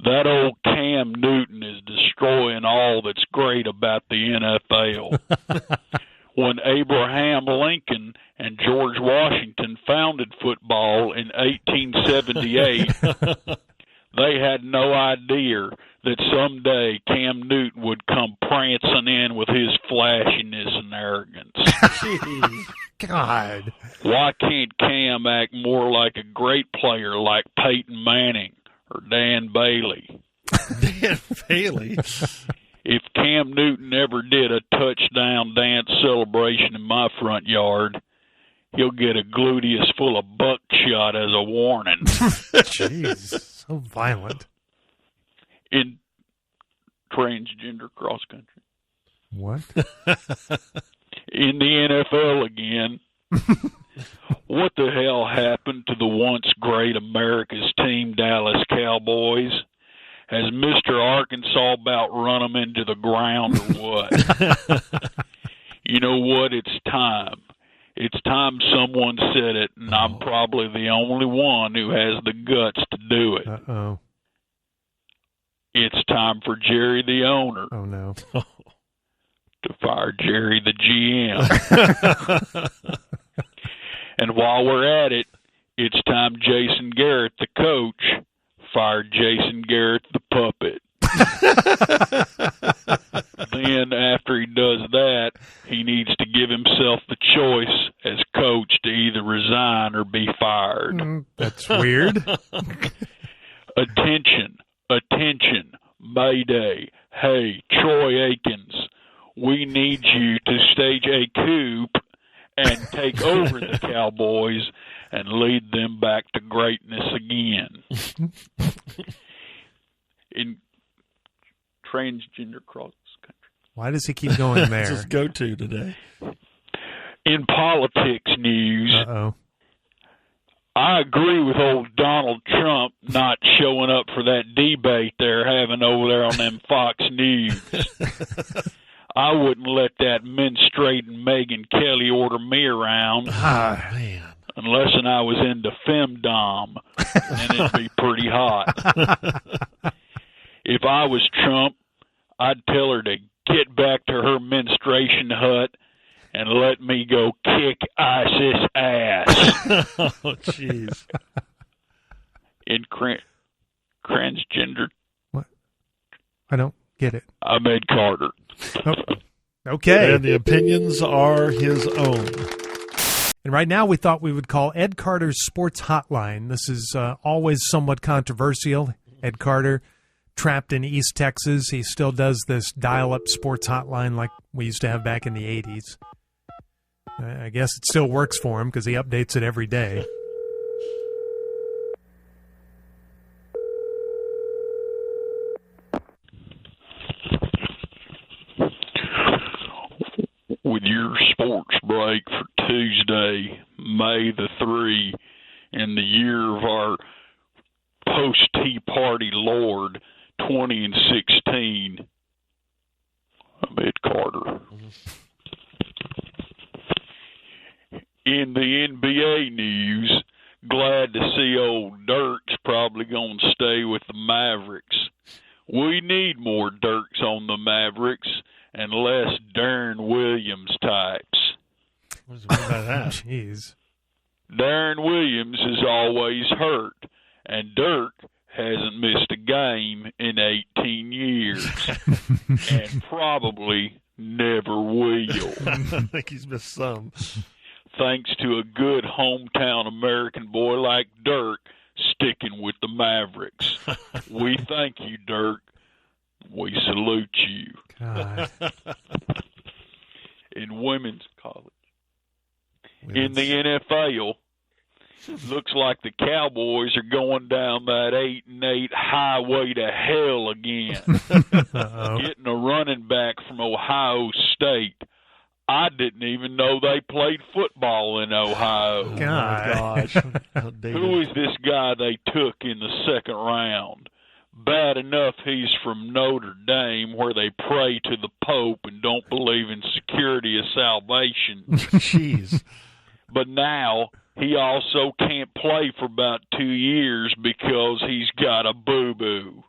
That old Cam Newton is destroying all that's great about the NFL. When Abraham Lincoln and George Washington founded football in 1878, they had no idea that someday Cam Newton would come prancing in with his flashiness and arrogance. God. Why can't Cam act more like a great player like Peyton Manning or Dan Bailey? Dan Bailey? If Cam Newton ever did a touchdown dance celebration in my front yard, he'll get a gluteus full of buckshot as a warning. Jeez, so violent. In transgender cross country. What? In the NFL again. What the hell happened to the once great America's team, Dallas Cowboys? Has Mr. Arkansas about run them into the ground or what? You know what? It's time. It's time someone said it, and I'm probably the only one who has the guts to do it. Uh-oh. It's time for Jerry the owner Oh, no. to fire Jerry the GM. And while we're at it, it's time Jason Garrett, the coach, fired Jason Garrett, the puppet. Then, after he does that, he needs to give himself the choice as coach to either resign or be fired. That's weird. Attention, attention, Mayday. Hey, Troy Aikens, we need you to stage a coup and take over the Cowboys and lead them back to greatness again. In transgender cross country. Why does he keep going there? Just go to today. In politics news, Uh-oh. I agree with old Donald Trump not showing up for that debate they're having over there on them Fox News. I wouldn't let that menstruating Megyn Kelly order me around. Ah, man. Unless I was into femdom, and it'd be pretty hot. If I was Trump, I'd tell her to get back to her menstruation hut and let me go kick ISIS ass. Oh, jeez. In transgender, What? I don't get it. I'm Ed Carter. Oh. Okay. And the opinions are his own. And right now we thought we would call Ed Carter's Sports Hotline. This is always somewhat controversial. Ed Carter, trapped in East Texas. He still does this dial-up sports hotline like we used to have back in the 80s. I guess it still works for him because he updates it every day. With your sports break for Tuesday, May the 3, in the year of our post-Tea Party Lord, 20 and 16, I'm Ed Carter. In the NBA news, glad to see old Dirk's probably going to stay with the Mavericks. We need more Dirks on the Mavericks and less Darren Williams types. What does it mean by that? Jeez. Darren Williams is always hurt, and Dirk hasn't missed a game in 18 years, and probably never will. I think he's missed some. Thanks to a good hometown American boy like Dirk sticking with the Mavericks. We thank you, Dirk. We salute you. God. In women's college. In the NFL, looks like the Cowboys are going down that 8-8 highway to hell again. Getting a running back from Ohio State. I didn't even know they played football in Ohio. Oh, my gosh. Who is this guy they took in the second round? Bad enough he's from Notre Dame, where they pray to the Pope and don't believe in security of salvation. Jeez. But now he also can't play for about 2 years because he's got a boo-boo.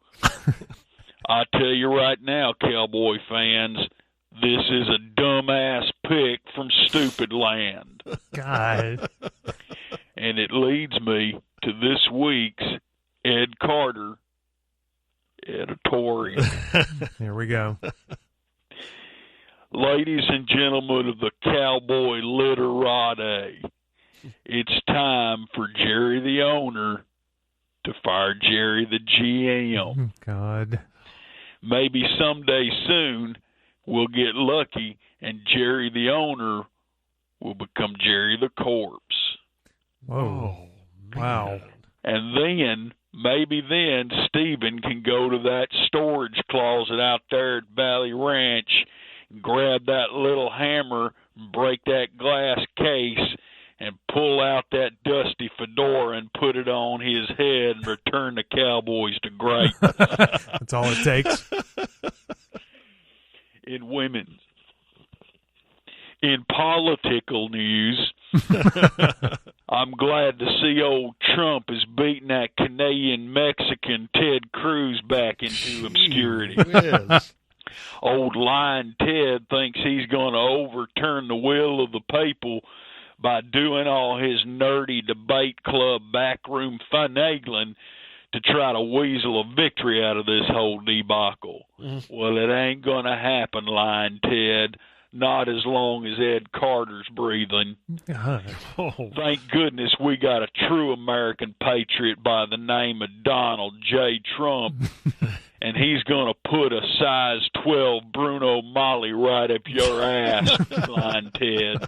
I tell you right now, Cowboy fans, this is a dumbass pick from stupid land. God. And it leads me to this week's Ed Carter editorial. Here we go. Ladies and gentlemen of the Cowboy Literati, it's time for Jerry the owner to fire Jerry the GM. God. Maybe someday soon we'll get lucky and Jerry the owner will become Jerry the corpse. Whoa. Wow. And then, maybe then, Stephen can go to that storage closet out there at Valley Ranch, grab that little hammer, break that glass case, and pull out that dusty fedora and put it on his head and return the Cowboys to greatness. That's all it takes. In women's. In political news, I'm glad to see old Trump is beating that Canadian-Mexican Ted Cruz back into obscurity. Yes. Old lying Ted thinks he's going to overturn the will of the people by doing all his nerdy debate club backroom finagling to try to weasel a victory out of this whole debacle. Well, it ain't going to happen, lying Ted. Not as long as Ed Carter's breathing. God. Oh. Thank goodness we got a true American patriot by the name of Donald J. Trump, and he's going to put a size 12 Bruno Mali right up your ass, lying Ted.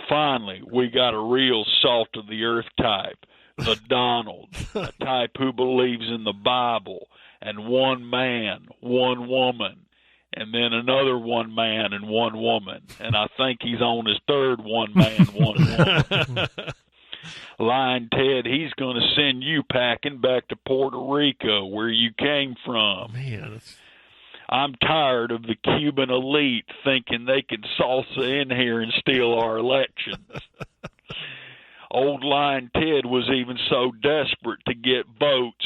finally, we got a real salt-of-the-earth type, the Donald, a type who believes in the Bible, and one man, one woman, and then another one man and one woman. And I think he's on his third one man, one woman. Lying Ted, he's going to send you packing back to Puerto Rico, where you came from. Man, I'm tired of the Cuban elite thinking they can salsa in here and steal our elections. Old Lying Ted was even so desperate to get votes,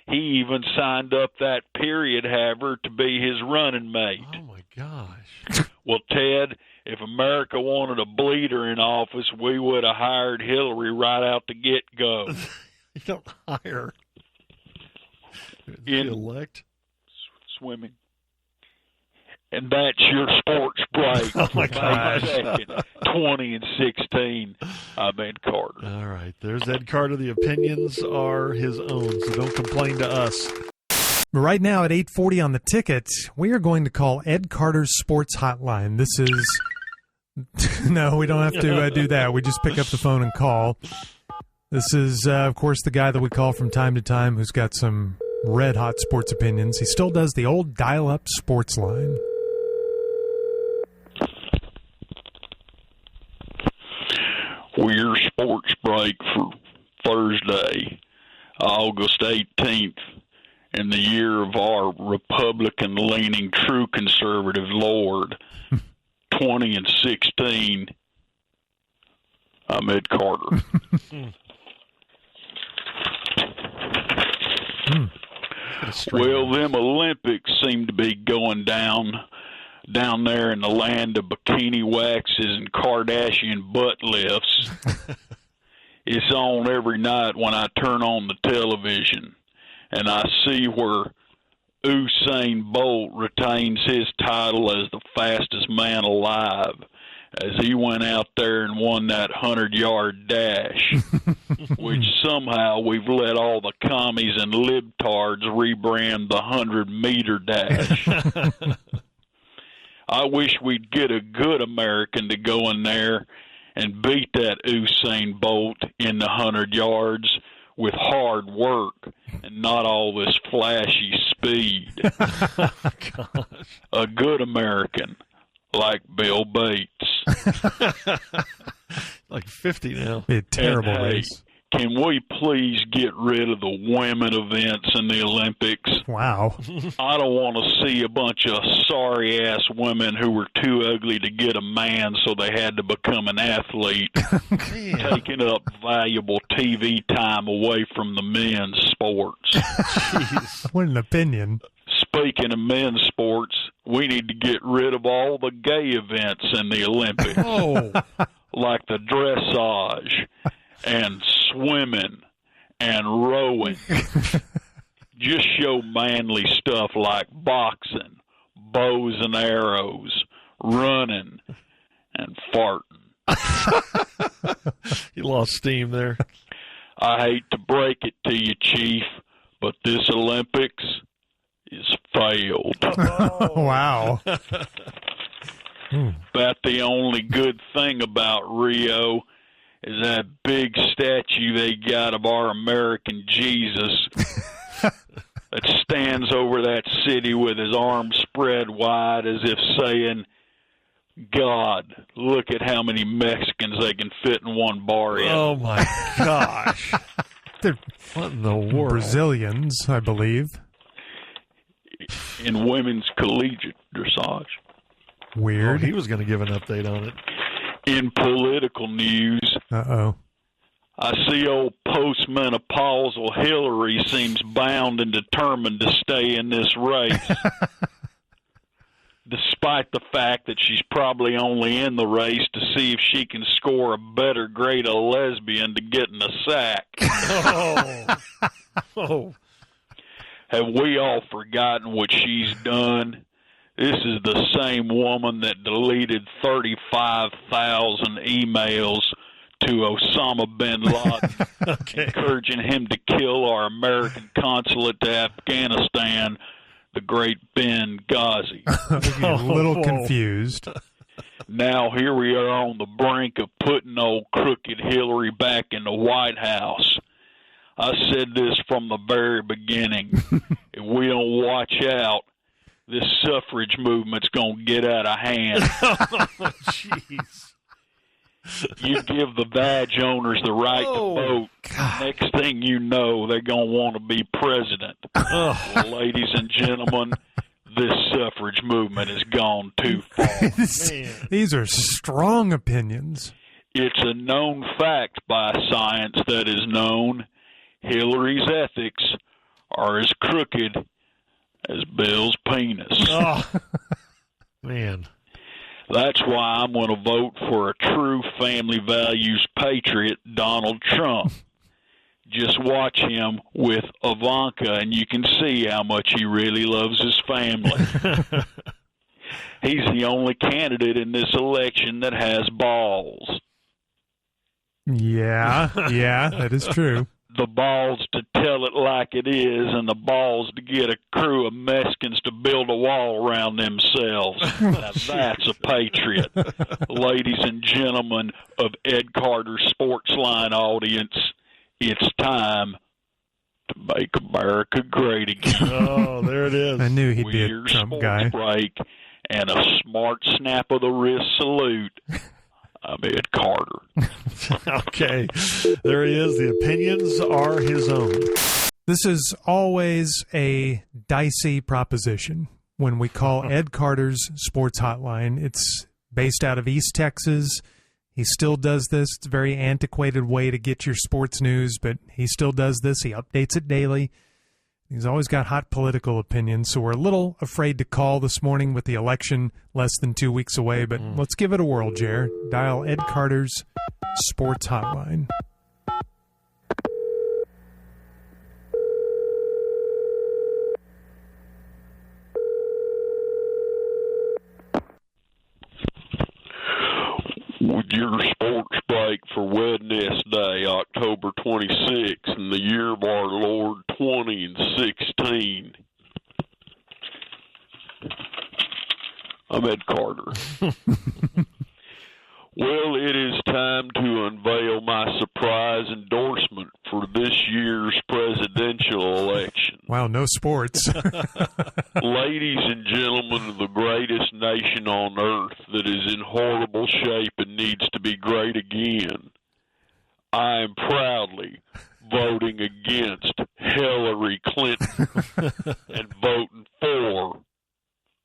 he even signed up that period haver to be his running mate. oh my gosh. Well, Ted, if America wanted a bleeder in office, we would have hired Hillary right out the get-go. You don't hire. In- elect. Swimming. And that's your sports break. Oh, my May gosh. 2nd, 2016. I'm Ed Carter. All right. There's Ed Carter. The opinions are his own, so don't complain to us. Right now at 8:40 on the ticket, we are going to call Ed Carter's Sports Hotline. This is... No, we don't have to do that. We just pick up the phone and call. This is, of course, the guy that we call from time to time who's got some red-hot sports opinions. He still does the old dial-up sports line. Well, your sports break for Thursday, August 18th, in the year of our Republican-leaning true conservative Lord, 2016. I'm Ed Carter. Well, them Olympics seem to be going down there in the land of bikini waxes and Kardashian butt lifts. It's on every night when I turn on the television, and I see where Usain Bolt retains his title as the fastest man alive, as he went out there and won that 100-yard dash, which somehow we've let all the commies and libtards rebrand the 100-meter dash. I wish we'd get a good American to go in there and beat that Usain Bolt in the 100 yards with hard work and not all this flashy speed. Gosh. A good American, like Bill Bates. Like 50 now. Be a terrible And, hey, race. Can we please get rid of the women events in the Olympics? Wow. I don't want to see a bunch of sorry-ass women who were too ugly to get a man, so they had to become an athlete, taking up valuable TV time away from the men's sports. Jeez. What an opinion. Speaking of men's sports, we need to get rid of all the gay events in the Olympics, Oh. like the dressage and swimming and rowing. Just show manly stuff like boxing, bows and arrows, running, and farting. You lost steam there. I hate to break it to you, Chief, but this Olympics is failed. Wow. About the only good thing about Rio is that big statue they got of our American Jesus that stands over that city with his arms spread wide as if saying, God, look at how many Mexicans they can fit in one barrio. Oh, my gosh. They're What in the world? Brazilians, I believe. In women's collegiate dressage. Oh, Weird. he was going to give an update on it. In political news, Uh-oh. I see old postmenopausal Hillary seems bound and determined to stay in this race, despite the fact that she's probably only in the race to see if she can score a better grade of lesbian to get in the sack. Oh. Oh. Have we all forgotten what she's done? This is the same woman that deleted 35,000 emails to Osama bin Laden, Okay. encouraging him to kill our American consulate to Afghanistan, the great Ben Ghazi. A little confused. Now here we are on the brink of putting old crooked Hillary back in the White House. I said this from the very beginning. If we don't watch out, this suffrage movement's going to get out of hand. Oh, jeez. You give the badge owners the right to vote. God. Next thing you know, they're going to want to be president. Well, ladies and gentlemen, this suffrage movement has gone too far. These are strong opinions. It's a known fact by science that is known. Hillary's ethics are as crooked as Bill's penis. Oh, man. That's why I'm going to vote for a true family values patriot, Donald Trump. Just watch him with Ivanka, and you can see how much he really loves his family. He's the only candidate in this election that has balls. Yeah, that is true. The balls to tell it like it is, and the balls to get a crew of Mexicans to build a wall around themselves. Now that's a patriot. Ladies and gentlemen of Ed Carter's Sportsline audience, it's time to make America great again. Oh, there it is. I knew he'd be a Weird Trump sports guy. break and a smart snap of the wrist salute. I'm Ed Carter. Okay. There he is. The opinions are his own. This is always a dicey proposition when we call Ed Carter's Sports Hotline. It's based out of East Texas. He still does this. It's a very antiquated way to get your sports news, but he still does this. He updates it daily. He's always got hot political opinions, so we're a little afraid to call this morning with the election less than 2 weeks away, but let's give it a whirl, Jer. Dial Ed Carter's Sports Hotline. With your sports break for Wednesday, October 26th, in the year of our Lord 2016. I'm Ed Carter. Well, it is time to unveil my surprise endorsement for this year's presidential election. Wow, no sports. Ladies and gentlemen of the greatest nation on earth that is in horrible shape and needs to be great again, I am proudly voting against Hillary Clinton and voting for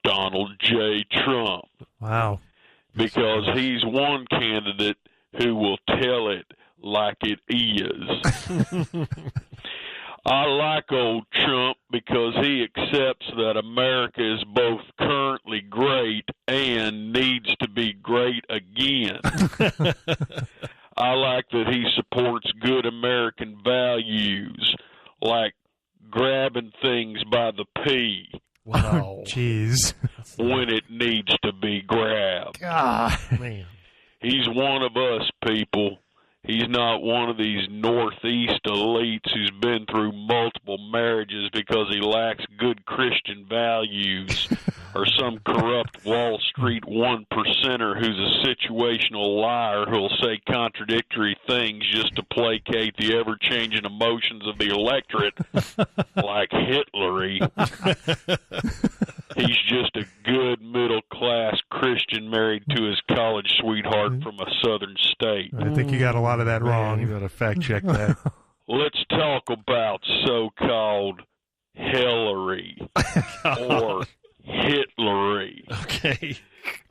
Donald J. Trump. Wow. Because he's one candidate who will tell it like it is. I like old Trump because he accepts that America is both currently great and needs to be great again. I like that he supports good American values like grabbing things by the pee. Wow. Jeez. When it needs to be grabbed. God, man. He's one of us, people. He's not one of these Northeast elites who's been through multiple marriages because he lacks good Christian values, or some corrupt Wall Street 1%er who's a situational liar who'll say contradictory things just to placate the ever-changing emotions of the electorate, like Hillary. He's just a good middle-class Christian married to his college sweetheart from a southern state. I think you got a lot of that wrong. You got to fact check that. Let's talk about so-called Hillary or Hitlery. Okay.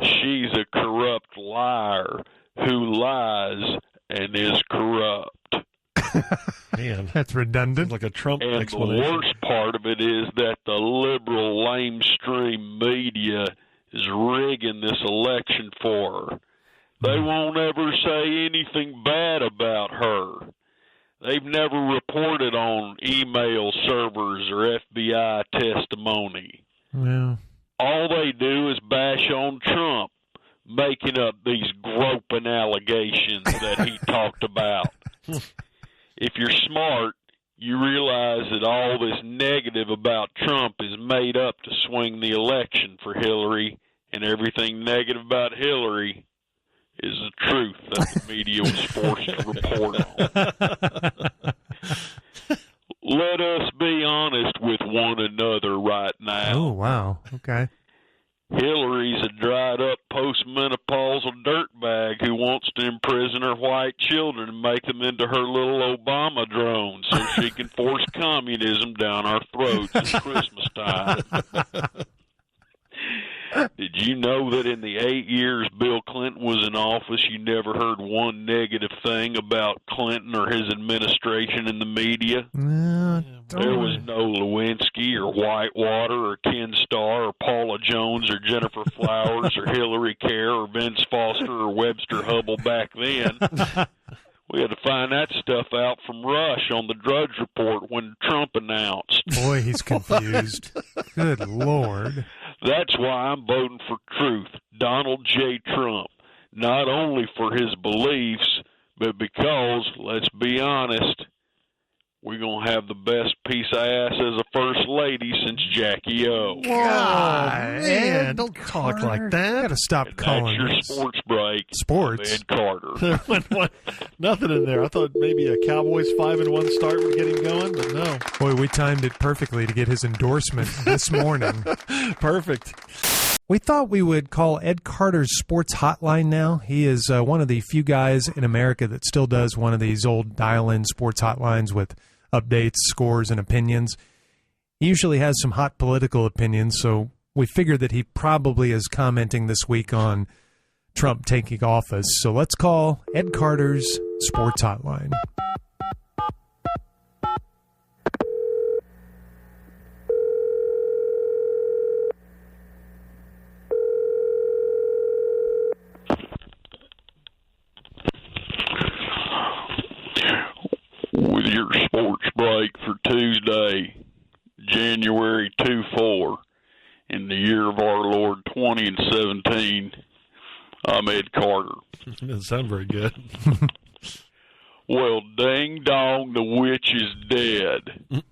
She's a corrupt liar who lies and is corrupt. Man. That's redundant. Like a Trump And the explanation. worst part of it is that the liberal lamestream media is rigging this election for her. They won't ever say anything bad about her. They've never reported on email servers or FBI testimony. Yeah. All they do is bash on Trump, making up these groping allegations that he talked about. If you're smart, you realize that all this negative about Trump is made up to swing the election for Hillary and everything negative about Hillary is the truth that the media was forced to report on. Let us be honest with one another right now. Oh, wow. Okay. Hillary's a dried-up postmenopausal dirtbag who wants to imprison her white children and make them into her little Obama drones so she can force communism down our throats at Christmas time. Did you know that in the 8 years Bill Clinton was in office, you never heard one negative thing about Clinton or his administration in the media? There was no Lewinsky or Whitewater or Ken Starr or Paula Jones or Jennifer Flowers or Hillary Kerr or Vince Foster or Webster Hubble back then. We had to find that stuff out from Rush on the Drudge Report when Trump announced. Boy, he's confused. Good Lord. That's why I'm voting for truth, Donald J. Trump, not only for his beliefs, but because, let's be honest, we're going to have the best piece of ass as a first lady since Jackie O. God, man, don't talk like that. Got to stop calling That's your sports break. Sports? Ed Carter. Nothing in there. I thought maybe a Cowboys 5-1 start would get him going, but no. Boy, we timed it perfectly to get his endorsement this morning. Perfect. We thought we would call Ed Carter's sports hotline now. He is one of the few guys in America that still does one of these old dial-in sports hotlines with updates, scores, and opinions. He usually has some hot political opinions, so we figured that he probably is commenting this week on Trump taking office. So let's call Ed Carter's sports hotline. With your sports break for Tuesday, January 24, in the year of our Lord 2017, I'm Ed Carter. Doesn't sound very good. Well, ding dong, the witch is dead.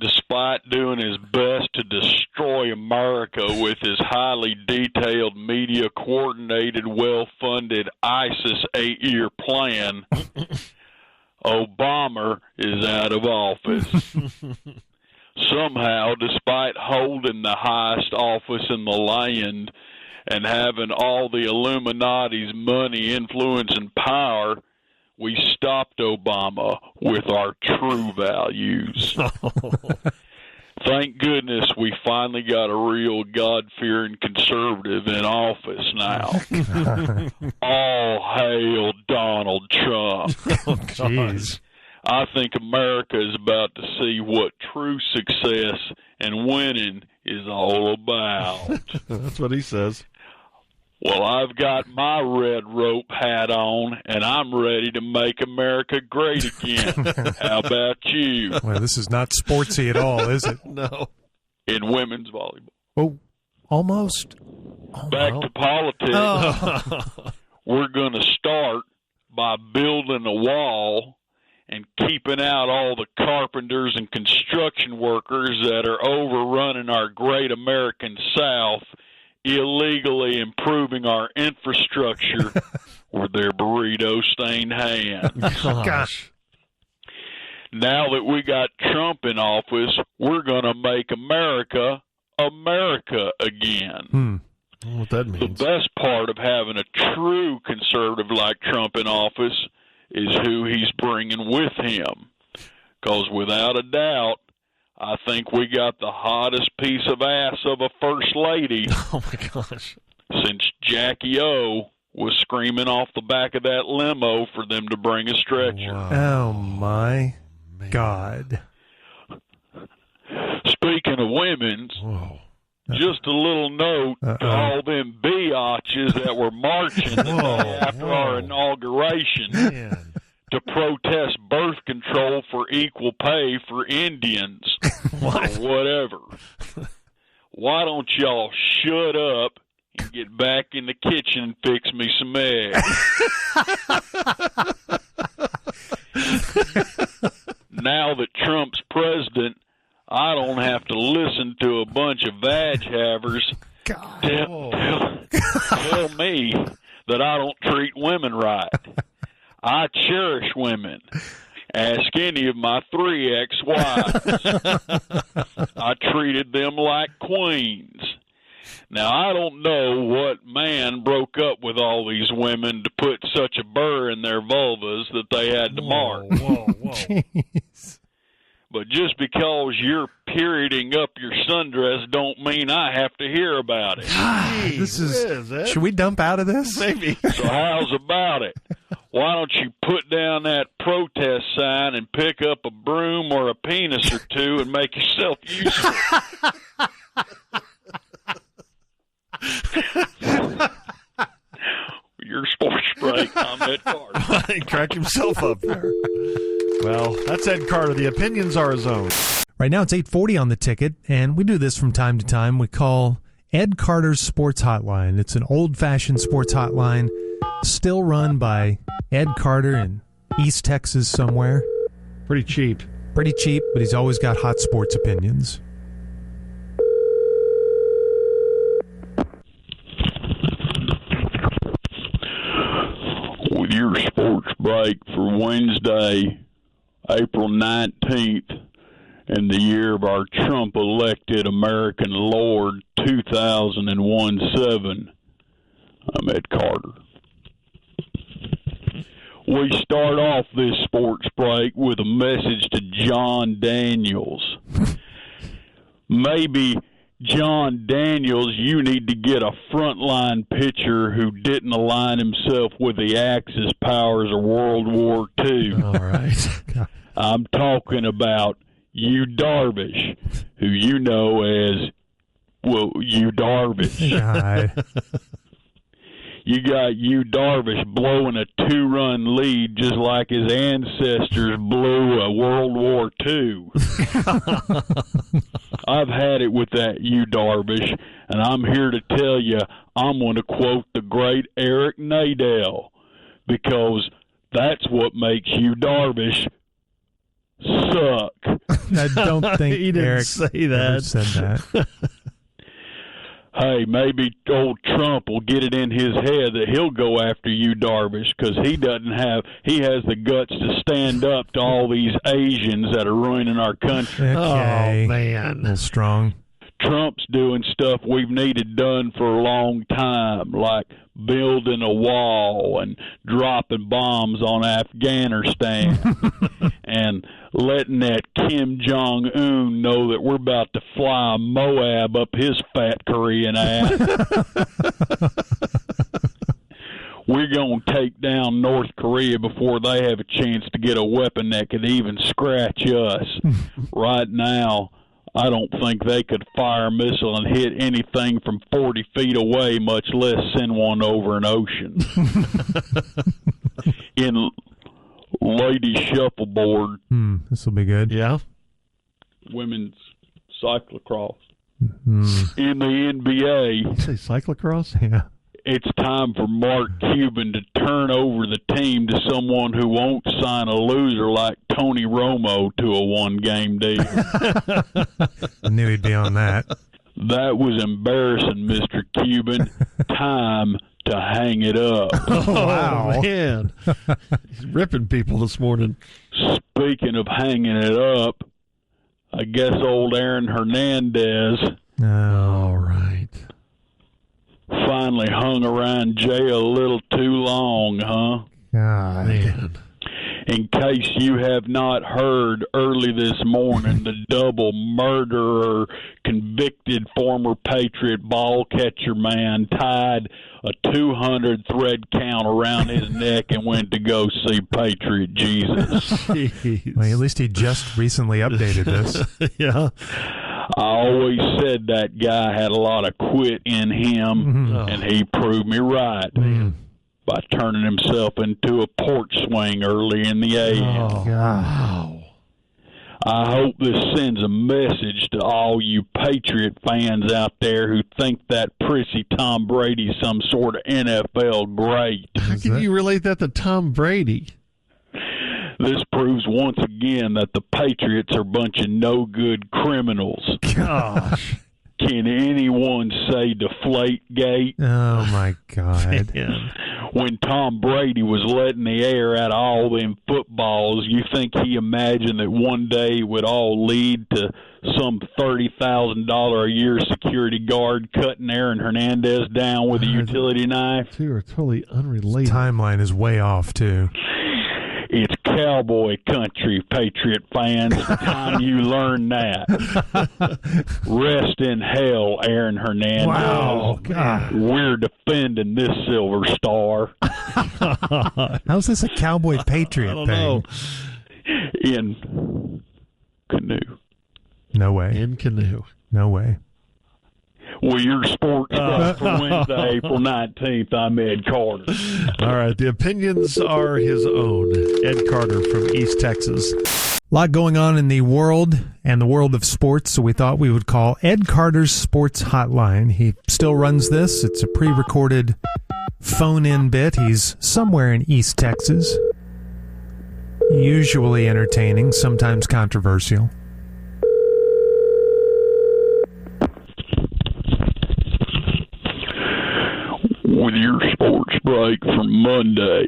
Despite doing his best to destroy America with his highly detailed, media-coordinated, well-funded ISIS 8-year plan, Obama is out of office. Somehow, despite holding the highest office in the land and having all the Illuminati's money, influence, and power, we stopped Obama with our true values. Thank goodness we finally got a real God-fearing conservative in office now. All hail Donald Trump. Jeez. I think America is about to see what true success and winning is all about. That's what he says. Well, I've got my red rope hat on, and I'm ready to make America great again. How about you? Well, this is not sportsy at all, is it? No. In women's volleyball. Oh, almost. Back to politics. Oh. We're going to start by building a wall and keeping out all the carpenters and construction workers that are overrunning our great American South, illegally improving our infrastructure with their burrito-stained hands. Gosh. Now that we got Trump in office, we're going to make America America again. I don't know what that means. The best part of having a true conservative like Trump in office is who he's bringing with him. Because without a doubt, I think we got the hottest piece of ass of a first lady. Oh, my gosh. Since Jackie O was screaming off the back of that limo for them to bring a stretcher. Wow. Oh, my God. Speaking of women's, just a little note to all them biatches that were marching the day after our inauguration to protest birth control for equal pay for Indians or whatever. Why don't y'all shut up and get back in the kitchen and fix me some eggs? Now that Trump's president, I don't have to listen to a bunch of vag havers tell me that I don't treat women right. I cherish women. Ask any of my 3 ex-wives. I treated them like queens. Now, I don't know what man broke up with all these women to put such a burr in their vulvas that they had to mark. Whoa. Jeez. But just because you're perioding up your sundress don't mean I have to hear about it. This is. Should we dump out of this? Maybe. So how's about it? Why don't you put down that protest sign and pick up a broom or a penis or two and make yourself useful? Your sports break. I'm Ed Carter. He cracked himself up there. Well, that's Ed Carter. The opinions are his own. Right now it's 8:40 on the ticket, and we do this from time to time. We call Ed Carter's Sports Hotline. It's an old-fashioned sports hotline, still run by Ed Carter in East Texas somewhere. Pretty cheap. Pretty cheap, but he's always got hot sports opinions. With your sports break for Wednesday, April 19th, in the year of our Trump-elected American Lord 2001-7, I'm Ed Carter. We start off this sports break with a message to John Daniels. Maybe, John Daniels, you need to get a frontline pitcher who didn't align himself with the Axis powers of World War II. All right. I'm talking about Yu Darvish, who you know as, Yu Darvish. God. You got Yu Darvish blowing a 2-run lead just like his ancestors blew a World War II. I've had it with that Yu Darvish, and I'm here to tell you I'm going to quote the great Eric Nadel, because that's what makes Yu Darvish suck. I don't think He didn't Eric say ever that. said that. Hey, maybe old Trump will get it in his head that he'll go after Yu Darvish, because he has the guts to stand up to all these Asians that are ruining our country. Okay. Oh, A man. little strong. Trump's doing stuff we've needed done for a long time, like building a wall and dropping bombs on Afghanistan and letting that Kim Jong-un know that we're about to fly a Moab up his fat Korean ass. We're going to take down North Korea before they have a chance to get a weapon that could even scratch us. Right now, I don't think they could fire a missile and hit anything from 40 feet away, much less send one over an ocean. In ladies shuffleboard, This will be good. Yeah. women's cyclocross. Mm. In the NBA, Say cyclocross? Yeah. it's time for Mark Cuban to turn over the team to someone who won't sign a loser like Tony Romo to a one-game deal. I knew he'd be on that. That was embarrassing, Mr. Cuban. Time to hang it up. Oh, man. He's ripping people this morning. Speaking of hanging it up, I guess old Aaron Hernandez All right. finally hung around jail a little too long, huh? God. Man. In case you have not heard, early this morning, the double murderer, convicted former Patriot ball catcher man tied a 200 thread count around his neck and went to go see Patriot Jesus. Jeez. Well, at least he just recently updated this. Yeah. I always said that guy had a lot of quit in him, and he proved me right. Man. By turning himself into a porch swing early in the AM. Oh, wow. I hope this sends a message to all you Patriot fans out there who think that prissy Tom Brady's some sort of NFL great. How can you relate that to Tom Brady? This proves once again that the Patriots are a bunch of no-good criminals. Gosh. can anyone say Deflategate? Oh, my God. When Tom Brady was letting the air out of all them footballs, you think he imagined that one day it would all lead to some $30,000 a year security guard cutting Aaron Hernandez down with a utility knife? Two are totally unrelated. Timeline is way off, too. It's cowboy country, Patriot fans. The time you learn that. Rest in hell, Aaron Hernandez. Wow, God. We're defending this Silver Star. How's this a cowboy Patriot I don't thing? know. In canoe. No way. In canoe. No way. Well, your sports talk for Wednesday, April 19th. I'm Ed Carter. All right, the opinions are his own. Ed Carter from East Texas. A lot going on in the world and the world of sports, so we thought we would call Ed Carter's Sports Hotline. He still runs this. It's a pre-recorded phone-in bit. He's somewhere in East Texas. Usually entertaining, sometimes controversial. With your sports break from Monday,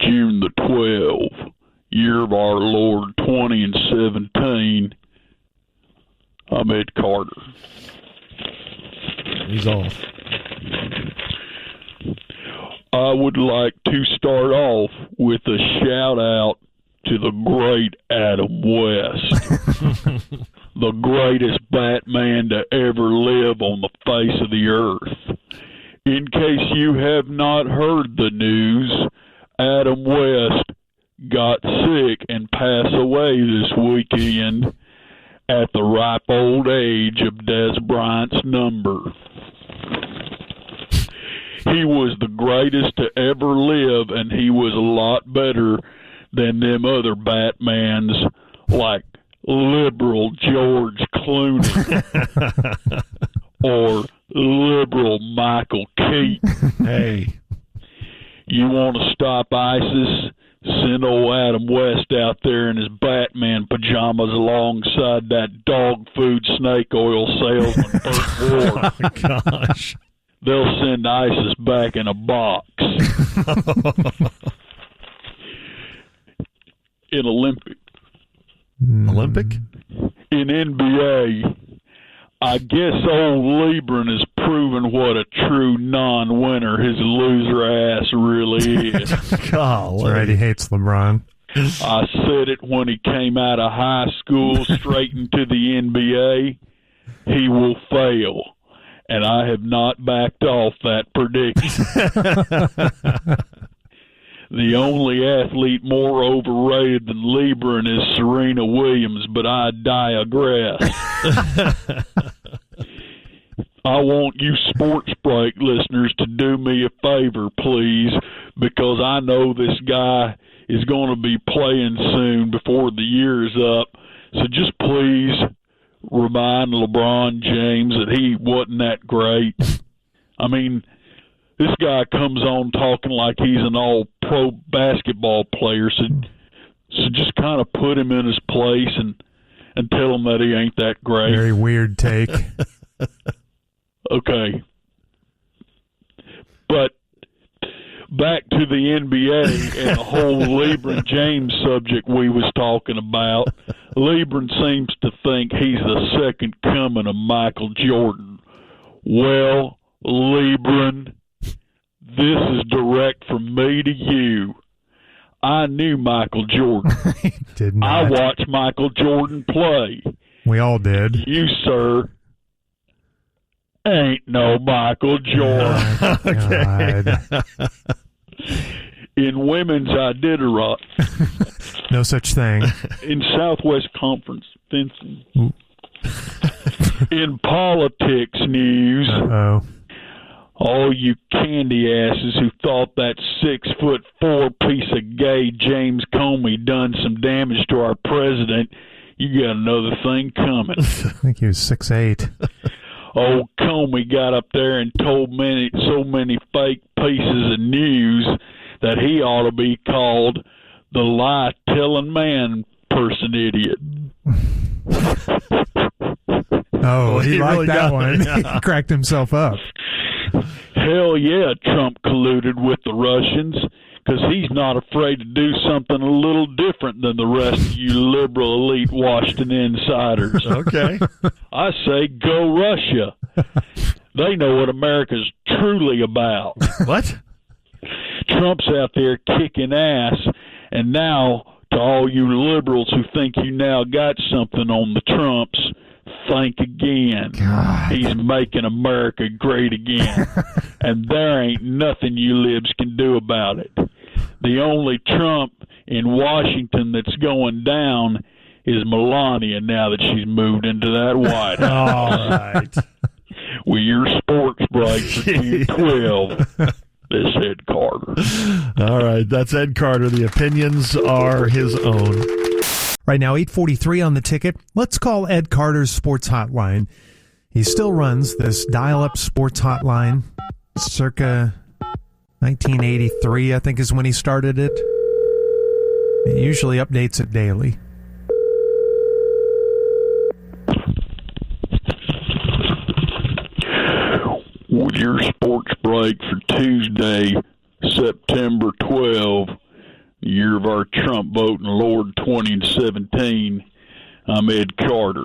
June the 12th, year of our Lord 2017, I'm Ed Carter. He's off. I would like to start off with a shout out to the great Adam West, the greatest Batman to ever live on the face of the earth. In case you have not heard the news, Adam West got sick and passed away this weekend at the ripe old age of Des Bryant's number. He was the greatest to ever live, and he was a lot better than them other Batmans like liberal George Clooney or liberal Michael Keaton. Hey. You want to stop ISIS? Send old Adam West out there in his Batman pajamas alongside that dog food snake oil salesman Burt Ward. Oh, gosh. They'll send ISIS back in a box. In Olympic. In NBA, I guess old Lebron has proven what a true non-winner his loser ass really is. That's right, he hates LeBron. I said it when he came out of high school straight into the NBA. He will fail. And I have not backed off that prediction. The only athlete more overrated than LeBron is Serena Williams, but I digress. I want you sports break listeners to do me a favor, please, because I know this guy is going to be playing soon before the year is up. So just please remind LeBron James that he wasn't that great. I mean, this guy comes on talking like he's an all-pro basketball player, so just kind of put him in his place and tell him that he ain't that great. Very weird take. Okay. But back to the NBA and the whole LeBron James subject we was talking about. LeBron seems to think he's the second coming of Michael Jordan. Well, LeBron, this is direct from me to you. I knew Michael Jordan. Did not. I watched Michael Jordan play. We all did. You, sir, ain't no Michael Jordan. Oh, God. In women's Iditarod. No such thing. In Southwest Conference fencing. In politics news. Uh-oh. All you candy asses who thought that 6'4" piece of gay James Comey done some damage to our president, you got another thing coming. I think he was 6'8". Old Comey got up there and told so many fake pieces of news that he ought to be called the lie-telling man person idiot. Oh, he liked really that got one. it. Yeah. He cracked himself up. Hell yeah, Trump colluded with the Russians, because he's not afraid to do something a little different than the rest of you liberal elite Washington insiders. Okay. I say go Russia. They know what America's truly about. What? Trump's out there kicking ass, and now to all you liberals who think you now got something on the Trumps, think again. God. He's making America great again, and there ain't nothing you libs can do about it. The only Trump in Washington that's going down is Melania now that she's moved into that White House. All right. With your sports break for 212. This Ed Carter. All right, that's Ed Carter. The opinions are his own. Right now, 8:43 on the ticket. Let's call Ed Carter's sports hotline. He still runs this dial-up sports hotline. Circa 1983, I think, is when he started it. He usually updates it daily. With your sports break for Tuesday, September 12, year of our Trump voting Lord 2017, I'm Ed Carter.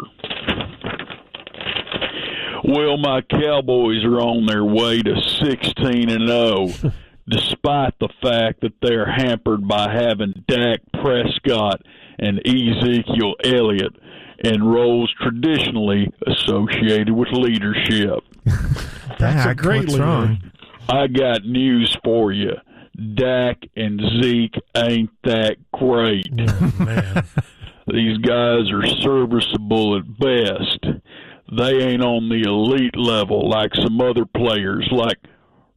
Well, my Cowboys are on their way to 16-0, despite the fact that they're hampered by having Dak Prescott and Ezekiel Elliott in roles traditionally associated with leadership. That's a great what's leader. wrong? I got news for you. Dak and Zeke ain't that great. Oh, man. These guys are serviceable at best. They ain't on the elite level like some other players like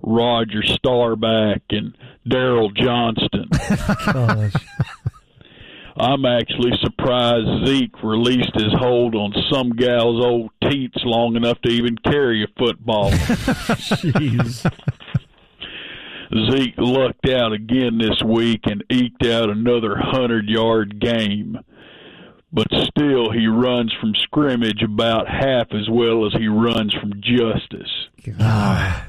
Roger Staubach and Daryl Johnston. Gosh. I'm actually surprised Zeke released his hold on some gal's old teats long enough to even carry a football. Jeez. Zeke lucked out again this week and eked out another 100-yard game. But still, he runs from scrimmage about half as well as he runs from justice. God.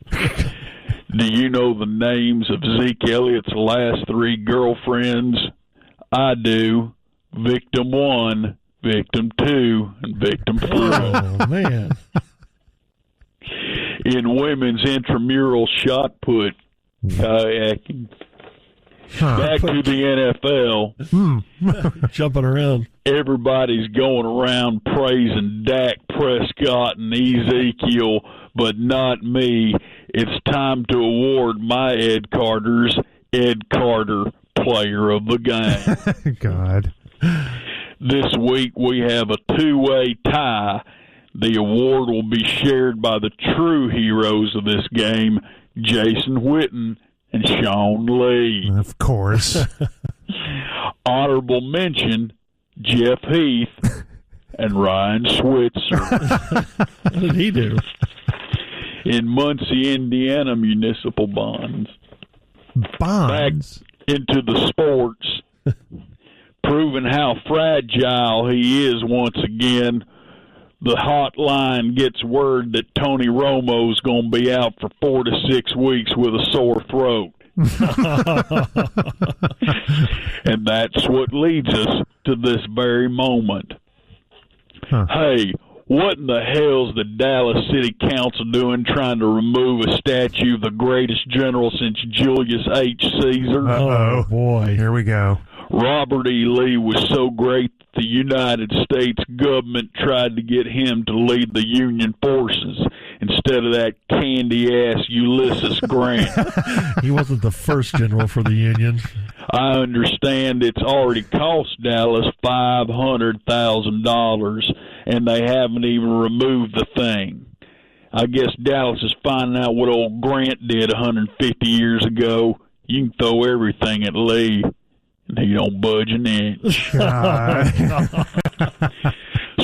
Do you know the names of Zeke Elliott's last 3 girlfriends? I do. Victim 1, Victim 2, and Victim 3. Oh, man. In women's intramural shot put kayaking. Back to the NFL. Jumping around. Everybody's going around praising Dak Prescott and Ezekiel, but not me. It's time to award my Ed Carter's Ed Carter Player of the Game. God. This week we have a 2-way tie. The award will be shared by the true heroes of this game, Jason Witten and Sean Lee. Of course. Honorable mention, Jeff Heath and Ryan Switzer. What did he do? In Muncie, Indiana, municipal bonds. Bonds. Into the sports, proving how fragile he is once again. The hotline gets word that Tony Romo's going to be out for 4 to 6 weeks with a sore throat. And that's what leads us to this very moment. Huh. Hey, what in the hell's the Dallas City Council doing trying to remove a statue of the greatest general since Julius H. Caesar? Uh-oh. Oh, boy. Here we go. Robert E. Lee was so great that the United States government tried to get him to lead the Union forces instead of that candy-ass Ulysses Grant. He wasn't the first general for the Union. I understand it's already cost Dallas $500,000, and they haven't even removed the thing. I guess Dallas is finding out what old Grant did 150 years ago. You can throw everything at Lee, and he don't budge an inch.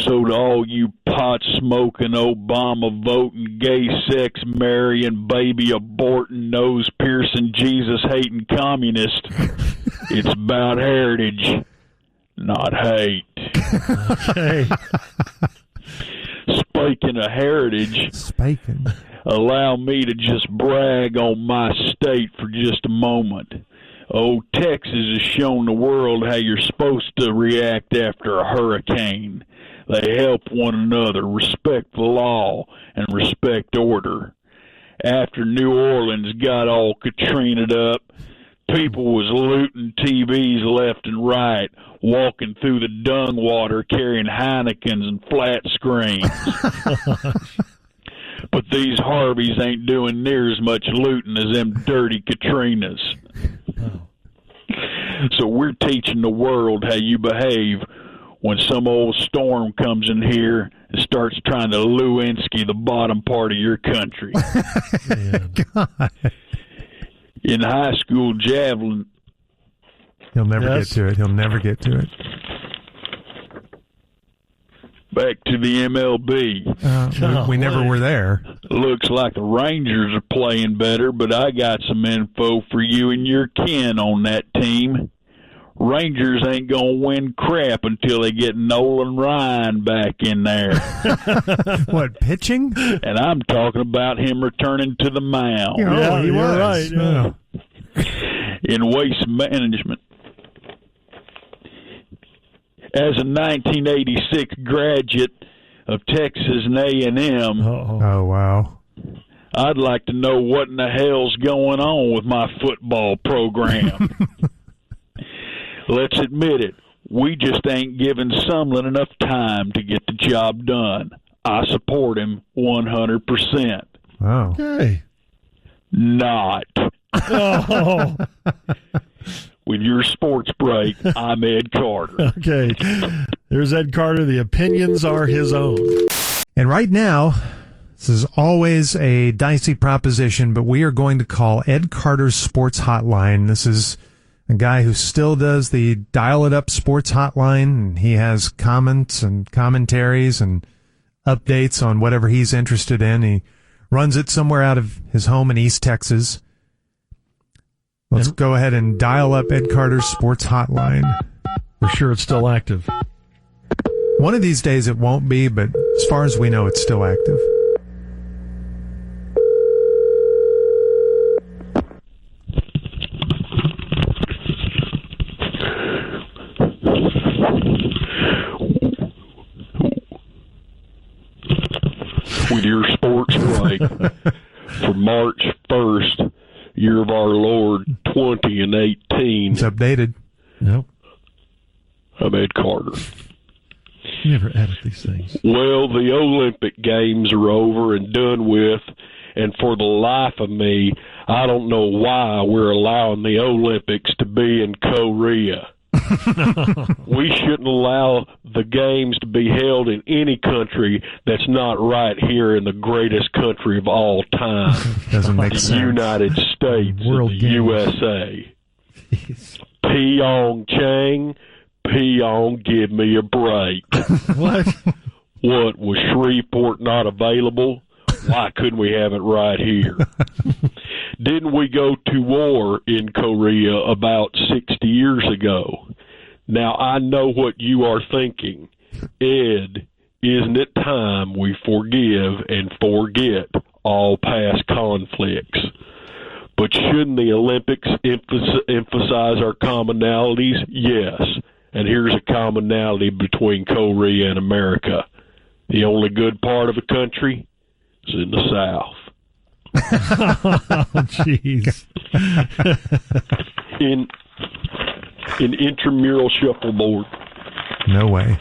So to all you pot-smoking, Obama-voting, gay-sex-marrying, baby-aborting, nose-piercing, Jesus-hating communists, it's about heritage, not hate. Okay. Speaking of heritage, allow me to just brag on my state for just a moment. Oh, Texas has shown the world how you're supposed to react after a hurricane. They help one another, respect the law, and respect order. After New Orleans got all Katrina'd up, people was looting TVs left and right, walking through the dung water carrying Heinekens and flat screens. But these Harveys ain't doing near as much looting as them dirty Katrinas. So we're teaching the world how you behave when some old storm comes in here and starts trying to Lewinsky the bottom part of your country. God. In high school javelin. He'll never get to it. He'll never get to it. Back to the MLB. We never were there. Looks like the Rangers are playing better, but I got some info for you and your kin on that team. Rangers ain't going to win crap until they get Nolan Ryan back in there. What, pitching? And I'm talking about him returning to the mound. Yeah, he was. Right. Yeah. In waste management. As a 1986 graduate of Texas and A&M, oh wow, I'd like to know what in the hell's going on with my football program. Let's admit it, we just ain't giving Sumlin enough time to get the job done. I support him 100%. Wow. Okay. Not. Oh. With your sports break, I'm Ed Carter. Okay. There's Ed Carter. The opinions are his own. And right now, this is always a dicey proposition, but we are going to call Ed Carter's Sports Hotline. This is a guy who still does the dial-it-up sports hotline, and he has comments and commentaries and updates on whatever he's interested in. He runs it somewhere out of his home in East Texas. Let's go ahead and dial up Ed Carter's Sports Hotline. We're sure it's still active. One of these days it won't be, but as far as we know, it's still active. With your sports break for March 1st, year of our Lord 2018. It's updated. Yep. I'm Ed Carter. You never edit these things. Well, the Olympic Games are over and done with, and for the life of me, I don't know why we're allowing the Olympics to be in Korea. We shouldn't allow the games to be held in any country that's not right here in the greatest country of all time. Doesn't make sense. The United States World of the Games. USA. Pyeongchang, Pyong, give me a break. What? What, was Shreveport not available? Why couldn't we have it right here? Didn't we go to war in Korea about 60 years ago? Now, I know what you are thinking. Ed, isn't it time we forgive and forget all past conflicts? But shouldn't the Olympics emphasize our commonalities? Yes. And here's a commonality between Korea and America. The only good part of the country is in the South. Oh, jeez. In intramural shuffleboard. No way.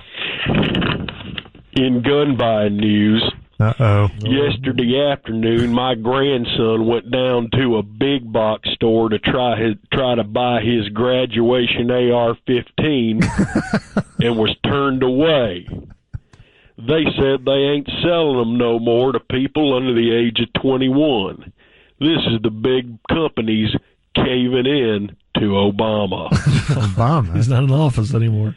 In gun buying news. Uh-oh. Yesterday afternoon, my grandson went down to a big box store to try to buy his graduation AR-15 and was turned away. They said they ain't selling them no more to people under the age of 21. This is the big companies caving in to Obama. Obama? He's not in office anymore.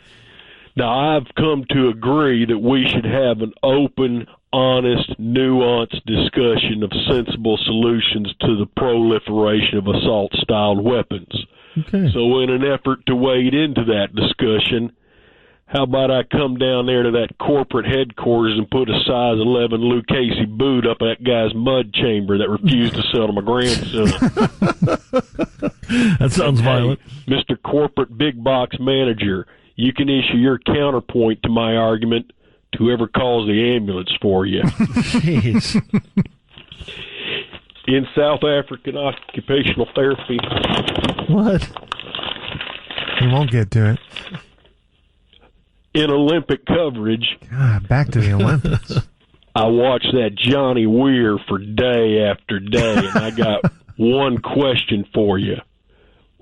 Now, I've come to agree that we should have an open, honest, nuanced discussion of sensible solutions to the proliferation of assault-styled weapons. Okay. So in an effort to wade into that discussion, How about I come down there to that corporate headquarters and put a size 11 Lou Casey boot up that guy's mud chamber that refused to sell to my grandson? That sounds violent. Mr. Corporate Big Box Manager, you can issue your counterpoint to my argument to whoever calls the ambulance for you. Jeez. In South African occupational therapy. What? He won't get to it. In Olympic coverage, God, back to the Olympics. I watched that Johnny Weir for day after day, and I got one question for you.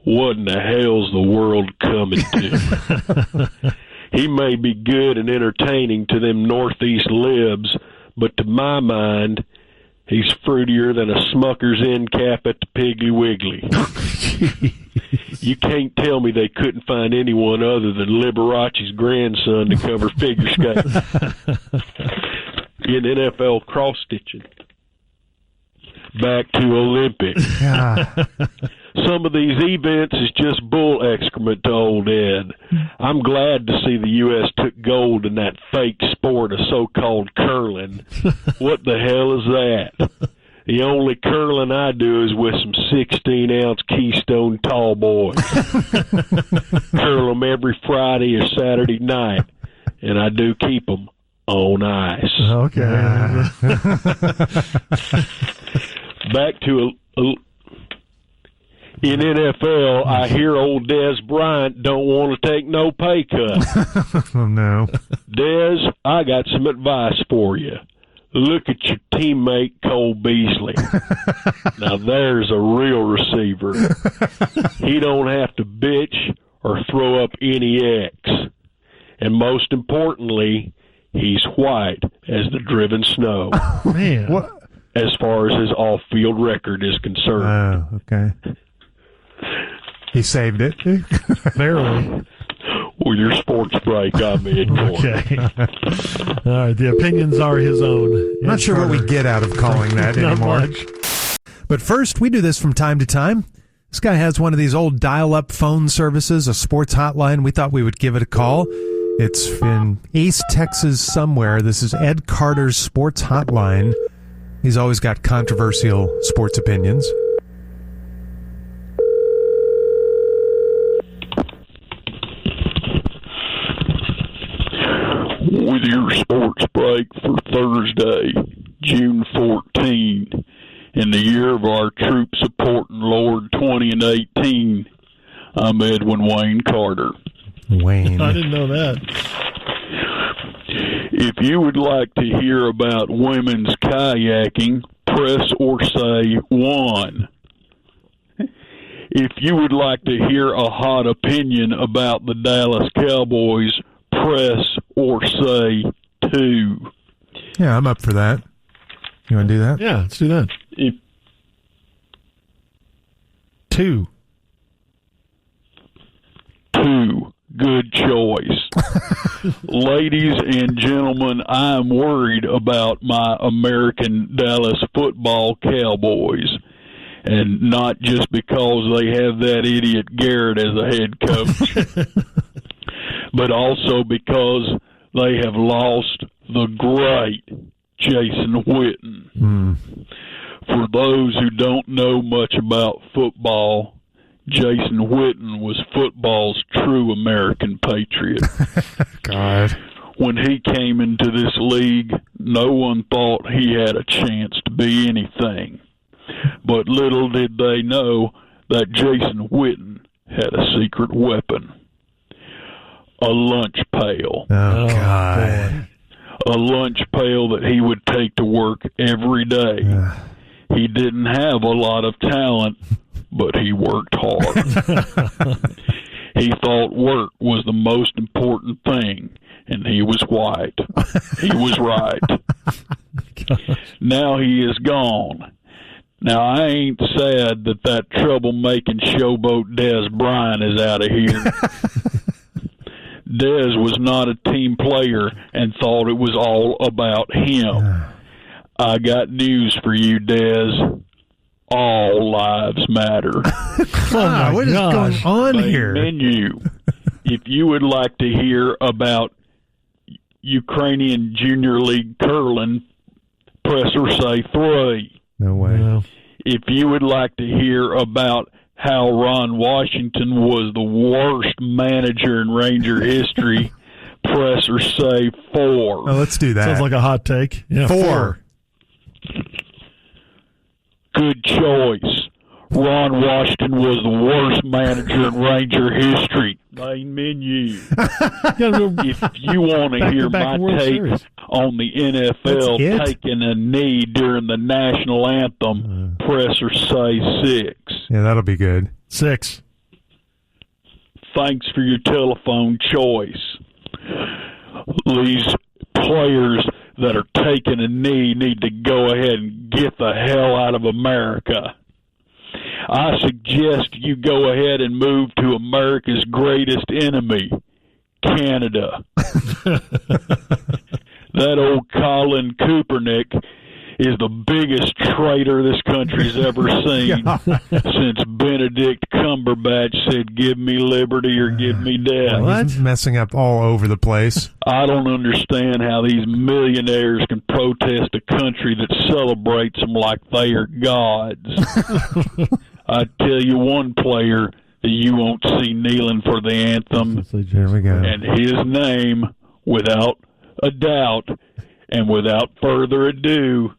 What in the hell's the world coming to? He may be good and entertaining to them Northeast libs, but to my mind, he's fruitier than a Smucker's end cap at the Piggly Wiggly. You can't tell me they couldn't find anyone other than Liberace's grandson to cover figure skating in NFL cross-stitching. Back to Olympics. Yeah. Some of these events is just bull excrement to old Ed. I'm glad to see the U.S. took gold in that fake sport of so-called curling. What the hell is that? The only curling I do is with some 16-ounce Keystone tall boys. Curl them every Friday or Saturday night, and I do keep them on ice. Okay. Back to in NFL, I hear old Dez Bryant don't want to take no pay cut. Oh, no. Dez, I got some advice for you. Look at your teammate Cole Beasley. Now there's a real receiver. He don't have to bitch or throw up any X. And most importantly, he's white as the driven snow. Man. What? As far as his off-field record is concerned. Oh, okay. He saved it. Barely. With your sports break, I'm Ed Corn. Okay. All right. The opinions are his own. I'm not sure what we get out of calling that Not anymore. much. But first, we do this from time to time. This guy has one of these old dial-up phone services, a sports hotline. We thought we would give it a call. It's in East Texas somewhere. This is Ed Carter's sports hotline. He's always got controversial sports opinions. With your sports break for Thursday, June 14, in the year of our troop supporting Lord 20 and 18, I'm Edwin Wayne Carter. Wayne. I didn't know that. If you would like to hear about women's kayaking, press or say 1. If you would like to hear a hot opinion about the Dallas Cowboys, press or say 2. Yeah, I'm up for that. You want to do that? Yeah, let's do that. 2. 2. Good choice. Ladies and gentlemen, I'm worried about my American Dallas football Cowboys. And not just because they have that idiot Garrett as a head coach, but also because they have lost the great Jason Witten. For those who don't know much about football, Jason Witten was football's true American patriot. God. When he came into this league, no one thought he had a chance to be anything. But little did they know that Jason Witten had a secret weapon. A lunch pail. Oh, God. A lunch pail that he would take to work every day. He didn't have a lot of talent, but he worked hard. He thought work was the most important thing, and he was white. He was right. Now he is gone. Now, I ain't sad that troublemaking showboat Dez Bryant is out of here. Dez was not a team player and thought it was all about him. I got news for you, Dez. All lives matter. What is going on here? Amen, you. If you would like to hear about Ukrainian Junior League curling, press or say 3. No way. No. If you would like to hear about how Ron Washington was the worst manager in Ranger history, press or say 4. Oh, let's do that. Sounds like a hot take. Yeah, 4. Good choice. Ron Washington was the worst manager in Ranger history. Main menu. If you want to hear my take on the NFL taking a knee during the national anthem, press or say 6. Yeah, that'll be good. 6. Thanks for your telephone choice. These players that are taking a knee need to go ahead and get the hell out of America. I suggest you go ahead and move to America's greatest enemy, Canada. That old Colin Kaepernick is the biggest traitor this country's ever seen since Benedict Cumberbatch said, "Give me liberty or give me death." What? He's messing up all over the place. I don't understand how these millionaires can protest a country that celebrates them like they are gods. I tell you one player that you won't see kneeling for the anthem, There we go. and his name, without a doubt and without further ado,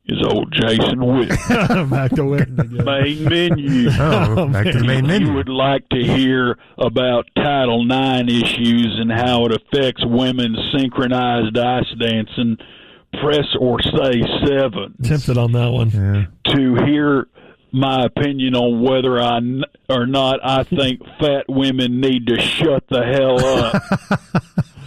is old Jason Witt. Back to Witten again. Main menu. Oh, back to the main If menu. you would like to hear about Title IX issues and how it affects women's synchronized ice dancing, press or say 7. Tempted on that one. Yeah. To hear my opinion on whether or not I think fat women need to shut the hell up,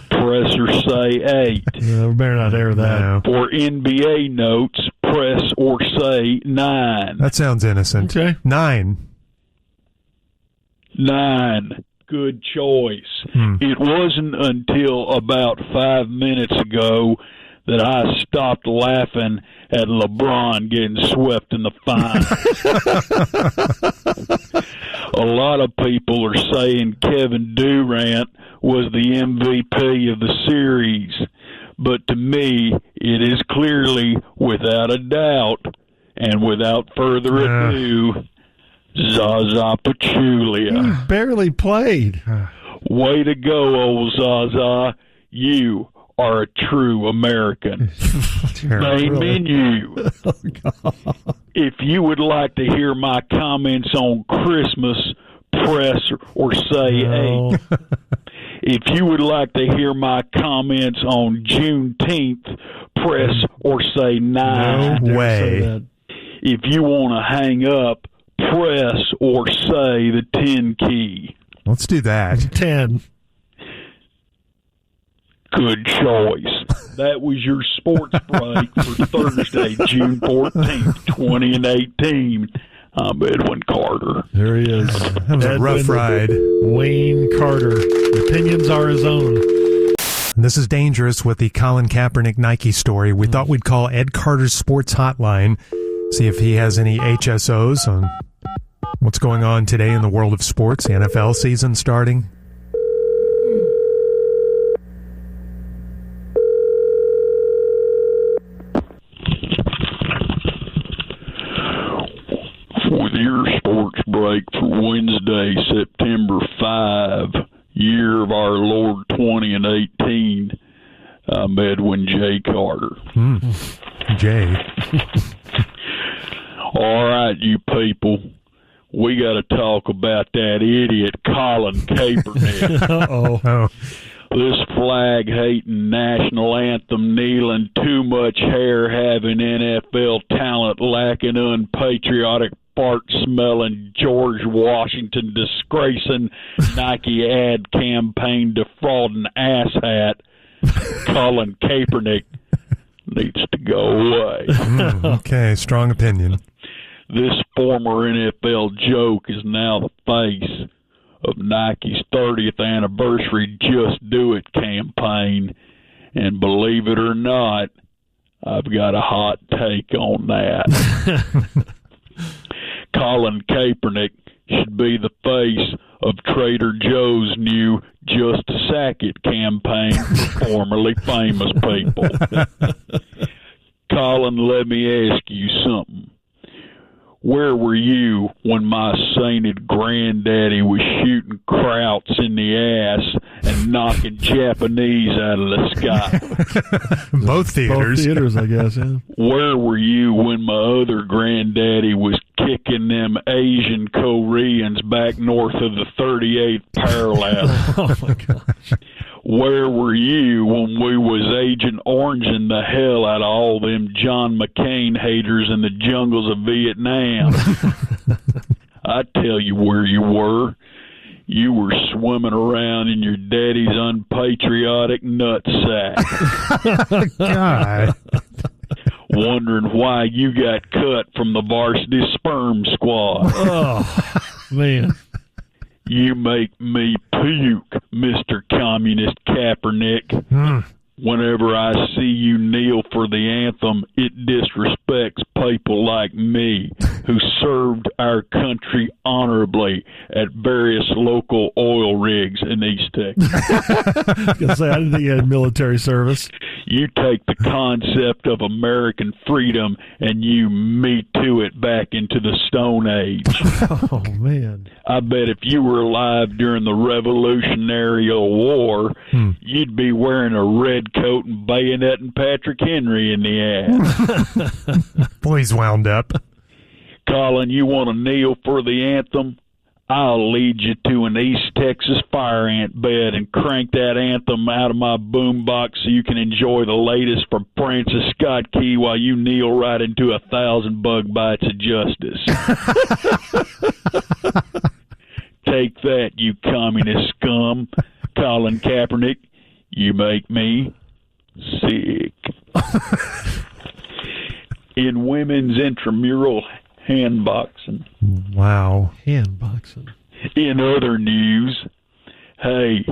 press or say 8. Yeah, we better not air that. No. For NBA notes, press or say 9. That sounds innocent. Okay. 9. 9. Good choice. It wasn't until about 5 minutes ago that I stopped laughing at LeBron getting swept in the finals. A lot of people are saying Kevin Durant was the MVP of the series, but to me, it is clearly, without a doubt, and without further ado, Zaza Pachulia. He barely played. Way to go, old Zaza. You are a true American. Main menu. If you would like to hear my comments on Christmas, press or say 8. If you would like to hear my comments on Juneteenth, press or say 9. No way. If you want to hang up, press or say the 10 key. Let's do that. 10. Good choice. That was your sports break for Thursday, June 14th, 2018. I'm Edwin Carter. There he is. That was a rough ride. Wayne Carter. The opinions are his own. And this is dangerous with the Colin Kaepernick Nike story. We thought we'd call Ed Carter's Sports Hotline, see if he has any HSOs on what's going on today in the world of sports. The NFL season starting. With your sports break for Wednesday, September 5, year of our Lord 2018, I'm Edwin J. Carter. Jay. All right, you people, we got to talk about that idiot Colin Kaepernick. Uh-oh. This flag-hating national anthem kneeling, too much hair having NFL talent lacking, unpatriotic fart-smelling George Washington disgracing Nike ad campaign defrauding asshat Colin Kaepernick needs to go away. Okay, strong opinion. This former NFL joke is now the face of Nike's 30th anniversary Just Do It campaign, and believe it or not, I've got a hot take on that. Colin Kaepernick should be the face of Trader Joe's new Just Sack It campaign for formerly famous people. Colin, let me ask you something. Where were you when my sainted granddaddy was shooting krauts in the ass and knocking Japanese out of the sky? Both theaters. Both theaters, I guess, yeah. Where were you when my other granddaddy was kicking them Asian Koreans back north of the 38th parallel? Oh, my gosh. Where were you when we was Agent Oranging the hell out of all them John McCain haters in the jungles of Vietnam? I tell you where you were. You were swimming around in your daddy's unpatriotic nutsack. God. Wondering why you got cut from the varsity sperm squad. Oh, man. You make me puke, Mr. Communist Kaepernick. Whenever I see you kneel for the anthem, it disrespects people like me who served our country honorably at various local oil rigs in East Texas. I was gonna say, I didn't think you had military service. You take the concept of American freedom and you Me Too it back into the Stone Age. Oh, man. I bet if you were alive during the Revolutionary War, you'd be wearing a red coat and bayoneting Patrick Henry in the ass. Boy, he's wound up. Colin, you want to kneel for the anthem? I'll lead you to an East Texas fire ant bed and crank that anthem out of my boombox so you can enjoy the latest from Francis Scott Key while you kneel right into 1,000 bug bites of justice. Take that, you communist scum. Colin Kaepernick, you make me sick. In women's intramural handboxing. Wow. Handboxing. In other news, hey,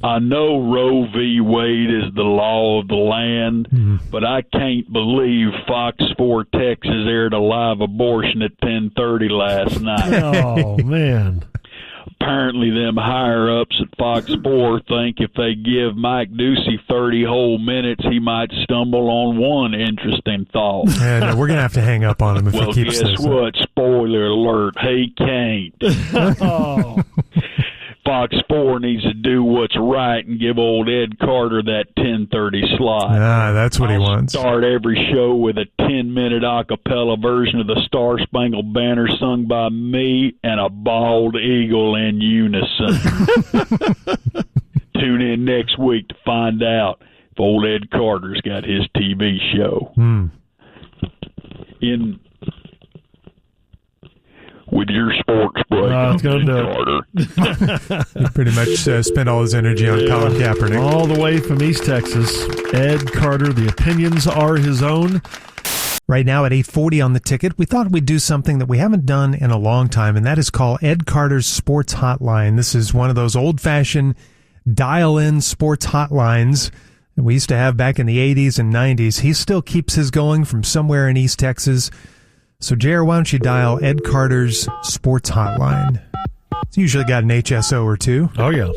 I know Roe v. Wade is the law of the land, but I can't believe Fox 4 Texas aired a live abortion at 10:30 last night. Oh, man. Apparently them higher-ups at Fox 4 think if they give Mike Ducey 30 whole minutes, he might stumble on one interesting thought. Yeah, no, we're going to have to hang up on him if Well, he keeps guess this. what? Spoiler alert, he can't. Oh. Fox 4 needs to do what's right and give old Ed Carter that 10:30 slot. Ah, that's what he wants. Start every show with a 10-minute a cappella version of the Star Spangled Banner sung by me and a bald eagle in unison. Tune in next week to find out if old Ed Carter's got his TV show. In with your sports break, Carter. He pretty much spent all his energy on Colin Kaepernick. All the way from East Texas, Ed Carter. The opinions are his own. Right now at 8:40 on the ticket, we thought we'd do something that we haven't done in a long time, and that is call Ed Carter's Sports Hotline. This is one of those old-fashioned dial-in sports hotlines that we used to have back in the 80s and 90s. He still keeps his going from somewhere in East Texas. So, Jer, why don't you dial Ed Carter's Sports Hotline? It's usually got an HSO or two. Oh, yeah.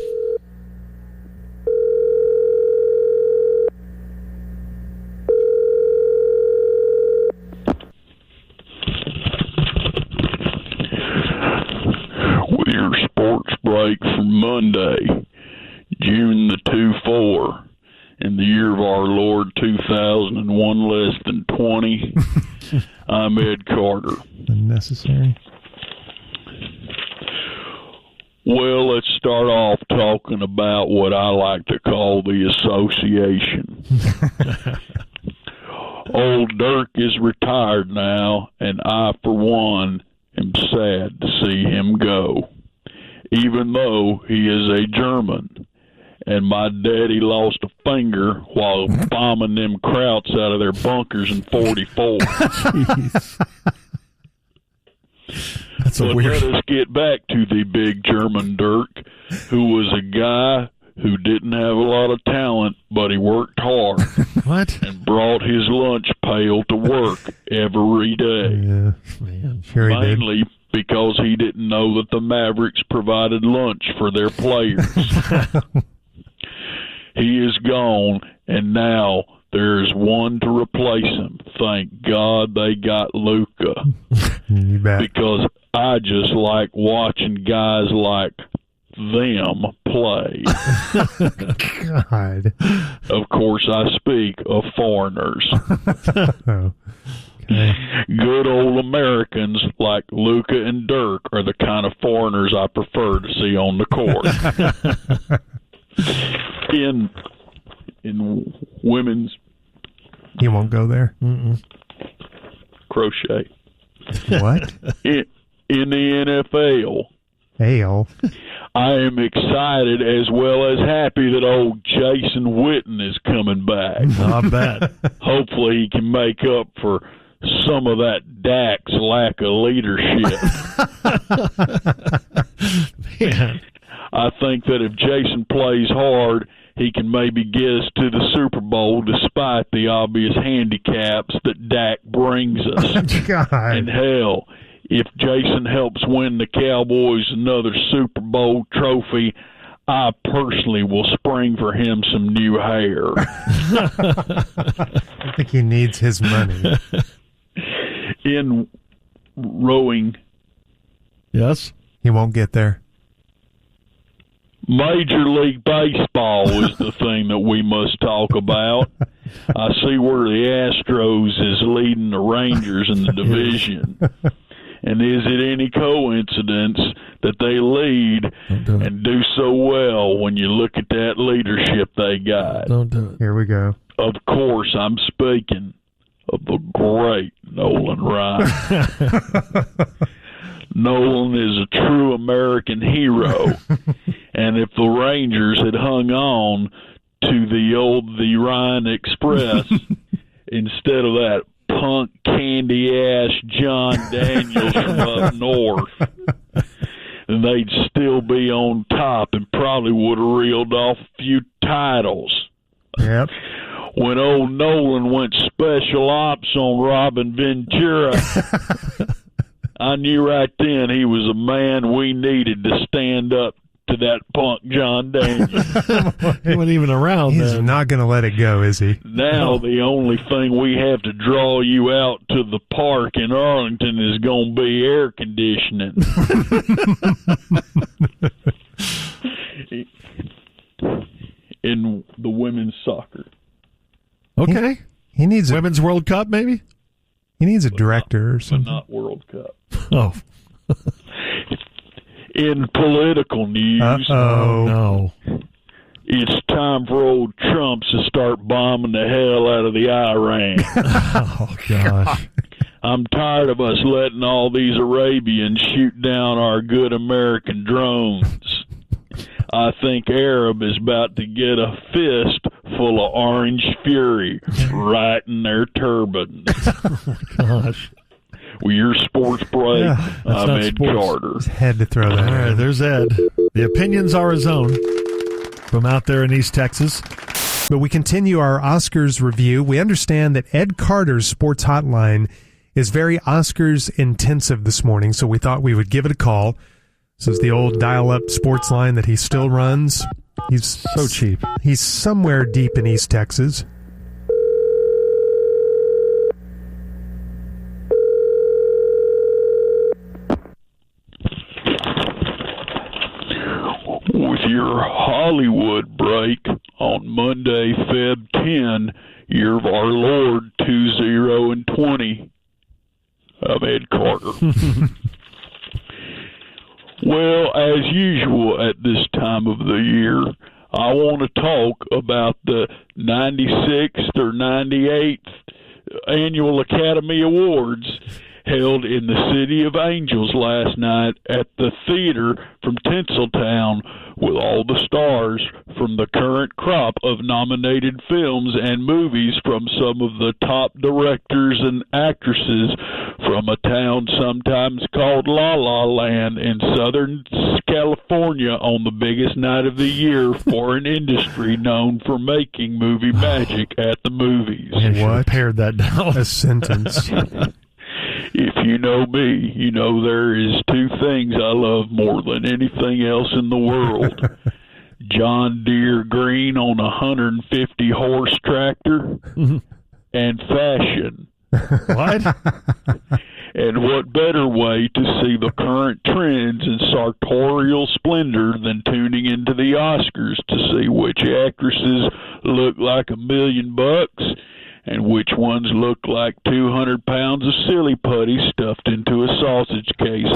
With your sports break for Monday, June the 2-4, in the year of our Lord 2001 less than 20, I'm Ed Carter. Unnecessary. Well, let's start off talking about what I like to call the association. Old Dirk is retired now, and I, for one, am sad to see him go, even though he is a German. And my daddy lost a finger while bombing them krauts out of their bunkers in 44. That's a but weird. let us get back to the big German Dirk, who was a guy who didn't have a lot of talent, but he worked hard. What? And brought his lunch pail to work every day. Yeah, Man. sure he did. Mainly because he didn't know that the Mavericks provided lunch for their players. He is gone, and now there's one to replace him. Thank God they got Luka. You bet. Because I just like watching guys like them play. God. Of course, I speak of foreigners. Oh. Okay. Good old Americans like Luka and Dirk are the kind of foreigners I prefer to see on the court. In women's, You won't go there? crochet. What? In the NFL, Ale. I am excited as well as happy that old Jason Witten is coming back. I bet. Hopefully he can make up for some of that Dak's lack of leadership. Man. I think that if Jason plays hard, he can maybe get us to the Super Bowl despite the obvious handicaps that Dak brings us. God. And hell, if Jason helps win the Cowboys another Super Bowl trophy, I personally will spring for him some new hair. I think he needs his money. In rowing, Yes? He won't get there. Major League Baseball is the thing that we must talk about. I see where the Astros is leading the Rangers in the division. And is it any coincidence that they lead and do so well when you look at that leadership they got? Don't do it. Here we go. Of course, I'm speaking of the great Nolan Ryan. Nolan is a true American hero. And if the Rangers had hung on to the Ryan Express instead of that punk candy-ass John Daniels from up north, then they'd still be on top and probably would have reeled off a few titles. Yep. When old Nolan went special ops on Robin Ventura, I knew right then he was a man we needed to stand up to that punk John Daniels. He wasn't even around He's then. not going to let it go, is he? Now the only thing we have to draw you out to the park in Arlington is going to be air conditioning. In the women's soccer. Okay. He needs Women's World Cup, maybe? He needs a director or But something. not World Cup. Oh. In political news, Uh-oh. No. it's time for old Trump to start bombing the hell out of the Iran. Oh, gosh. I'm tired of us letting all these Arabians shoot down our good American drones. I think Arab is about to get a fist full of orange fury right in their turbans. Gosh. With your sports break, Yeah, that's I'm not Ed sports. Carter. Had to throw All that right, in. there's Ed. The opinions are his own from out there in East Texas. But we continue our Oscars review. We understand that Ed Carter's Sports Hotline is very Oscars intensive this morning, so we thought we would give it a call. This is the old dial-up sports line that he still runs. He's So cheap. He's somewhere deep in East Texas. With your Hollywood break on Monday, Feb 10, year of our Lord 2020, I'm Ed Carter. Well, as usual at this time of the year, I want to talk about the 96th or 98th Annual Academy Awards held in the City of Angels last night at the theater from Tinseltown with all the stars from the current crop of nominated films and movies from some of the top directors and actresses from a town sometimes called La La Land in Southern California on the biggest night of the year for an industry known for making movie magic at the movies. Man, should have What? pared that down. A sentence. If if you know me, you know there is two things I love more than anything else in the world. John Deere green on a 150 horse tractor and fashion. What? And what better way to see the current trends in sartorial splendor than tuning into the Oscars to see which actresses look like $1 million and which ones look like 200 pounds of silly putty stuffed into a sausage case.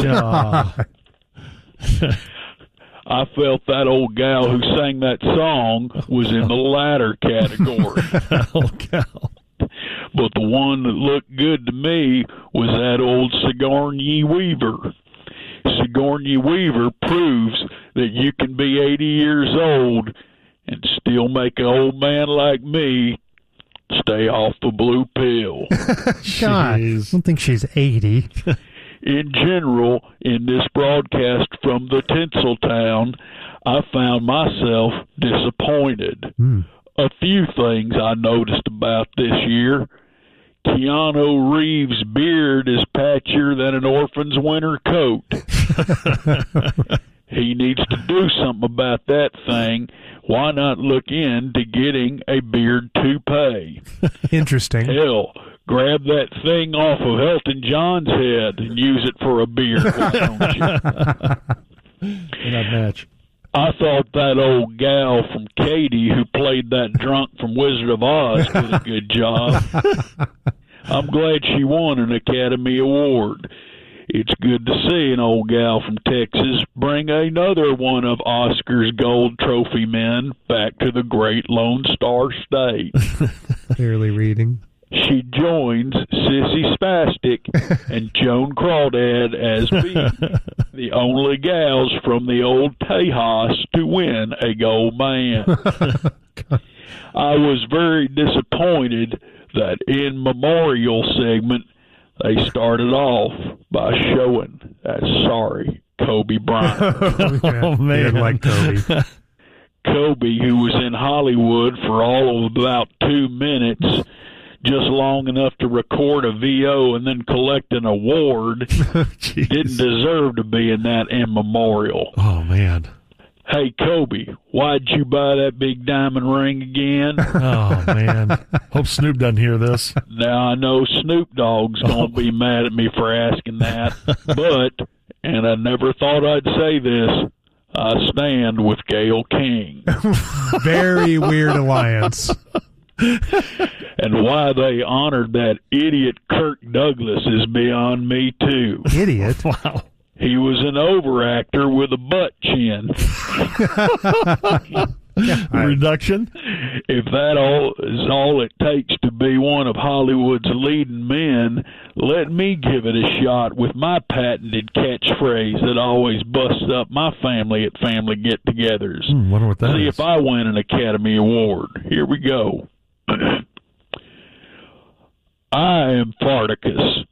I felt that old gal who sang that song was in the latter category. Oh, gal. But the one that looked good to me was that old Sigourney Weaver. Sigourney Weaver proves that you can be 80 years old and still make an old man like me stay off the blue pill. God, I don't think she's 80. In general, in this broadcast from the Tinseltown, I found myself disappointed. A few things I noticed about this year. Keanu Reeves' beard is patchier than an orphan's winter coat. He needs to do something about that thing. Why not look into getting a beard toupee? Interesting. Hell, grab that thing off of Elton John's head and use it for a beard. Why don't you? Not match. I thought that old gal from Katy who played that drunk from Wizard of Oz did a good job. I'm glad she won an Academy Award. It's good to see an old gal from Texas bring another one of Oscar's gold trophy men back to the great Lone Star State. Clearly reading. She joins Sissy Spastic and Joan Crawdad as being the only gals from the old Tejas to win a gold man. I was very disappointed that in memorial segment they started off by showing that sorry Kobe Bryant. Oh, man. He didn't like Kobe. Kobe, who was in Hollywood for all of about 2 minutes, just long enough to record a VO and then collect an award, didn't deserve to be in that in memorial. Oh, man. Hey, Kobe, why'd you buy that big diamond ring again? Oh, man. Hope Snoop doesn't hear this. Now, I know Snoop Dogg's going to be mad at me for asking that, but, and I never thought I'd say this, I stand with Gayle King. Very weird alliance. And why they honored that idiot Kirk Douglas is beyond me, too. Idiot? Wow. He was an overactor with a butt chin. Reduction? If that all is all it takes to be one of Hollywood's leading men, let me give it a shot with my patented catchphrase that always busts up my family at family get-togethers. Wonder what that See is. if I win an Academy Award. Here we go. I am Farticus.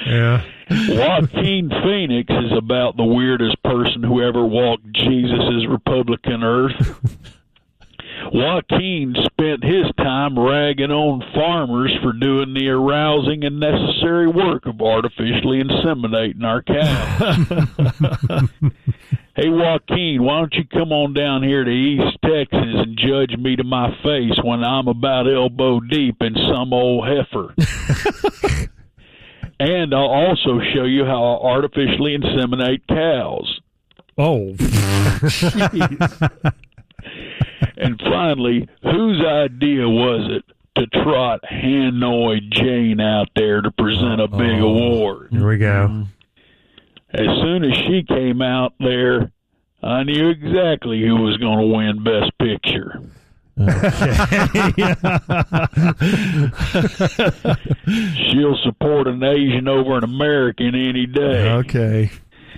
Yeah. Joaquin Phoenix is about the weirdest person who ever walked Jesus' Republican earth. Joaquin spent his time ragging on farmers for doing the arousing and necessary work of artificially inseminating our cows. Hey, Joaquin, why don't you come on down here to East Texas and judge me to my face when I'm about elbow deep in some old heifer? And I'll also show you how I artificially inseminate cows. Oh, jeez. And finally, whose idea was it to trot Hanoi Jane out there to present a big award? Here we go. As soon as she came out there, I knew exactly who was going to win Best Picture. She'll support an Asian over an American any day. Okay.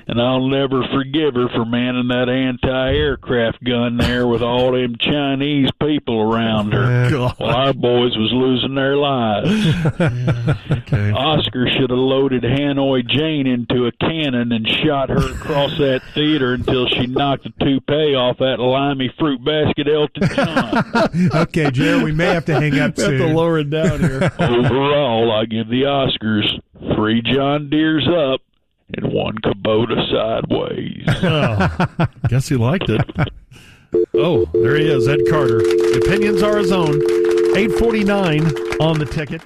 And I'll never forgive her for manning that anti-aircraft gun there with all them Chinese people around her while our boys was losing their lives. Okay. Oscar should have loaded Hanoi Jane into a cannon and shot her across that theater until she knocked the toupee off that limey fruit basket Elton John. Okay, Jared, we may have to hang up We have soon. to lower it down here. Overall, I give the Oscars 3 John Deere's up and 1 Kubota sideways. Oh, guess he liked it. Oh, there he is, Ed Carter. The opinions are his own. 8:49 on the ticket.